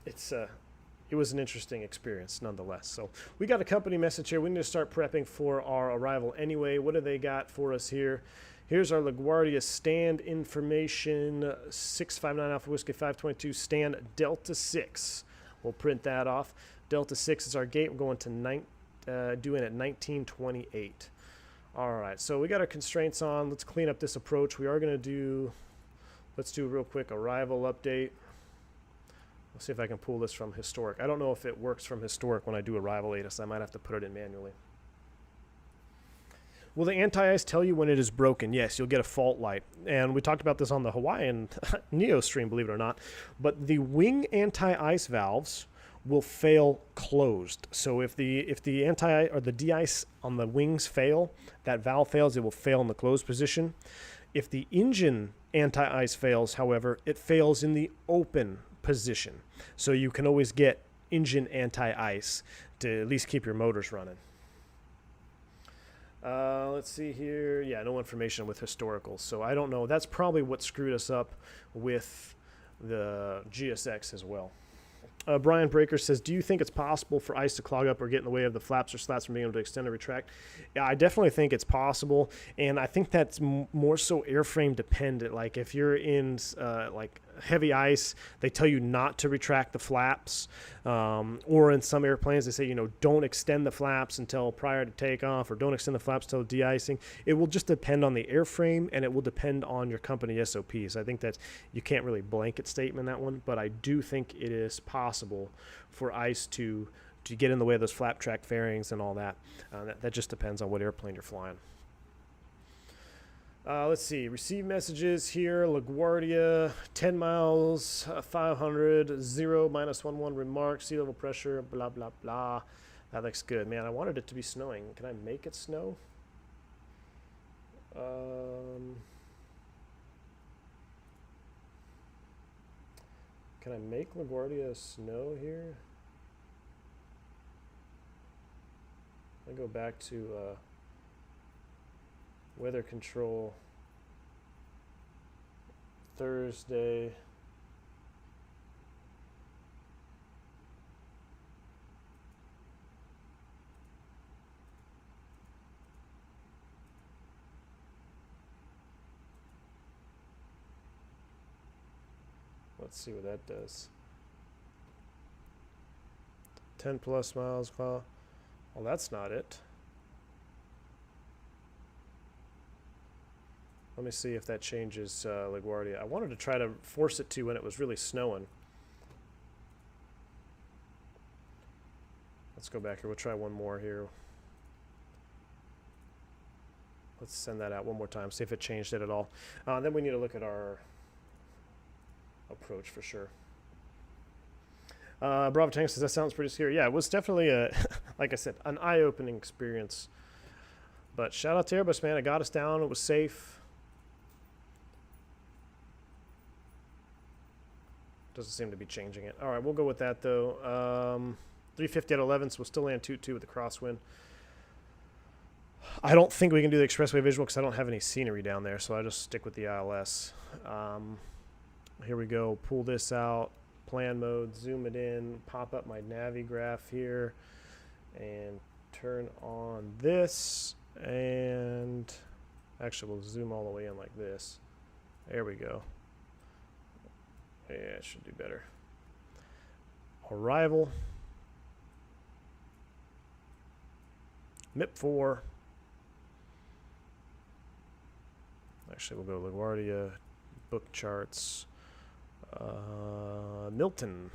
it was an interesting experience nonetheless. So we got a company message here. We need to start prepping for our arrival anyway. What do they got for us here? Here's our LaGuardia stand information, 659 Alpha Whiskey 522 stand Delta 6. We'll print that off. Delta 6 is our gate. We're going to due in at 1928. All right, so we got our constraints on. Let's clean up this approach. We are going to let's do a real quick arrival update. Let's see if I can pull this from historic. I don't know if it works from historic when I do arrival ATIS. I might have to put it in manually. Will the anti-ice tell you when it is broken? Yes, you'll get a fault light. And we talked about this on the Hawaiian Neo stream, believe it or not. But the wing anti-ice valves will fail closed. So if the anti or the de-ice on the wings fail, that valve fails, it will fail in the closed position. If the engine anti-ice fails, however, it fails in the open position. So you can always get engine anti-ice to at least keep your motors running. Let's see here. Yeah, no information with historicals. So I don't know. That's probably what screwed us up with the GSX as well. Brian Breaker says, do you think it's possible for ice to clog up or get in the way of the flaps or slats from being able to extend or retract? Yeah, I definitely think it's possible, and I think that's more so airframe dependent. Like if you're in like heavy ice, they tell you not to retract the flaps, or in some airplanes they say, don't extend the flaps until prior to takeoff, or don't extend the flaps until de-icing. It will just depend on the airframe, and it will depend on your company SOPs. I think that you can't really blanket statement that one, but I do think it is possible for ice to get in the way of those flap track fairings and all that. That just depends on what airplane you're flying. Let's see. Receive messages here. LaGuardia, 10 miles, 500, 0, -11 remarks, sea level pressure, blah, blah, blah. That looks good. Man, I wanted it to be snowing. Can I make it snow? Can I make LaGuardia snow here? I go back to weather control Thursday. Let's see what that does. 10 plus miles. Well, that's not it. Let me see if that changes LaGuardia. I wanted to try to force it to when it was really snowing. Let's go back here. We'll try one more here. Let's send that out one more time, see if it changed it at all. Then we need to look at our approach for sure. Bravo Tank says, that sounds pretty scary. Yeah, it was definitely, like I said, an eye-opening experience. But shout out to Airbus, man. It got us down. It was safe. Doesn't seem to be changing it. All right, we'll go with that, though. 350 at 11, so we'll still land 2-2 with the crosswind. I don't think we can do the expressway visual because I don't have any scenery down there, so I just stick with the ILS. Here we go. Pull this out. Plan mode. Zoom it in. Pop up my Navi graph here. And turn on this. And actually, we'll zoom all the way in like this. There we go. Yeah, it should do better. Arrival. MIP4. Actually, we'll go LaGuardia, book charts, Milton.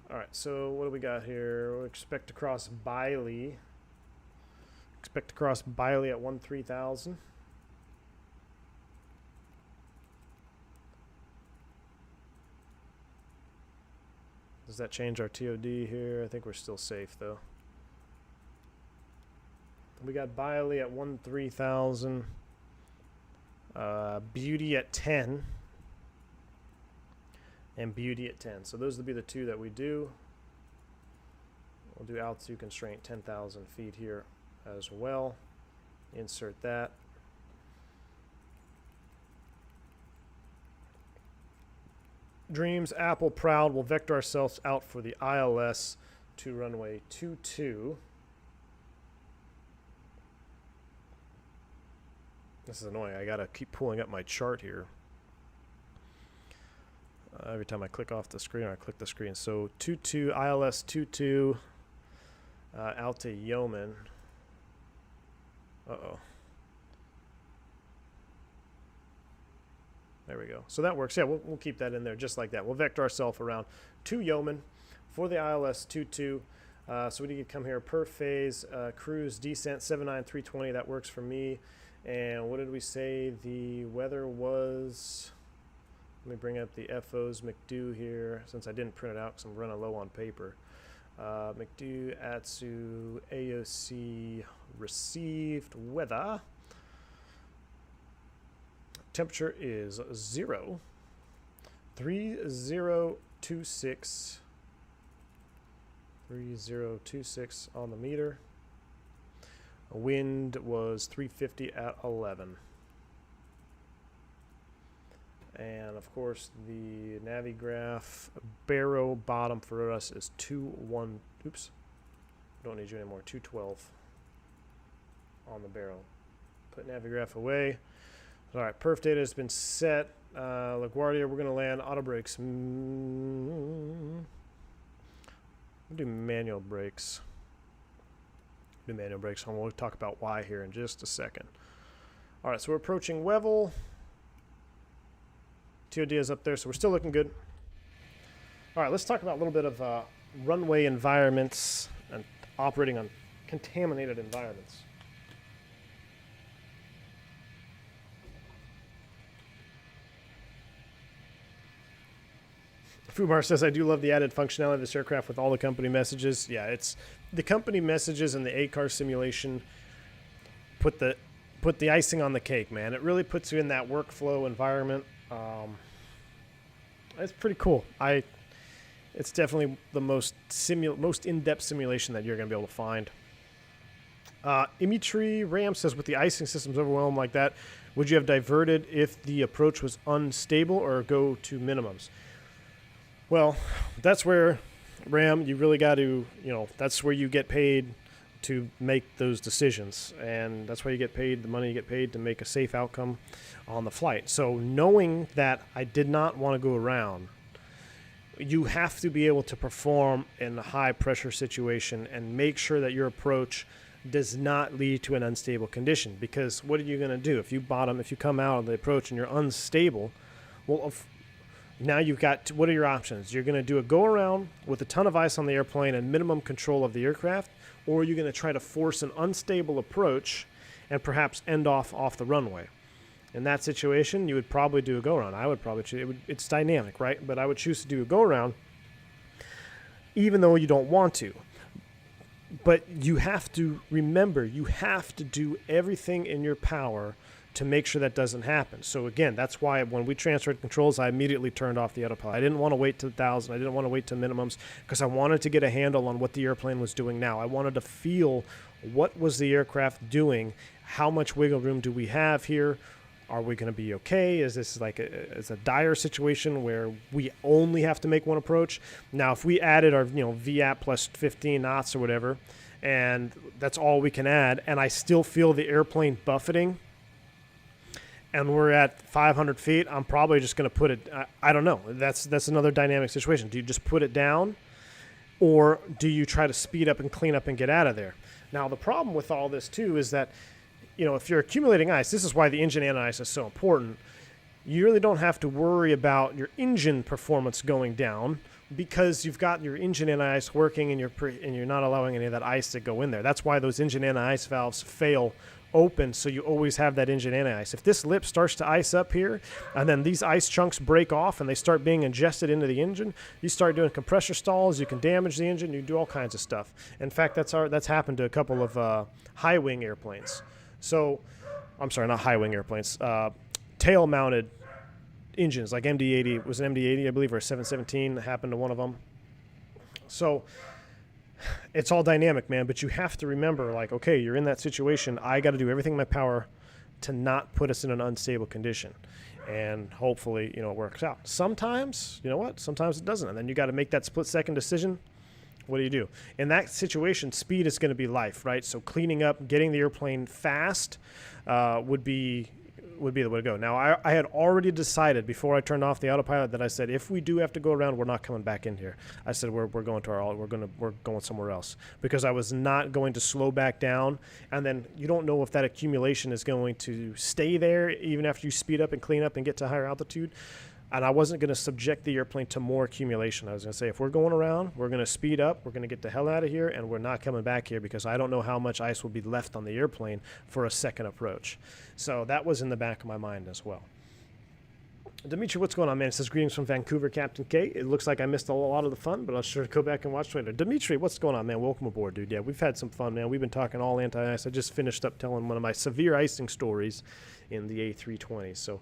All right, so what do we got here? We'll expect to cross Biley. Expect to cross Biley at 13,000. Does that change our TOD here? I think we're still safe, though. We got Biley at 13,000. Beauty at 10. and beauty at 10. So those would be the two that we do. We'll do altitude constraint 10,000 feet here as well. Insert that. Dreams, Apple, proud. We'll vector ourselves out for the ILS to runway 22. This is annoying. I gotta keep pulling up my chart here. Every time I click off the screen, or I click the screen. So 22, ILS 22, out to Yeoman. Uh-oh. There we go. So that works. Yeah, we'll keep that in there just like that. We'll vector ourselves around to Yeoman for the ILS 22. So we need to come here per phase, cruise, descent, 79320. That works for me. And what did we say the weather was? Let me bring up the FOs McDo here, since I didn't print it out because I'm running low on paper. McDo, Atsu, AOC, received weather. Temperature is 0. 3026. 3026 on the meter. Wind was 350 at 11. And of course the Navigraph barrow bottom for us is 21. Oops. Don't need you anymore. 212 on the barrel. Put Navigraph away. All right, perf data has been set. LaGuardia, we're going to land auto brakes. We'll do manual brakes. Do manual brakes, and we'll talk about why here in just a second. All right, so we're approaching Wevel. TOD is up there, so we're still looking good. All right, let's talk about a little bit of runway environments and operating on contaminated environments. Fumar says, I do love the added functionality of this aircraft with all the company messages. Yeah, it's the company messages and the ACAR simulation put the icing on the cake, man. It really puts you in that workflow environment. It's pretty cool. It's definitely the most in-depth simulation that you're going to be able to find. Imitri Ram says, with the icing systems overwhelmed like that, would you have diverted if the approach was unstable or go to minimums? Well, that's where, Ram, you really got to, that's where you get paid to make those decisions. And that's why you get paid the money you get paid to make a safe outcome on the flight. So knowing that I did not want to go around, you have to be able to perform in a high pressure situation and make sure that your approach does not lead to an unstable condition. Because what are you going to do? If you come out of the approach and you're unstable, well, now you've got, what are your options? You're going to do a go around with a ton of ice on the airplane and minimum control of the aircraft, or you're going to try to force an unstable approach and perhaps end off the runway. In that situation, you would probably do a go around. I would probably choose, it's dynamic, right? But I would choose to do a go around even though you don't want to. But you have to remember, you have to do everything in your power to make sure that doesn't happen. So again, that's why when we transferred controls, I immediately turned off the autopilot. I didn't want to wait to 1,000. I didn't want to wait to minimums because I wanted to get a handle on what the airplane was doing now. I wanted to feel what was the aircraft doing, how much wiggle room do we have here, are we going to be okay? Is this like a dire situation where we only have to make one approach? Now, if we added our VAP plus 15 knots or whatever, and that's all we can add, and I still feel the airplane buffeting, and we're at 500 feet, I'm probably just going to put it, I don't know. That's another dynamic situation. Do you just put it down, or do you try to speed up and clean up and get out of there? Now, the problem with all this, too, is that, if you're accumulating ice, this is why the engine anti-ice is so important. You really don't have to worry about your engine performance going down because you've got your engine anti-ice working and you're not allowing any of that ice to go in there. That's why those engine anti-ice valves fail open, so you always have that engine anti-ice. If this lip starts to ice up here and then these ice chunks break off and they start being ingested into the engine, you start doing compressor stalls, you can damage the engine, you do all kinds of stuff. In fact, that's happened to a couple of high wing airplanes. So I'm sorry, not high wing airplanes, tail mounted engines, like MD-80. It was an MD-80, I believe, or a 717 that happened to one of them. So it's all dynamic, man, but you have to remember, like, okay, you're in that situation. I got to do everything in my power to not put us in an unstable condition. And hopefully, you know, it works out. Sometimes, you know what? Sometimes it doesn't. And then you got to make that split-second decision. What do? In that situation, speed is going to be life, right? So cleaning up, getting the airplane fast would be the way to go. Now, I had already decided before I turned off the autopilot that I said, if we do have to go around, we're not coming back in here. I said we're going to we're going somewhere else, because I was not going to slow back down. And then you don't know if that accumulation is going to stay there even after you speed up and clean up and get to higher altitude. And I wasn't going to subject the airplane to more accumulation. I was going to say, if we're going around, we're going to speed up, we're going to get the hell out of here, and we're not coming back here, because I don't know how much ice will be left on the airplane for a second approach. So that was in the back of my mind as well. Dimitri, what's going on, man? It says, greetings from Vancouver, Captain K. It looks like I missed a lot of the fun, but I'll sure go back and watch later. Dimitri, what's going on, man? Welcome aboard, dude. Yeah, we've had some fun, man. We've been talking all anti-ice. I just finished up telling one of my severe icing stories in the A320. So,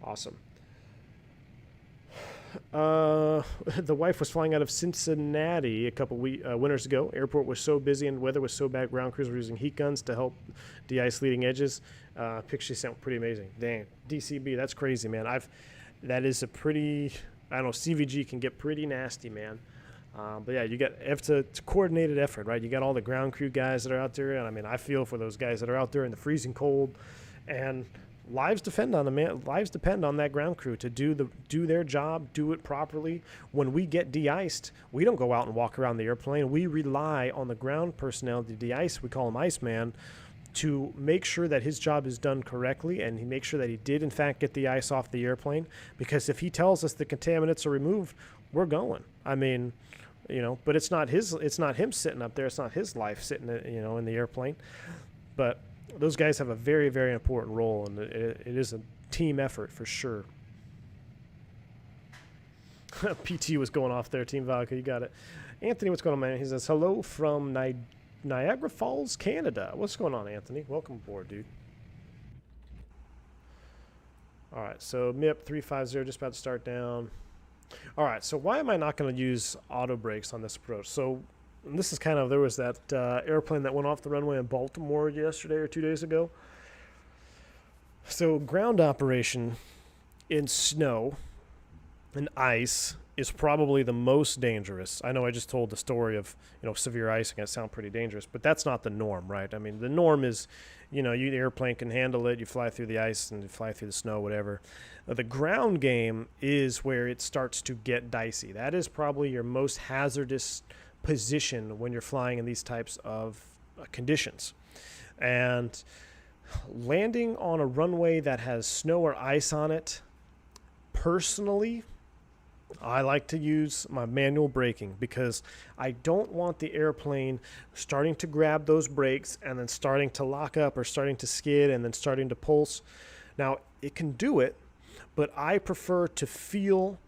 awesome. The wife was flying out of Cincinnati a couple winters ago. Airport was so busy and weather was so bad, ground crews were using heat guns to help de-ice leading edges. Picture she sent pretty amazing. Dang, DCB, that's crazy, man. That is a pretty, I don't know, CVG can get pretty nasty, man. But yeah, it's a coordinated effort, right? You got all the ground crew guys that are out there, and I mean, I feel for those guys that are out there in the freezing cold, and lives depend on that ground crew to do their job, do it properly. When we get de-iced, we don't go out and walk around the airplane. We rely on the ground personnel to de-ice. We call him Iceman, to make sure that his job is done correctly, and he makes sure that he did in fact get the ice off the airplane. Because if he tells us the contaminants are removed, we're going. I mean, you know, but it's not him sitting up there. It's not his life sitting, you know, in the airplane. But those guys have a very, very important role, and it is a team effort for sure. PT was going off there, Team Vodka, you got it. Anthony, what's going on, man? He says, hello from Niagara Falls, Canada. What's going on, Anthony? Welcome aboard, dude. All right, so MIP 350, just about to start down. All right, so why am I not going to use auto brakes on this approach? So this is kind of, there was that airplane that went off the runway in Baltimore yesterday or 2 days ago. So ground operation in snow and ice is probably the most dangerous. I know I just told the story of, you know, severe icing. It sounds pretty dangerous, but that's not the norm, right? I mean, the norm is, you know, the airplane can handle it. You fly through the ice and you fly through the snow, whatever. The ground game is where it starts to get dicey. That is probably your most hazardous position when you're flying in these types of conditions. And landing on a runway that has snow or ice on it, personally, I like to use my manual braking, because I don't want the airplane starting to grab those brakes and then starting to lock up or starting to skid and then starting to pulse. Now, it can do it, but I prefer to feel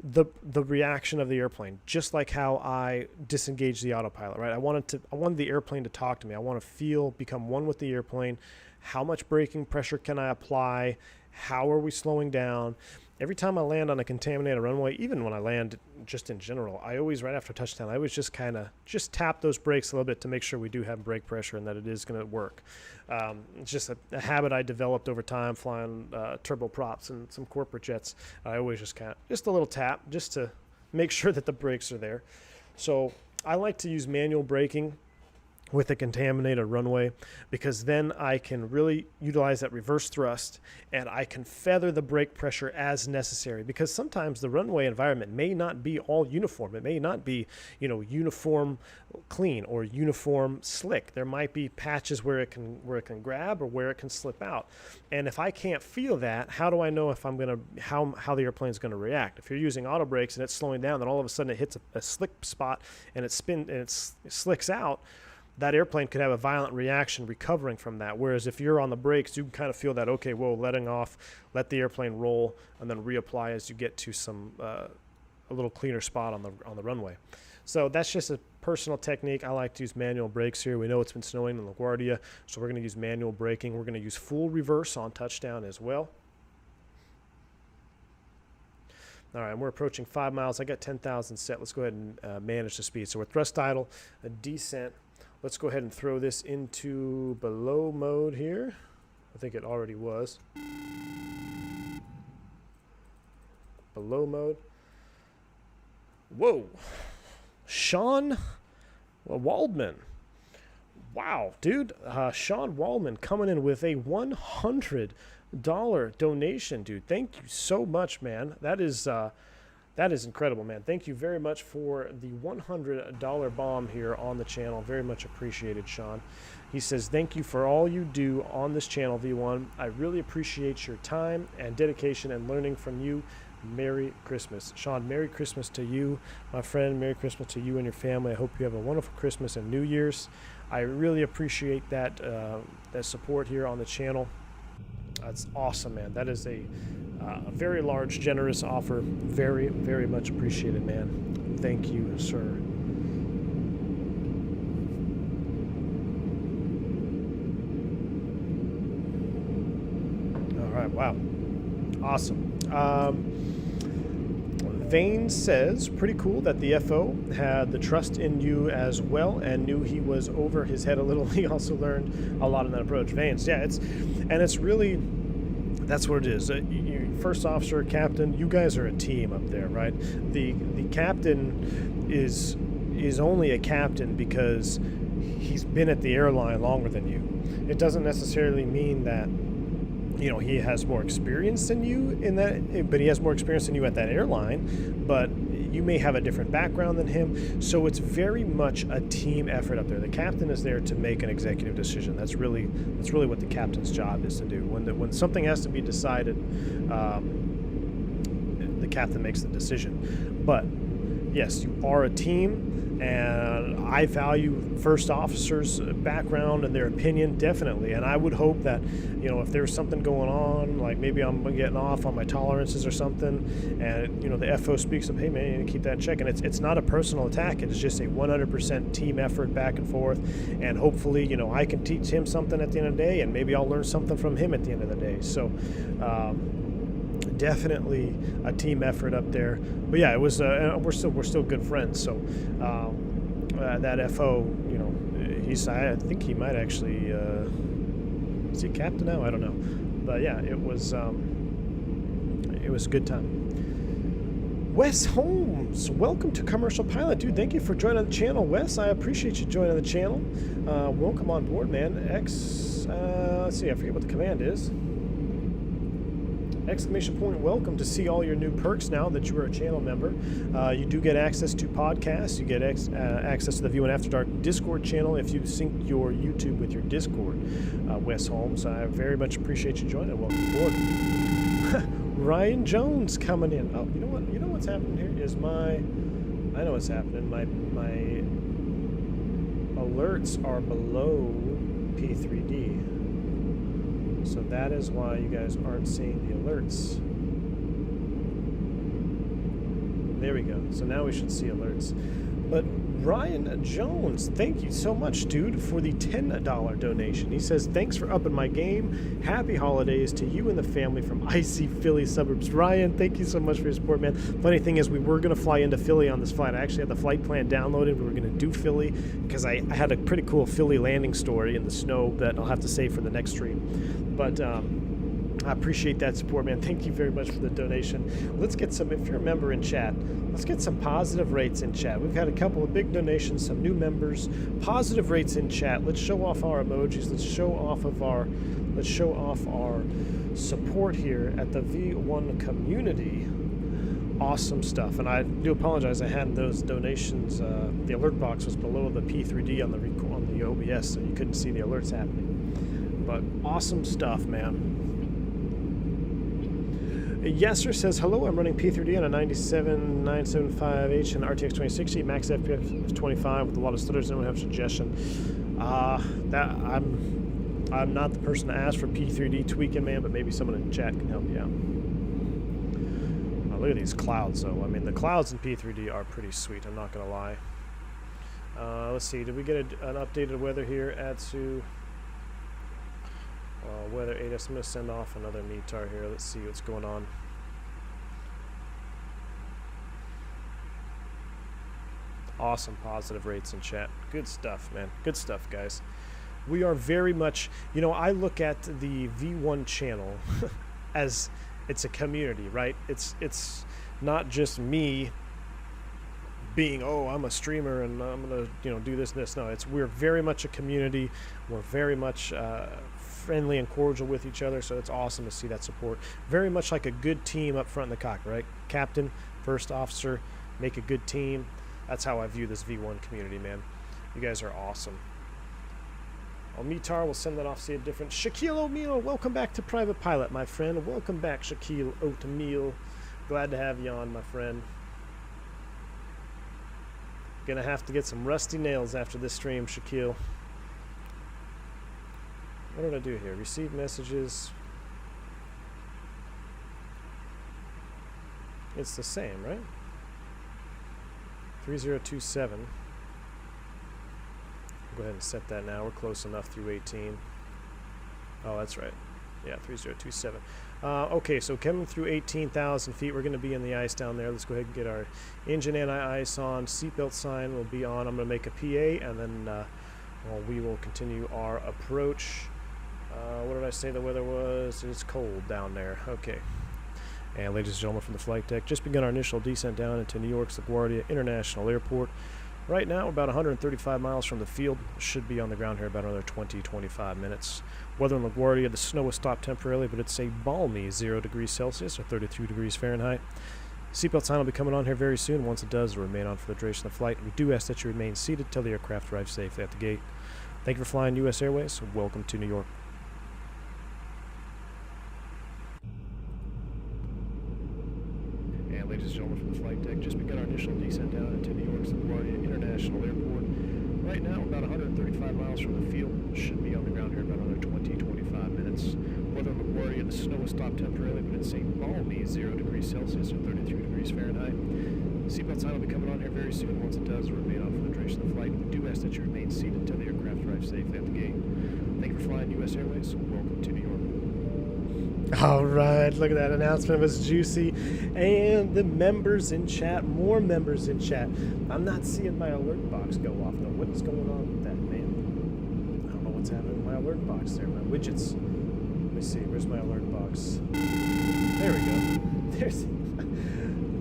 the reaction of the airplane, just like how I disengage the autopilot, right? I wanted the airplane to talk to me. I want to become one with the airplane. How much braking pressure can I apply? How are we slowing down? Every time I land on a contaminated runway, even when I land just in general, I always, right after touchdown, I always just kind of tap those brakes a little bit to make sure we do have brake pressure and that it is going to work. It's just a habit I developed over time flying turboprops and some corporate jets. I always just a little tap just to make sure that the brakes are there. So I like to use manual braking with a contaminated runway, because then I can really utilize that reverse thrust and I can feather the brake pressure as necessary, because sometimes the runway environment may not be all uniform. It may not be, you know, uniform clean or uniform slick. There might be patches where it can grab or where it can slip out. And if I can't feel that, how do I know if I'm going to how the airplane's going to react? If you're using auto brakes and it's slowing down, then all of a sudden it hits a slick spot and it slicks out, that airplane could have a violent reaction recovering from that. Whereas if you're on the brakes, you can kind of feel that, okay, whoa, letting off, let the airplane roll, and then reapply as you get to some a little cleaner spot on the runway. So that's just a personal technique. I like to use manual brakes here. We know it's been snowing in LaGuardia, so we're going to use manual braking. We're going to use full reverse on touchdown as well. All right, we're approaching 5 miles. I got 10,000 set. Let's go ahead and manage the speed. So we're thrust idle, a descent. Let's go ahead and throw this into below mode here. I think it already was. Below mode. Whoa. Sean Waldman. Wow, dude. Sean Waldman coming in with a $100 donation, dude. Thank you so much, man. That is incredible, man. Thank you very much for the $100 bomb here on the channel. Very much appreciated, Sean. He says, thank you for all you do on this channel, V1. I really appreciate your time and dedication and learning from you. Merry Christmas. Sean, Merry Christmas to you, my friend. Merry Christmas to you and your family. I hope you have a wonderful Christmas and New Year's. I really appreciate that support here on the channel. That's awesome, man. That is a very large, generous offer. Very, very much appreciated, man. Thank you, sir. All right, wow. Awesome. Vane says, pretty cool that the FO had the trust in you as well and knew he was over his head a little. He also learned a lot in that approach. Vane's, yeah, it's really, that's what it is. First officer, captain, you guys are a team up there, right? The captain is only a captain because he's been at the airline longer than you. It doesn't necessarily mean that, you know, he has more experience than you in that, but he has more experience than you at that airline, but you may have a different background than him. So it's very much a team effort up there. The captain is there to make an executive decision. That's really what the captain's job is to do. When something has to be decided, the captain makes the decision. But yes, you are a team. And I value first officers' background and their opinion, definitely. And I would hope that, you know, if there's something going on, like maybe I'm getting off on my tolerances or something, and, you know, the FO speaks up, hey, man, you need to keep that in check. And it's not a personal attack. It's just a 100% team effort back and forth. And hopefully, you know, I can teach him something at the end of the day, and maybe I'll learn something from him at the end of the day. So, definitely a team effort up there. But yeah, it was we're still good friends. So that FO, you know, I think he might actually is he captain now? I don't know. But yeah, it was a good time. Wes Holmes, welcome to Commercial Pilot, dude. Thank you for joining the channel, Wes. I appreciate you joining the channel. Welcome on board, man. Let's see, I forget what the command is. Exclamation point, welcome to see all your new perks now that you are a channel member. You do get access to podcasts. You get access to the View and After Dark Discord channel if you sync your YouTube with your Discord. Wes Holmes, I very much appreciate you joining. Welcome aboard. Ryan Jones coming in. Oh, you know what? You know what's happening here is I know what's happening. My alerts are below P3d. So that is why you guys aren't seeing the alerts. There we go. So now we should see alerts. But Ryan Jones, thank you so much, dude, for the $10 donation. He says, thanks for upping my game. Happy holidays to you and the family from icy Philly suburbs. Ryan, thank you so much for your support, man. Funny thing is, we were going to fly into Philly on this flight. I actually had the flight plan downloaded. We were going to do Philly because I had a pretty cool Philly landing story in the snow that I'll have to save for the next stream. But I appreciate that support, man. Thank you very much for the donation. Let's get some, if you're a member in chat, let's get some positive rates in chat. We've had a couple of big donations, some new members, positive rates in chat. Let's show off our emojis. Let's show off our support here at the V1 community. Awesome stuff. And I do apologize, I had those donations, the alert box was below the P3d on the OBS, so you couldn't see the alerts happening. But awesome stuff, man. Yesser says, hello, I'm running P3d on a 97975H and RTX 2060, max FPS 25 with a lot of stutters. Anyone have a suggestion? I'm not the person to ask for P3d tweaking, man, but maybe someone in chat can help you out. Oh, look at these clouds, though. I mean, the clouds in P3d are pretty sweet, I'm not going to lie. Let's see, did we get an updated weather here? Atsu. Weather 8, I'm going to send off another METAR here. Let's see what's going on. Awesome positive rates in chat. Good stuff, man. Good stuff, guys. We are very much, you know, I look at the V1 channel as it's a community, right? It's not just me being, oh, I'm a streamer and I'm gonna, you know, do this and this. No, we're very much a community. We're very much friendly and cordial with each other, so it's awesome to see that support. Very much like a good team up front in the cockpit, right? Captain, first officer, make a good team. That's how I view this V1 community, man. You guys are awesome. Omitar will send that off, see a different. Shaquille O'Meal, welcome back to Private Pilot, my friend. Welcome back, Shaquille O'Meal. Glad to have you on, my friend. Gonna have to get some rusty nails after this stream, Shaquille. What did I do here? Receive messages. It's the same, right? 3027. Go ahead and set that now. We're close enough through 18. Oh, that's right. Yeah, 3027. Okay, so coming through 18,000 feet, we're going to be in the ice down there. Let's go ahead and get our engine anti-ice on. Seatbelt sign will be on. I'm going to make a PA, and then well, we will continue our approach. What did I say the weather was? It's cold down there. Okay. And ladies and gentlemen from the flight deck, just begun our initial descent down into New York's LaGuardia International Airport. Right now, about 135 miles from the field. Should be on the ground here about another 20-25 minutes. Weather in LaGuardia, the snow has stopped temporarily, but it's a balmy 0 degrees Celsius or 33 degrees Fahrenheit. Seatbelt sign will be coming on here very soon. Once it does, it will remain on for the duration of the flight. We do ask that you remain seated till the aircraft arrives safely at the gate. Thank you for flying U.S. Airways. Welcome to New York. And ladies and gentlemen from the flight deck, just begun our initial descent down into New York's LaGuardia International Airport. Right now, about 135 miles from the field. Should be on the ground here about another 20-25 minutes. Weather in LaGuardia, the snow has stopped temporarily, but it's a balmy 0 degrees Celsius or 33 degrees Fahrenheit. Seatbelt sign will be coming on here very soon. Once it does, it will remain on for the duration of the flight. We do ask that you remain seated until the aircraft arrives safely at the gate. Thank you for flying U.S. Airways. Welcome to New York. All right, look at that announcement. It was juicy. And the members in chat, more members in chat. I'm not seeing my alert box go off, though. What is going on with that, man? I don't know what's happening with my alert box there. My widgets. Let me see. Where's my alert box? There we go. There's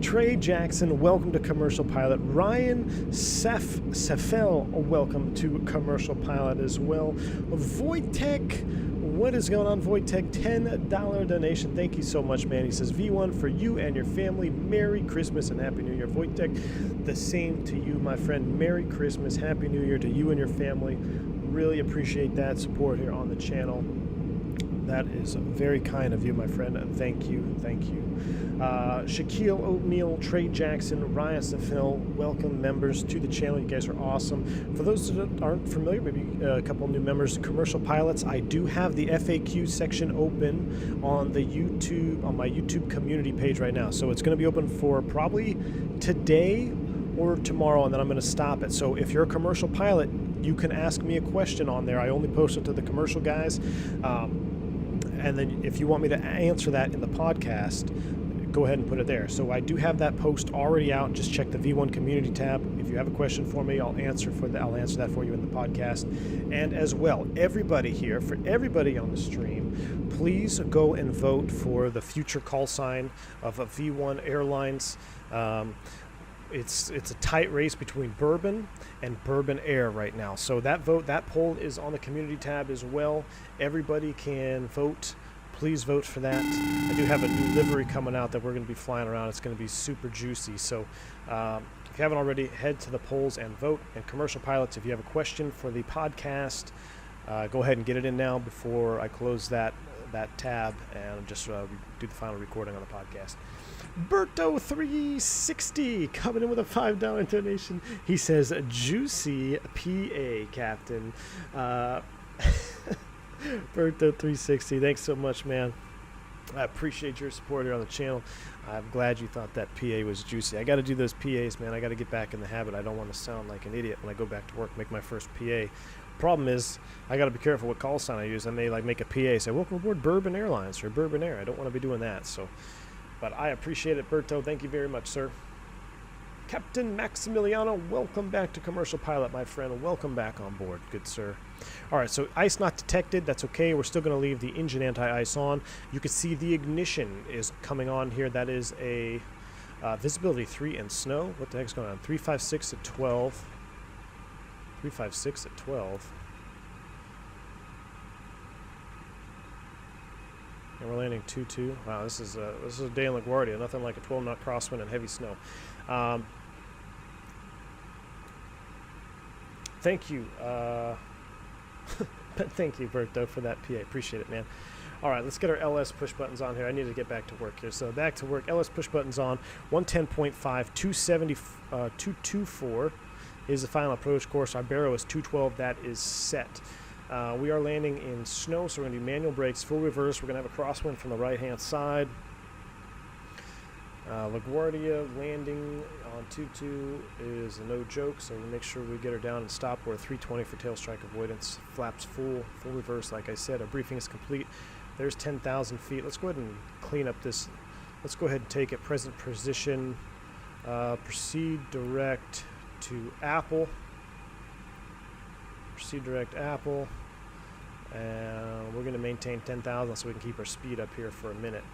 Trey Jackson, welcome to Commercial Pilot. Ryan Sefel, welcome to Commercial Pilot as well. Wojtek, what is going on, Wojtek? $10 donation. Thank you so much, man. He says, V1 for you and your family. Merry Christmas and Happy New Year. Wojtek, the same to you, my friend. Merry Christmas, Happy New Year to you and your family. Really appreciate that support here on the channel. That is very kind of you, my friend. Thank you. Thank you. Shaquille O'Meal, Trey Jackson, Ryan Safil, welcome members to the channel. You guys are awesome. For those that aren't familiar, maybe a couple new members, Commercial Pilots, I do have the FAQ section open on the on my YouTube community page right now. So it's going to be open for probably today or tomorrow, and then I'm going to stop it. So if you're a commercial pilot, you can ask me a question on there. I only post it to the commercial guys. And then if you want me to answer that in the podcast, go ahead and put it there. So I do have that post already out. Just check the V1 community tab. If you have a question for me, I'll answer that for you in the podcast. And as well, everybody here, for everybody on the stream, please go and vote for the future call sign of a V1 Airlines. It's a tight race between Bourbon and Bourbon Air right now. So that poll is on the community tab as well. Everybody can vote. Please vote for that. I do have a new livery coming out that we're going to be flying around. It's going to be super juicy. So if you haven't already, head to the polls and vote. And Commercial Pilots, if you have a question for the podcast, go ahead and get it in now before I close that tab and just do the final recording on the podcast. Berto360 coming in with a $5 donation. He says, juicy PA, Captain. Berto360, thanks so much, man. I appreciate your support here on the channel. I'm glad you thought that PA was juicy. I got to do those PAs, man. I got to get back in the habit. I don't want to sound like an idiot when I go back to work, make my first PA. Problem is, I got to be careful what call sign I use. I may make a PA say, welcome aboard Bourbon Airlines or Bourbon Air. I don't want to be doing that. So, but I appreciate it, Berto. Thank you very much, sir. Captain Maximiliano, welcome back to Commercial Pilot, my friend. Welcome back on board, good sir. All right, so ice not detected. That's okay. We're still going to leave the engine anti-ice on. You can see the ignition is coming on here. That is a visibility 3 and snow. What the heck's going on? 356 at 12. 356 at 12. And we're landing 2-2. Wow, this is a day in LaGuardia. Nothing like a 12-knot crosswind and heavy snow. Thank you. Thank you, Berto, for that PA. Appreciate it, man. All right, let's get our LS push buttons on here. I need to get back to work here. So back to work. LS push buttons on. 110.5, 224 is the final approach course. Our barrow is 212. That is set. We are landing in snow, so we're going to do manual brakes, full reverse. We're going to have a crosswind from the right-hand side. LaGuardia landing on 2-2 is a no joke, so we'll make sure we get her down and stop. We're at 320 for tail strike avoidance. Flaps full reverse, like I said. Our briefing is complete. There's 10,000 feet. Let's go ahead and clean up this. Let's go ahead and take it present position. Proceed direct to Apple. Proceed direct Apple. And we're going to maintain 10,000 so we can keep our speed up here for a minute.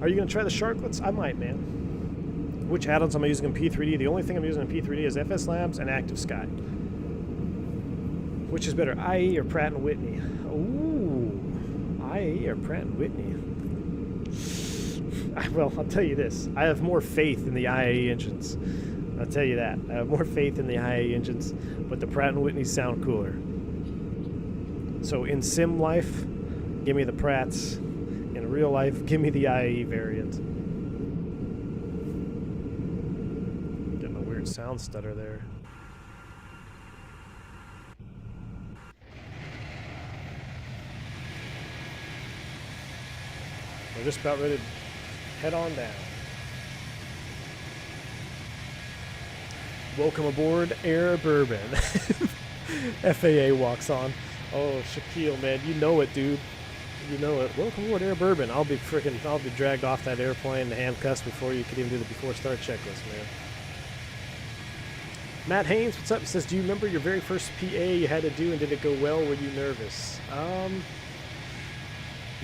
Are you going to try the sharklets? I might, man. Which add-ons am I using in P3d? The only thing I'm using in P3d is FSLabs and Active Sky. Which is better, IE or Pratt & Whitney? Ooh, IE or Pratt & Whitney? Well, I'll tell you this. I have more faith in the IE engines. I'll tell you that. I have more faith in the IE engines, but the Pratt & Whitney sound cooler. So in sim life, give me the Pratts. In real life, give me the IE variant. Getting a weird sound stutter there. We're just about ready to head on down. Welcome aboard Air Bourbon. FAA walks on. Oh, Shaquille, man, you know it, dude. You know it. Welcome aboard Air Bourbon. I'll be dragged off that airplane and handcuffs before you could even do the before start checklist, man. Matt Haynes, what's up? He says, do you remember your very first PA you had to do and did it go well? Were you nervous?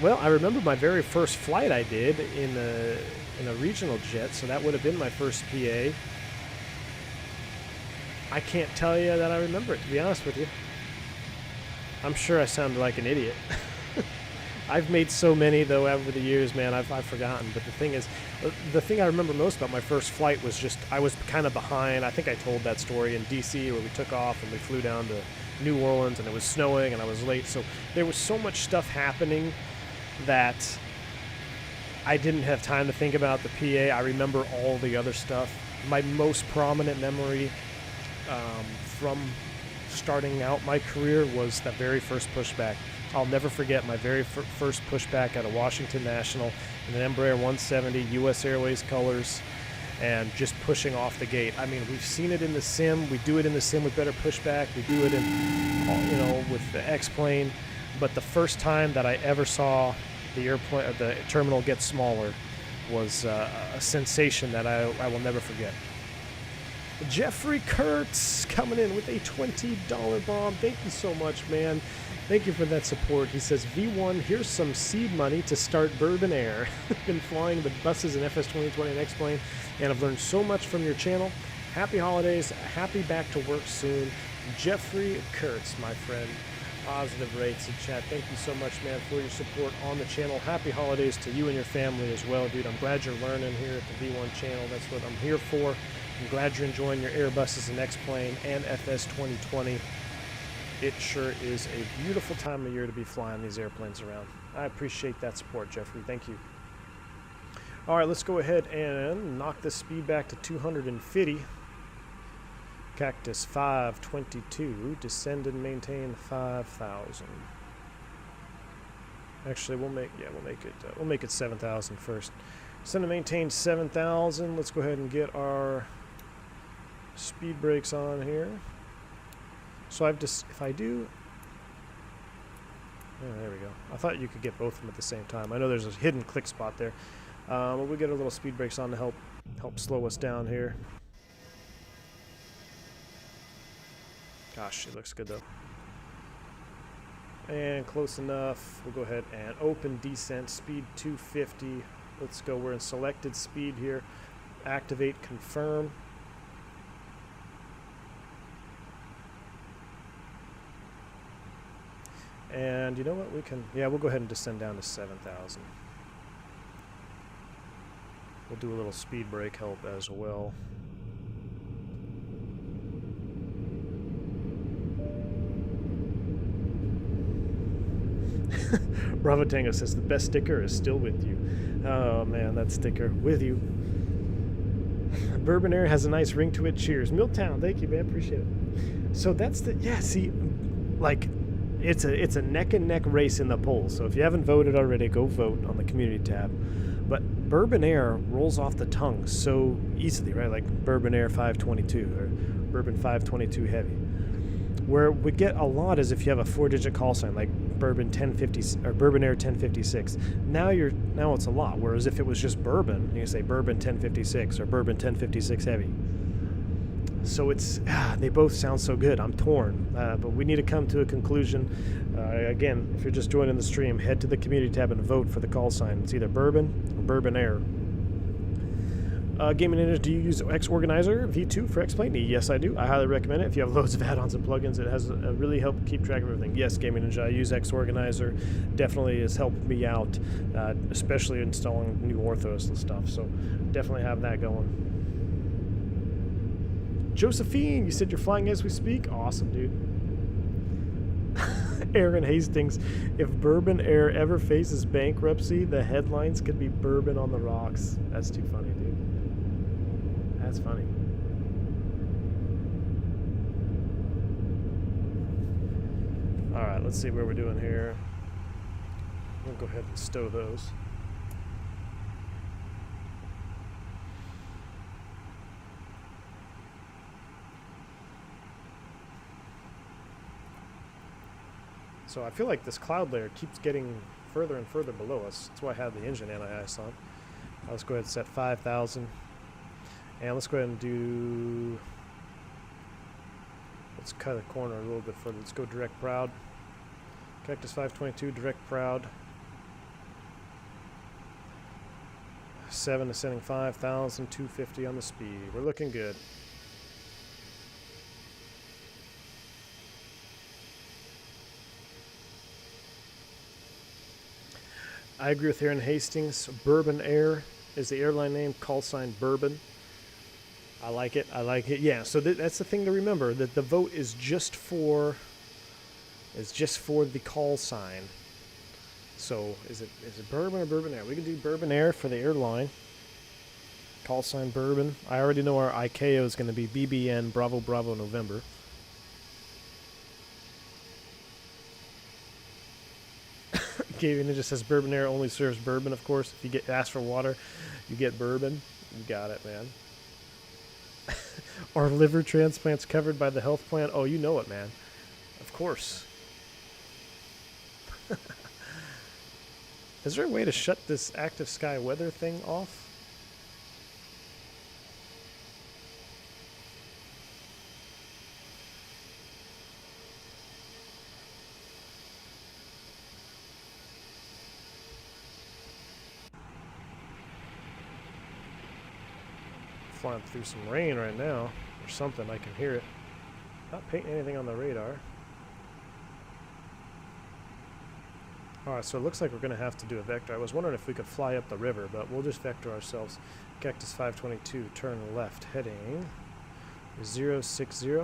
Well, I remember my very first flight I did in a regional jet, so that would have been my first PA. I can't tell you that I remember it, to be honest with you. I'm sure I sounded like an idiot. I've made so many, though, over the years, man, I've forgotten. But the thing is, the thing I remember most about my first flight was just, I was kind of behind. I think I told that story in D.C. where we took off and we flew down to New Orleans and it was snowing and I was late. So there was so much stuff happening that I didn't have time to think about the PA. I remember all the other stuff. My most prominent memory from starting out my career was that very first pushback. I'll never forget my very first pushback at a Washington National in an Embraer 170 U.S. Airways colors and just pushing off the gate. I mean, we've seen it in the sim. We do it in the sim with better pushback. We do it in, you know, with the X-plane. But the first time that I ever saw the airplane, the terminal get smaller was a sensation that I will never forget. Jeffrey Kurtz coming in with a $20 bomb. Thank you so much, man. Thank you for that support. He says, V1, here's some seed money to start Bourbon Air. I've been flying with buses and FS2020 and X-plane, and I've learned so much from your channel. Happy holidays. Happy back to work soon. Jeffrey Kurtz, my friend. Positive rates in chat. Thank you so much, man, for your support on the channel. Happy holidays to you and your family as well, dude. I'm glad you're learning here at the V1 channel. That's what I'm here for. I'm glad you're enjoying your Airbuses and X-plane and FS2020. It sure is a beautiful time of year to be flying these airplanes around. I appreciate that support, Jeffrey. Thank you. All right, let's go ahead and knock this speed back to 250. Cactus 522, descend and maintain 5,000. Actually, we'll make it 7,000 first. Descend and maintain 7,000. Let's go ahead and get our speed brakes on here. So if I do Oh, there we go. I thought you could get both of them at the same time. I know there's a hidden click spot there. But we get a little speed brakes on to help slow us down here. Gosh, it looks good though. And close enough. We'll go ahead and open descent, speed 250. Let's go. We're in selected speed here. Activate, confirm. And you know what? We can, yeah, we'll go ahead and descend down to 7,000. We'll do a little speed brake help as well. Bravo Tango says the best sticker is still with you. Oh man, that sticker with you. Bourbon Air has a nice ring to it. Cheers. Milltown, thank you, man. Appreciate it. So that's the, yeah, see, like, it's a neck and neck race in the polls. So if you haven't voted already, go vote on the community tab. But Bourbon Air rolls off the tongue so easily, right? Like Bourbon Air 522 or Bourbon 522 Heavy. Where we get a lot is if you have a 4-digit call sign like Bourbon 1050 or Bourbon Air 1056. Now it's a lot. Whereas if it was just Bourbon, you can say Bourbon 1056 or Bourbon 1056 Heavy. So it's they both sound so good. I'm torn, but we need to come to a conclusion. Again, if you're just joining the stream, head to the community tab and vote for the call sign. It's either Bourbon or Bourbon Air. Gaming Ninja, do you use X Organizer V2 for X-Plane? Yes, I do. I highly recommend it. If you have loads of add-ons and plugins, it has really helped keep track of everything. Yes, Gaming Ninja, I use X Organizer. Definitely has helped me out, especially installing new orthos and stuff. So definitely have that going. Josephine, you said you're flying as we speak? Awesome, dude. Aaron Hastings, if Bourbon Air ever faces bankruptcy, the headlines could be Bourbon on the rocks. That's too funny, dude. That's funny. Alright, let's see where we're doing here. We'll go ahead and stow those. So I feel like this cloud layer keeps getting further and further below us. That's why I have the engine anti-ice on. Let's go ahead and set 5,000. And let's go ahead and do... Let's cut a corner a little bit further. Let's go direct proud. Cactus 522, direct proud. 7 ascending 5,000, 250 on the speed. We're looking good. I agree with Aaron Hastings. Bourbon Air is the airline name. Call sign Bourbon. I like it. I like it. Yeah. So that's the thing to remember, that the vote is just for the call sign. So is it Bourbon or Bourbon Air? We can do Bourbon Air for the airline. Call sign Bourbon. I already know our ICAO is going to be BBN Bravo Bravo November. Gavin just says Bourbon Air only serves bourbon, of course. If you get asked for water, you get bourbon. You got it, man. Are liver transplants covered by the health plan? Oh, you know it, man. Of course. Is there a way to shut this active sky weather thing off? Flying through some rain right now or something. I can hear it. Not painting anything on the radar. Alright, so it looks like we're going to have to do a vector. I was wondering if we could fly up the river, but we'll just vector ourselves. Cactus 522, turn left, heading 060,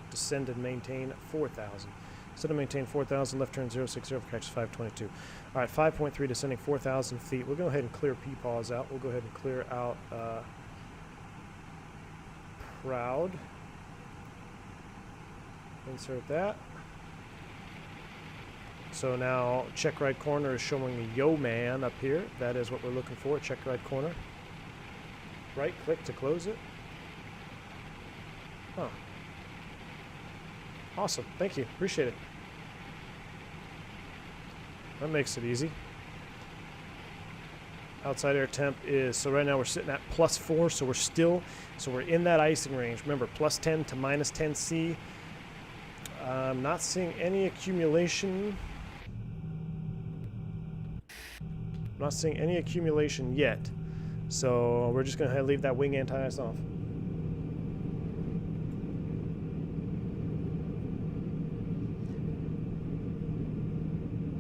descend and maintain 4,000. Descend and maintain 4,000, left turn 060 for Cactus 522. Alright, 5.3, descending 4,000 feet. We'll go ahead and clear P-pause out. We'll go ahead and clear out Proud. Insert that. So now check right corner is showing Yo Man up here. That is what we're looking for. Check right corner. Right click to close it. Oh. Awesome. Thank you. Appreciate it. That makes it easy. Outside air temp is, so right now we're sitting at +4, so we're in that icing range. Remember, +10 to -10 C. I'm not seeing any accumulation. I'm not seeing any accumulation yet. So we're just going to leave that wing anti-ice off.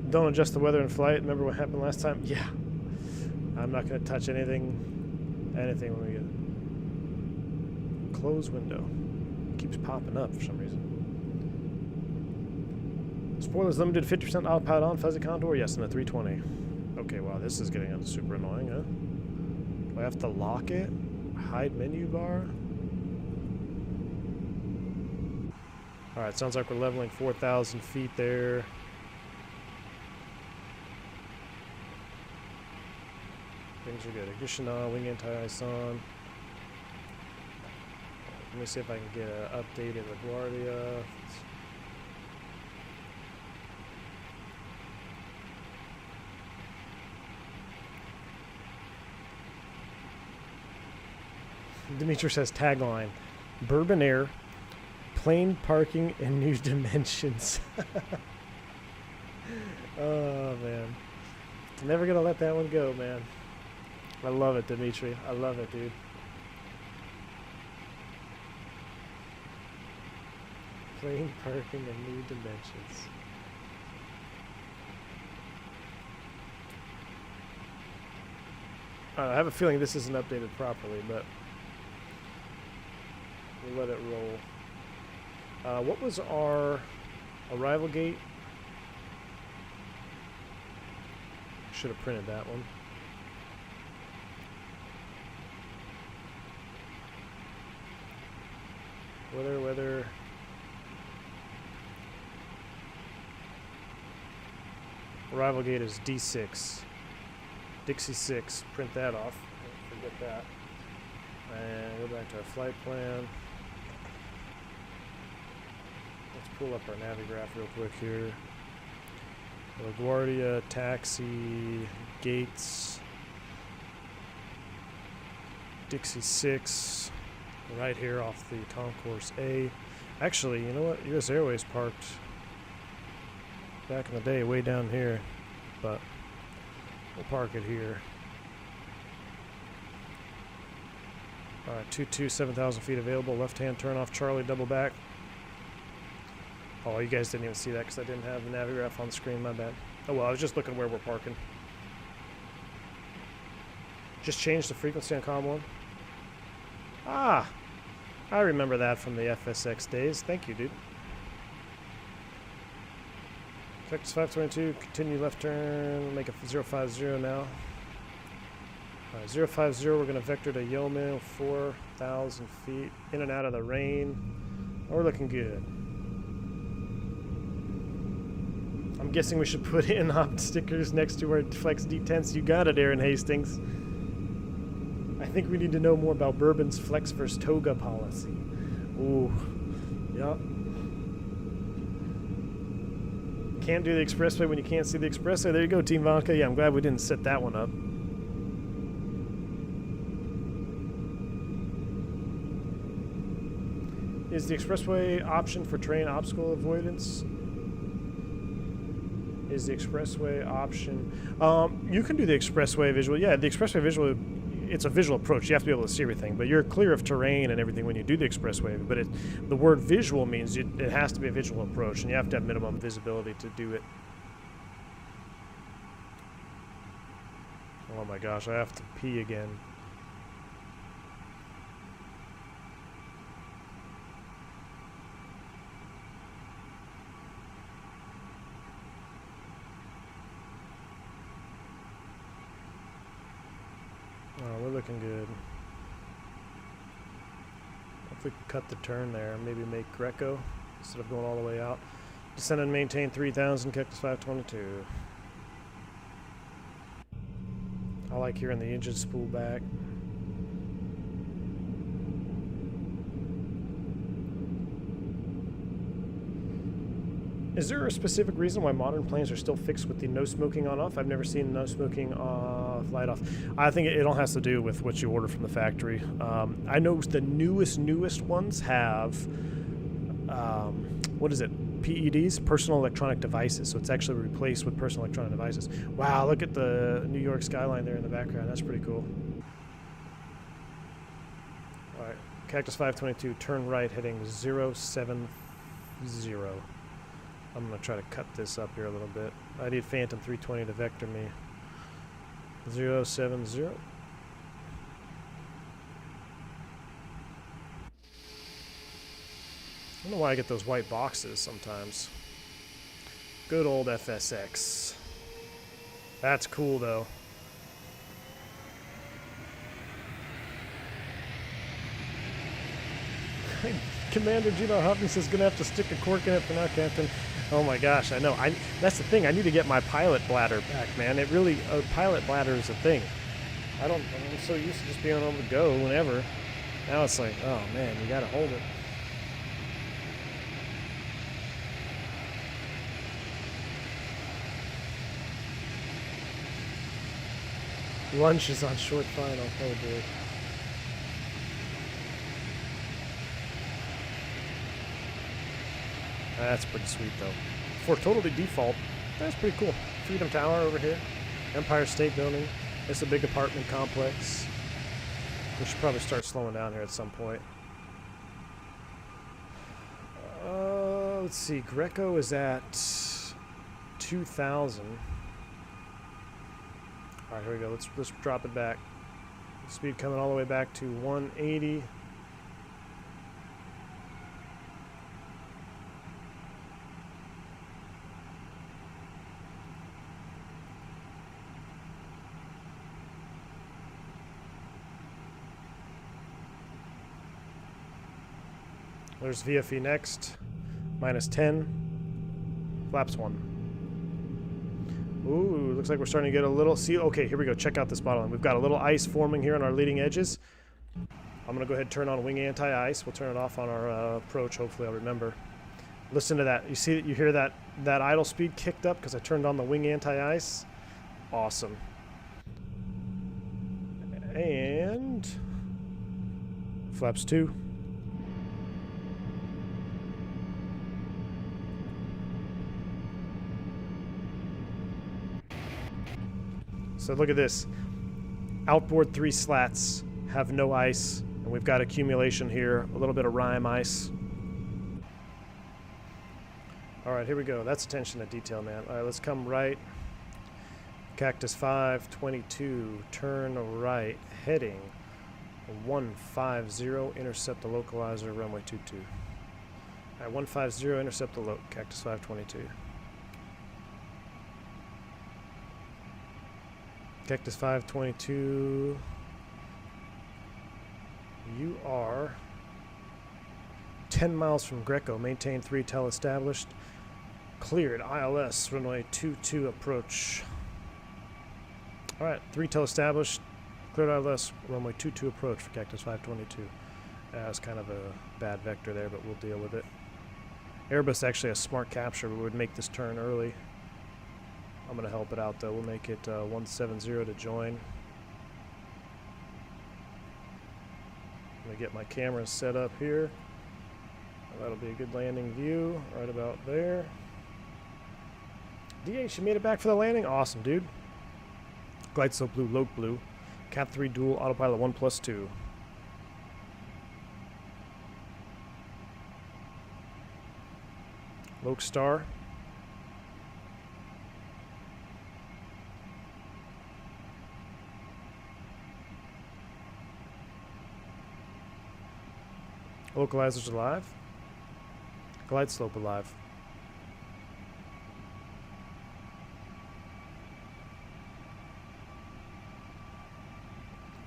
Don't adjust the weather in flight. Remember what happened last time? Yeah. I'm not going to touch anything when we get close window. It keeps popping up for some reason. Spoilers limited 50% autopilot on fuzzy contour. Yes, in the 320. Okay, wow, this is getting super annoying, huh? Do I have to lock it? Hide menu bar? Alright, sounds like we're leveling 4,000 feet there. Things are good. Ignition on, wing anti-ice on. Let me see if I can get an update in LaGuardia. Dimitri says tagline: Bourbon Air, plane parking and new dimensions. Oh man, never gonna let that one go, man. I love it, Dimitri. I love it, dude. Plane parking and new dimensions. I have a feeling this isn't updated properly, but we'll let it roll. What was our arrival gate? Should have printed that one. Weather. Arrival gate is D6. Dixie 6. Print that off. Don't forget that. And go back to our flight plan. Let's pull up our Navigraph real quick here. LaGuardia, taxi, gates, Dixie 6, right here off the Concourse A. Actually, you know what? US Airways parked back in the day way down here, but we'll park it here. Alright, 22, 7,000 feet available. Left-hand turn off Charlie, double back. Oh, you guys didn't even see that because I didn't have the Navigraph on the screen, my bad. Oh well, I was just looking where we're parking. Just changed the frequency on COM 1. Ah! I remember that from the FSX days. Thank you, dude. Cactus 522, continue left turn, make it 050 now. Alright, 050, we're going to vector to Yeoman, 4,000 feet, in and out of the rain. Oh, we're looking good. I'm guessing we should put in opt stickers next to our Flex D10s. You got it, Aaron Hastings. I think we need to know more about Bourbon's Flex versus Toga policy. Ooh, yep. Can't do the expressway when you can't see the expressway. There you go, Team Vodka. Yeah, I'm glad we didn't set that one up. Is the expressway option for terrain obstacle avoidance? Is the expressway option? You can do the expressway visual. Yeah, the expressway visual, it's a visual approach. You have to be able to see everything, but you're clear of terrain and everything when you do the expressway. But the word visual means it has to be a visual approach, and you have to have minimum visibility to do it. Oh my gosh, I have to pee again. Oh, we're looking good. If we could cut the turn there, maybe make Greco instead of going all the way out. Descend and maintain 3,000, Cactus 522. I like hearing the engine spool back. Is there a specific reason why modern planes are still fixed with the no smoking on off? I've never seen no smoking light off. I think it all has to do with what you order from the factory. I know the newest ones have, what is it? PEDs, personal electronic devices. So it's actually replaced with personal electronic devices. Wow, look at the New York skyline there in the background. That's pretty cool. All right, Cactus 522, turn right, heading 070. I'm going to try to cut this up here a little bit. I need Phantom 320 to vector me. 070. I don't know why I get those white boxes sometimes. Good old FSX. That's cool though. Commander Gino Huffman says gonna have to stick a cork in it for now, Captain. Oh my gosh, I know. That's the thing. I need to get my pilot bladder back, man. It really, a pilot bladder is a thing. I'm so used to just being able to go whenever. Now it's like, oh man, you gotta hold it. Lunch is on short final. Oh boy. That's pretty sweet though. For totally default, that's pretty cool. Freedom Tower over here. Empire State Building. It's a big apartment complex. We should probably start slowing down here at some point. Let's see. Greco is at 2,000. Alright, here we go. Let's drop it back. Speed coming all the way back to 180. There's VFE next. -10. Flaps 1. Ooh, looks like we're starting to get a little... See, okay, here we go. Check out this modeling. We've got a little ice forming here on our leading edges. I'm going to go ahead and turn on wing anti-ice. We'll turn it off on our approach. Hopefully I'll remember. Listen to that. You see that? You hear that idle speed kicked up because I turned on the wing anti-ice? Awesome. And... Flaps 2. So look at this. Outboard 3 slats have no ice, and we've got accumulation here, a little bit of rime ice. All right, here we go. That's attention to detail, man. All right, let's come right. Cactus 522, turn right, heading 150, intercept the localizer, runway 22. All right, 150, intercept the Cactus 522. Cactus 522, you are 10 miles from Greco. Maintain 3 tel established. Cleared ILS, runway 22 approach. All right, 3 tel established. Cleared ILS, runway 22 approach for Cactus 522. That's kind of a bad vector there, but we'll deal with it. Airbus actually has smart capture, but would make this turn early. I'm going to help it out though. We'll make it 170 to join. I'm going to get my cameras set up here. That'll be a good landing view right about there. DH, you made it back for the landing? Awesome, dude. Glide slope blue, Loke blue. Cap 3 dual, autopilot 1+2. Loke star. Localizers alive. Glide slope alive.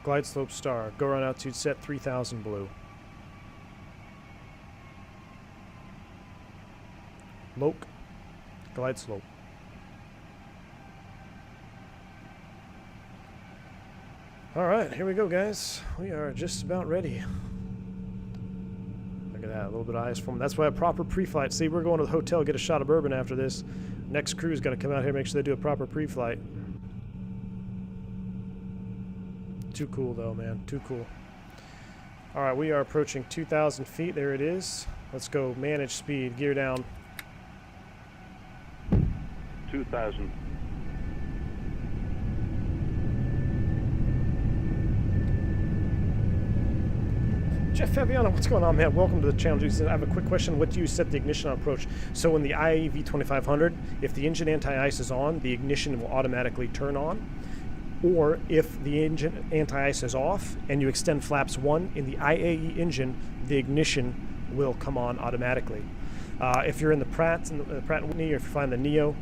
Glide slope star. Go around altitude set 3000 blue. Loke. Glide slope. Alright, here we go guys. We are just about ready. at that, a little bit of ice form. That's why a proper pre-flight. See, we're going to the hotel, get a shot of bourbon after this. Next crew's got to come out here, make sure they do a proper pre-flight. Too cool, though, man. Too cool. All right, we are approaching 2,000 feet. There it is. Let's go manage speed. Gear down. 2,000. Jeff Fabiano, what's going on, man? Welcome to the channel. I have a quick question. What do you set the ignition on approach? So in the IAE V2500, if the engine anti-ice is on, the ignition will automatically turn on. Or if the engine anti-ice is off and you extend flaps 1 in the IAE engine, the ignition will come on automatically. If you're in the Pratt & Whitney, or if you find the Neo,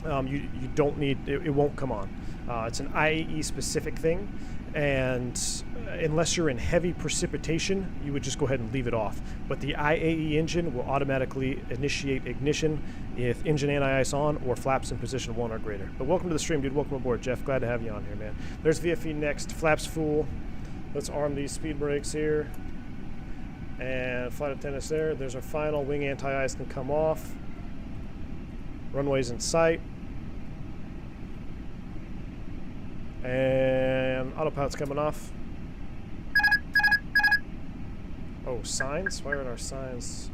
you don't need, it won't come on. It's an IAE specific thing, and unless you're in heavy precipitation, you would just go ahead and leave it off. But the IAE engine will automatically initiate ignition if engine anti-ice on or flaps in position 1 or greater. But welcome to the stream, dude. Welcome aboard, Jeff. Glad to have you on here, man. There's VFE next. Flaps full. Let's arm these speed brakes here. And flight attendants there. There's our final. Wing anti-ice can come off. Runway's in sight. And autopilot's coming off. Oh, signs? Why aren't our signs?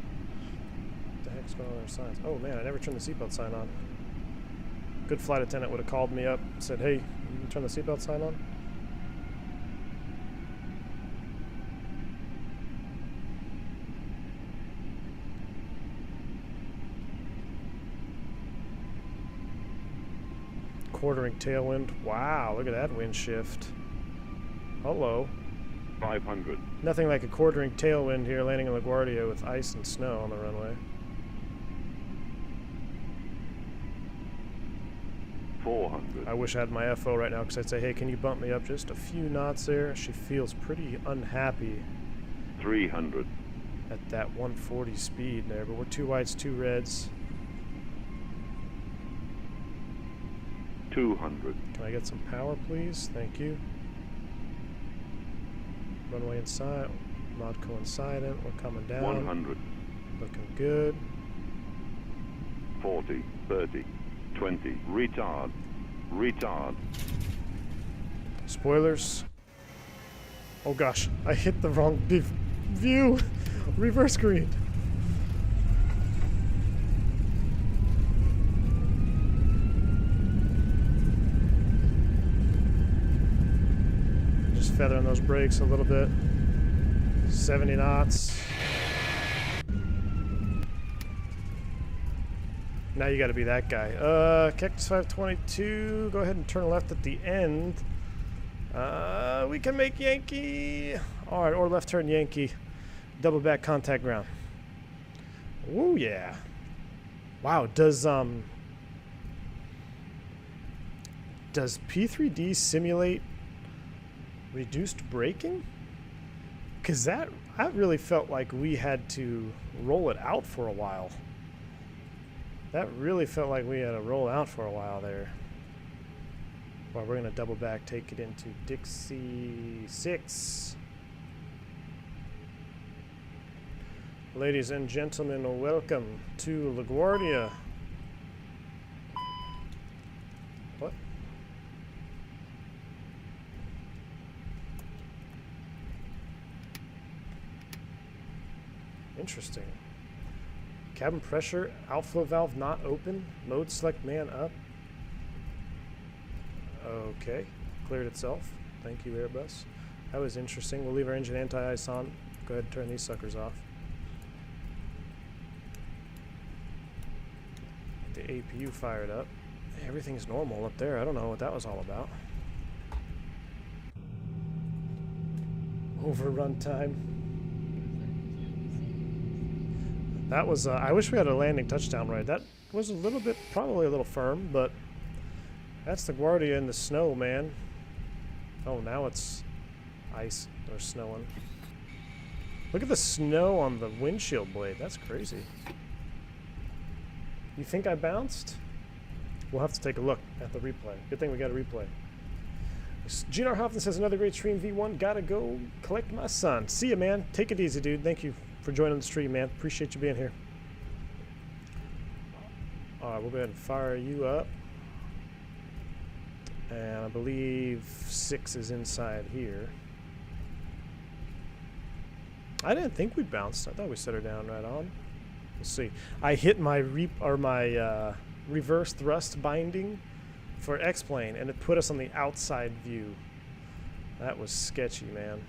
What the heck's going on with our signs? Oh man, I never turned the seatbelt sign on. Good flight attendant would have called me up and said, hey, you turn the seatbelt sign on? Quartering tailwind. Wow, look at that wind shift. Hello. 500. Nothing like a quartering tailwind here landing in LaGuardia with ice and snow on the runway. 400. I wish I had my FO right now because I'd say, hey, can you bump me up just a few knots there? She feels pretty unhappy 300. at that 140 speed there, but we're 2 whites, 2 reds. 200. Can I get some power, please? Thank you. Runway inside, mod coincident, we're coming down. 100. Looking good. 40. 30. 20. Retard. Retard. Spoilers. Oh gosh, I hit the wrong view. Reverse green. Just feathering those brakes a little bit. 70 knots. Now you gotta be that guy. Cactus 522, go ahead and turn left at the end. We can make Yankee. All right, or left turn Yankee. Double back contact ground. Woo, yeah. Wow, does P3d simulate reduced braking? Because that really felt like we had to roll it out for a while. That really felt like we had to roll out for a while there. Well, we're going to double back, take it into Dixie 6. Ladies and gentlemen, welcome to LaGuardia. What? Interesting. Cabin pressure, outflow valve not open, mode select man up. Okay, cleared itself. Thank you, Airbus. That was interesting. We'll leave our engine anti-ice on. Go ahead and turn these suckers off. Get the APU fired up. Everything's normal up there. I don't know what that was all about. Overrun time. That was, I wish we had a landing touchdown right. That was a little bit, probably a little firm, but that's LaGuardia in the snow, man. Oh, now it's ice or snowing. Look at the snow on the windshield blade. That's crazy. You think I bounced? We'll have to take a look at the replay. Good thing we got a replay. Gene R. Hoffman says, another great stream, V1. Gotta go collect my son. See ya, man. Take it easy, dude. Thank you for joining the stream, man. Appreciate you being here. All right, we'll go ahead and fire you up. And I believe 6 is inside here. I didn't think we bounced. I thought we set her down right on. Let's see. I hit my reverse thrust binding for X-plane, and it put us on the outside view. That was sketchy, man.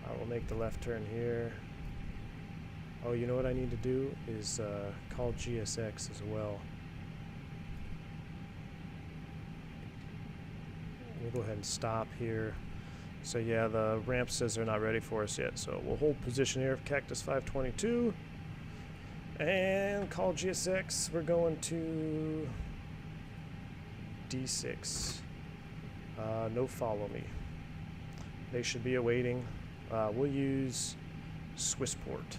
I will make the left turn here. Oh, you know what I need to do is call GSX as well. We'll go ahead and stop here. So yeah, the ramp says they're not ready for us yet. So we'll hold position here for Cactus 522 and call GSX. We're going to D6. No follow me. They should be awaiting. We'll use Swissport.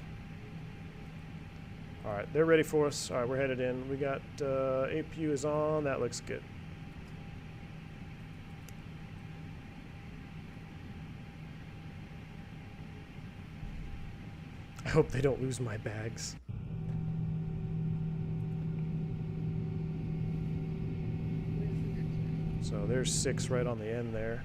All right, they're ready for us. All right, we're headed in. We got APU is on. That looks good. I hope they don't lose my bags. So there's 6 right on the end there.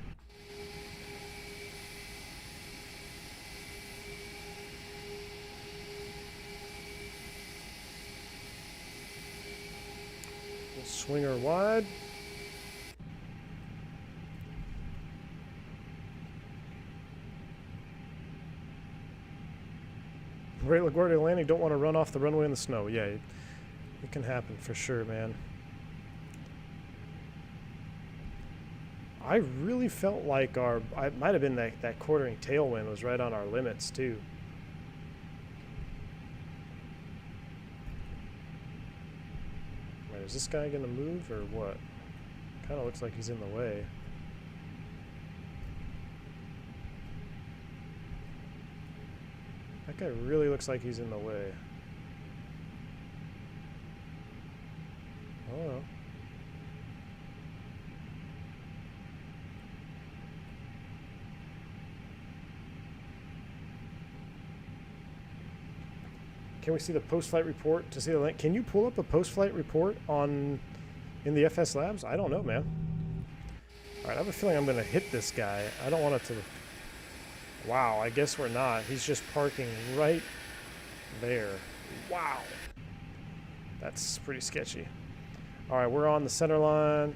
We'll swing her wide. Great LaGuardia landing, don't want to run off the runway in the snow. Yeah, it can happen for sure, man. I really felt like I might have been that quartering tailwind was right on our limits too. Wait, is this guy gonna move or what? Kind of looks like he's in the way. That guy really looks like he's in the way. Oh. Can we see the post-flight report to see the link? Can you pull up a post-flight report in the FSLabs? I don't know, man. All right, I have a feeling I'm going to hit this guy. I don't want it to... Wow, I guess we're not. He's just parking right there. Wow. That's pretty sketchy. All right, we're on the center line.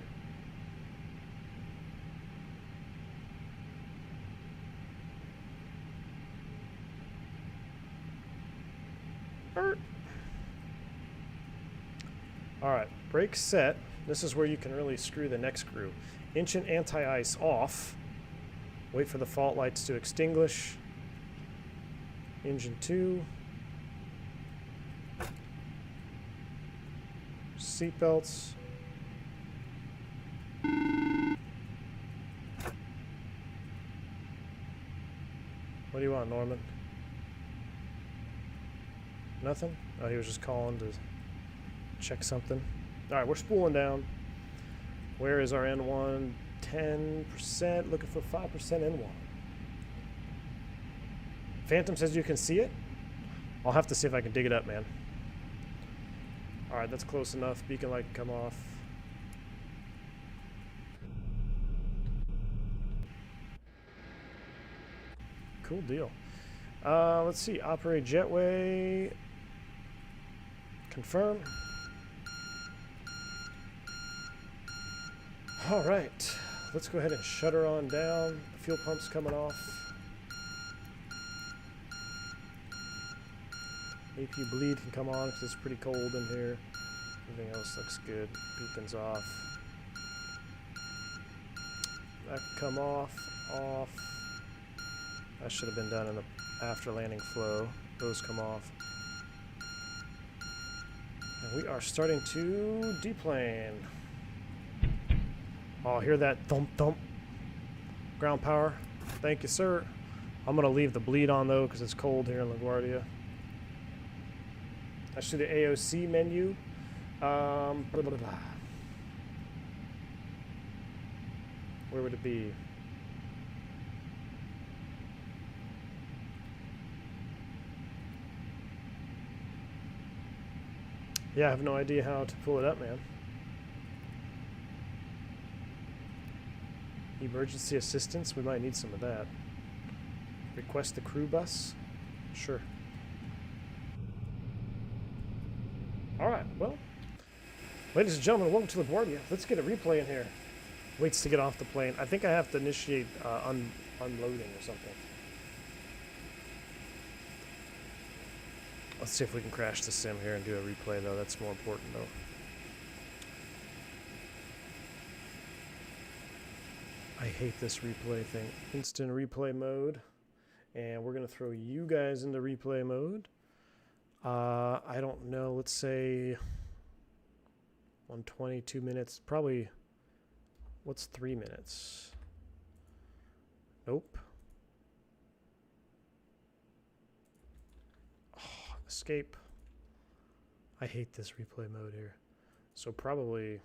All right, brake set. This is where you can really screw the neck screw. Engine anti-ice off. Wait for the fault lights to extinguish. Engine 2. Seatbelts. What do you want, Norman? Nothing? Oh, he was just calling to check something. All right, we're spooling down. Where is our N1? 10%, looking for 5% N1. Phantom says you can see it. I'll have to see if I can dig it up, man. All right, that's close enough. Beacon light can come off. Cool deal. Let's see, operate jetway. Confirm. All right, let's go ahead and shut her on down. The fuel pump's coming off. APU bleed can come on because it's pretty cold in here. Everything else looks good. Beacon's off. That can come off, off. That should have been done in the after landing flow. Those come off. And we are starting to deplane. Oh, hear that thump thump. Ground power. Thank you, sir. I'm gonna leave the bleed on though because it's cold here in LaGuardia. That's to the AOC menu. Blah, blah, blah. Where would it be? Yeah, I have no idea how to pull it up, man. Emergency assistance, we might need some of that. Request the crew bus? Sure. Alright, well. Ladies and gentlemen, welcome to the board. Yeah, let's get a replay in here. Waits to get off the plane. I think I have to initiate unloading or something. Let's see if we can crash the sim here and do a replay, though. That's more important, though. I hate this replay thing. Instant replay mode. And we're going to throw you guys into replay mode. I don't know. Let's say 120, 2 minutes. Probably, what's 3 minutes? Nope. Escape. I hate this replay mode here. So probably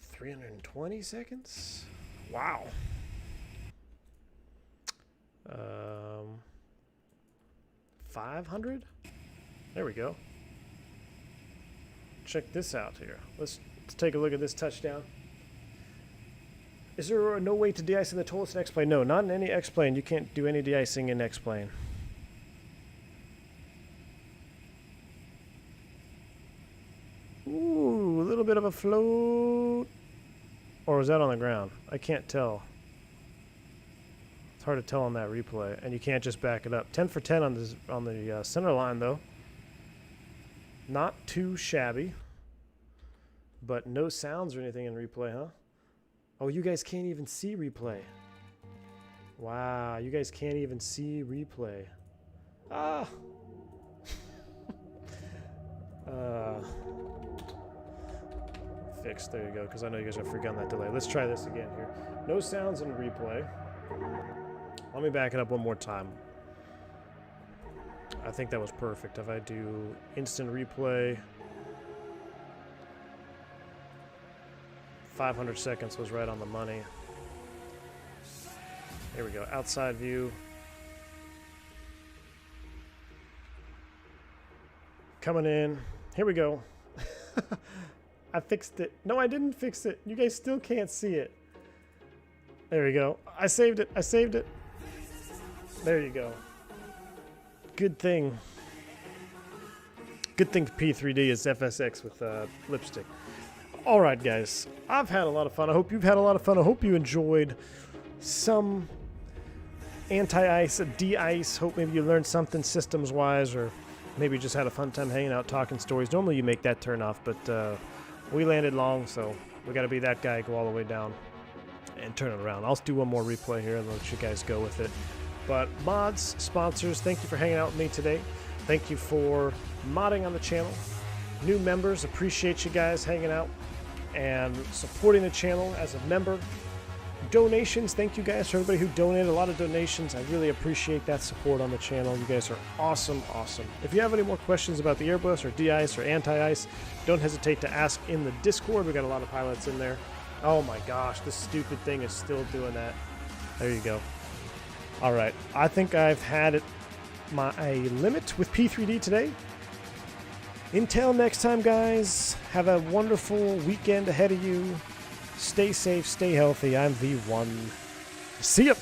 320 seconds? Wow. 500? There we go. Check this out here. Let's take a look at this touchdown. Is there no way to de-ice in the Tolis and X-plane? No, not in any X-plane. You can't do any de-icing in X-plane. Ooh, a little bit of a float. Or was that on the ground? I can't tell. It's hard to tell on that replay. And you can't just back it up. 10 for 10 on the center line, though. Not too shabby. But no sounds or anything in replay, huh? Oh, you guys can't even see replay. Wow, you guys can't even see replay. Ah! Fixed. There you go, because I know you guys are freaking on that delay. Let's try this again here. No sounds in replay. Let me back it up one more time. I think that was perfect. If I do instant replay, 500 seconds was right on the money. There we go. Outside view. Coming in. Here we go. I fixed it. No, I didn't fix it. You guys still can't see it. There we go. I saved it. I saved it. There you go. Good thing. Good thing P3d is FSX with lipstick. All right, guys. I've had a lot of fun. I hope you've had a lot of fun. I hope you enjoyed some anti-ice, de-ice. Hope maybe you learned something systems-wise, or maybe just had a fun time hanging out, talking stories. Normally you make that turn off, but we landed long, so we got to be that guy, go all the way down and turn it around. I'll do one more replay here and let you guys go with it. But mods, sponsors, thank you for hanging out with me today. Thank you for modding on the channel. New members, appreciate you guys hanging out and supporting the channel as a member. Donations, thank you guys for everybody who donated. A lot of donations. I really appreciate that support on the channel. You guys are awesome, awesome. If you have any more questions about the Airbus or de-ice or anti-ice, don't hesitate to ask in the Discord. We got a lot of pilots in there. Oh my gosh, this stupid thing is still doing that. There you go. All right, I think I've had my limit with P3d today. Until next time, guys, have a wonderful weekend ahead of you. Stay safe, stay healthy. I'm V1. See ya!